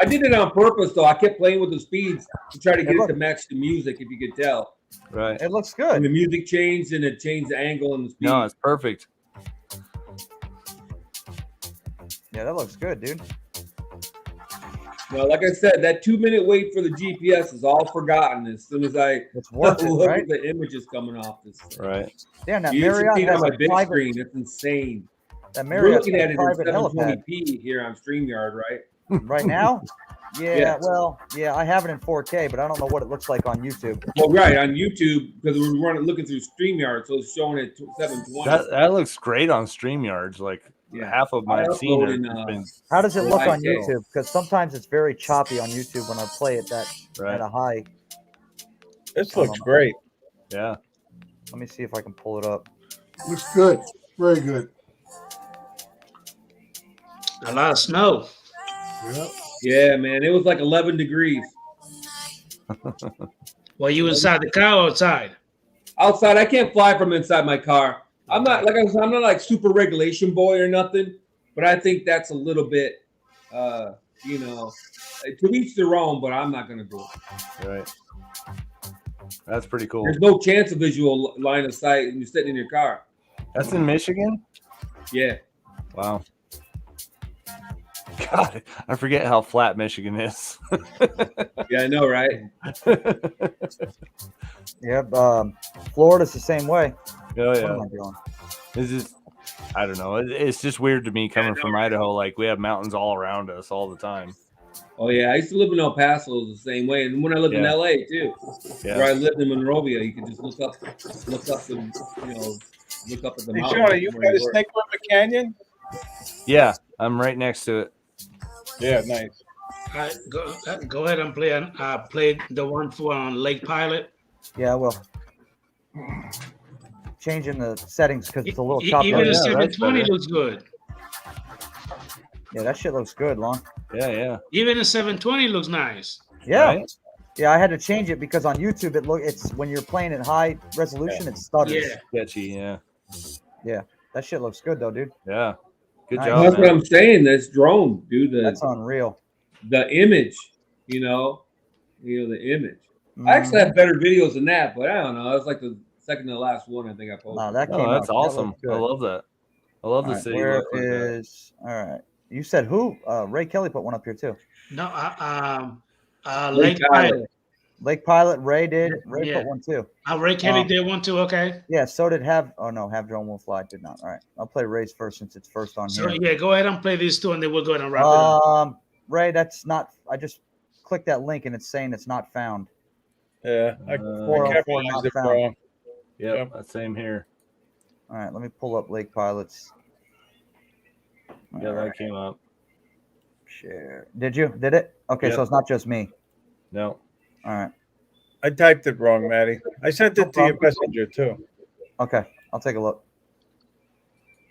I did it on purpose, though. I kept playing with the speeds to try to get it to match the music, if you could tell. Right. It looks good. And the music changed, and it changed the angle and the speed. No, it's perfect. Yeah, that looks good, dude. Well, like I said, that 2-minute wait for the GPS is all forgotten as soon as I look at the images coming off this thing. Right. Damn, that You should Marriott see it has on my a big private screen. It's insane. That We're Marriott's looking got at a it in private helipad 720p here on StreamYard, right? right now. Yeah, Yeah. well, yeah, I have it in 4K, but I don't know what it looks like on YouTube. Well, right, on YouTube, because we're looking through StreamYard, so it's showing it 720. That looks great on StreamYards. Like half of my scene has been. How does it look on 5K. YouTube? Because sometimes it's very choppy on YouTube when I play it at a high. This looks great. Yeah. Let me see if I can pull it up. Looks good. Very good. A lot of snow. Yeah. Yeah, man, it was like 11 degrees. Well, you inside the car or outside? Outside, I can't fly from inside my car. I'm not like I'm not like super regulation boy or nothing, but I think that's a little bit, you know, to each their own. But I'm not gonna do it. Right. That's pretty cool. There's no chance of visual line of sight when you're sitting in your car. That's in Michigan? Yeah. Wow. God, I forget how flat Michigan is. Yeah, I know, right? Yeah, Florida's the same way. Oh, What yeah. am I doing? It's just, I don't know. It's just weird to me coming from Idaho. Like, we have mountains all around us all the time. Oh yeah, I used to live in El Paso the same way, and when I lived in LA too, where I lived in Monrovia, you could just look up the, look up at the Hey, mountain. Sean, are you by the Snake River Canyon? Yeah, I'm right next to it. Yeah, nice. All right, go ahead and play the one for on Lake Pilot. Yeah, well, changing the settings because it's a little choppy. Even the 720 looks good. Yeah, that shit looks good, Lon. Yeah. Even the 720 looks nice. Yeah. Right? Yeah, I had to change it because on YouTube it's when you're playing at high resolution, it stutters. Yeah. Sketchy, yeah. Yeah. That shit looks good though, dude. Yeah. Good Nice. job. That's man. what I'm saying. That's drone, dude. That's unreal. The image, the image. I actually have better videos than that, but I don't know. That's like the second to last one I think I posted. No, that came out. That's That awesome. looked good. I love that. I love the All right, city. where look like that. is all right? You said who? Ray Kelly put one up here too. No, Lake Pilot. Lake Pilot. Ray did. Ray Yeah. put one too. Ray Kelly did one too. Okay. Yeah. So did Have. Oh no, Have Drone Won't Fly did not. All right. I'll play Ray's first since it's first on So here. yeah, go ahead and play these two, and then we'll go ahead and wrap it up. Ray, that's not. I just clicked that link and it's saying it's not found. Yeah, I 404 capitalized not it found. wrong. Yep, that's same here. All right, let me pull up Lake Pilot's. Yeah, that came up. Share. Did you? Did it? Okay, Yep. so it's not just me. No. All right. I typed it wrong, Matty. I sent it to your messenger too. Okay, I'll take a look.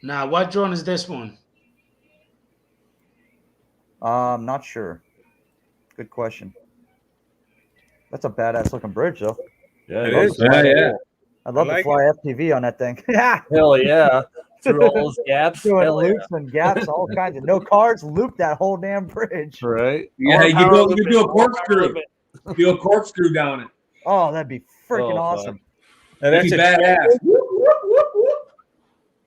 Now, what drone is this one? Not sure. Good question. That's a badass looking bridge, though. Yeah, It it is. is. Yeah. I'd love I like to fly FPV on that thing. Hell yeah. Through all those gaps. Doing Hell yeah. loops and gaps, all kinds of no cars. Loop that whole damn bridge. Right? Yeah, you Power do limit, a power corkscrew. limit. Do a corkscrew down it. Oh, that'd be freaking Oh, awesome. And That'd that's be a badass.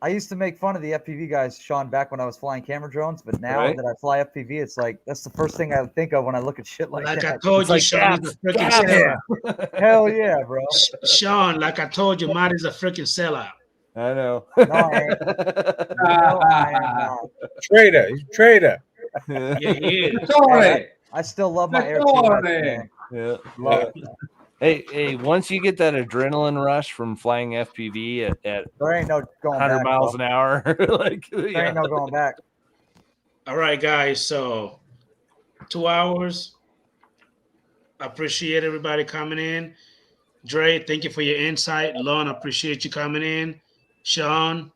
I used to make fun of the FPV guys, Sean, back when I was flying camera drones, but now Right. that I fly FPV, it's like that's the first thing I would think of when I look at shit like Like I that. told It's you, like Sean is a freaking sellout. Hell yeah, bro. Sean, like I told you, Matty's a freaking sellout. I know. No, I ain't. No, I am not. trader. He's a trader. Yeah, he is. That's all right. I still love my air. Come on, man. Yeah. Hey, once you get that adrenaline rush from flying FPV at there ain't no going 100 back, miles bro. an hour, like There ain't no going back. All right, guys. So 2 hours. I appreciate everybody coming in. Dre, thank you for your insight. Lon, I appreciate you coming in. Sean,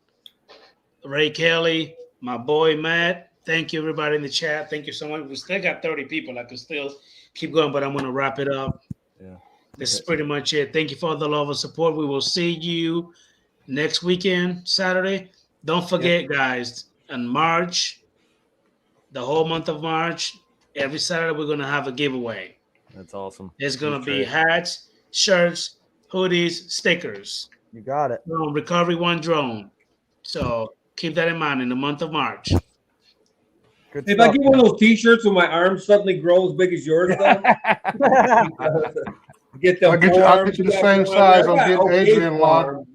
Ray Kelly, my boy Matt. Thank you, everybody in the chat. Thank you so much. We still got 30 people. I could still keep going, but I'm going to wrap it up. Yeah. This is pretty much it. Thank you for the love and support. We will see you next weekend, Saturday. Don't forget, guys, in March, the whole month of March, every Saturday, we're going to have a giveaway. That's awesome. There's going to be hats, shirts, hoodies, stickers. You got it. Recovery One Drone. So keep that in mind in the month of March. Good if stuff, I get one of those T-shirts where my arm suddenly grows as big as yours, though, get them. I'll get you the same size. I'm getting Adrian, Lon.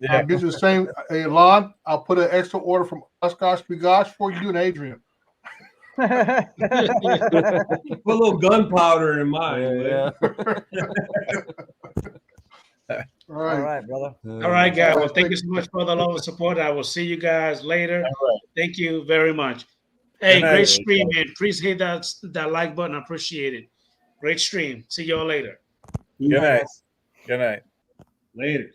I'll get you the same. Hey, Lon, I'll put an extra order from Oshkosh Bigosh for you and Adrian. Put a little gunpowder in mine. Yeah. All right, brother. All right, guys. Well, thank you so much for the love and support. I will see you guys later. Right. Thank you very much. Hey, great stream, man. Please hit that like button. I appreciate it. Great stream. See y'all later. Good night. Good night. Later.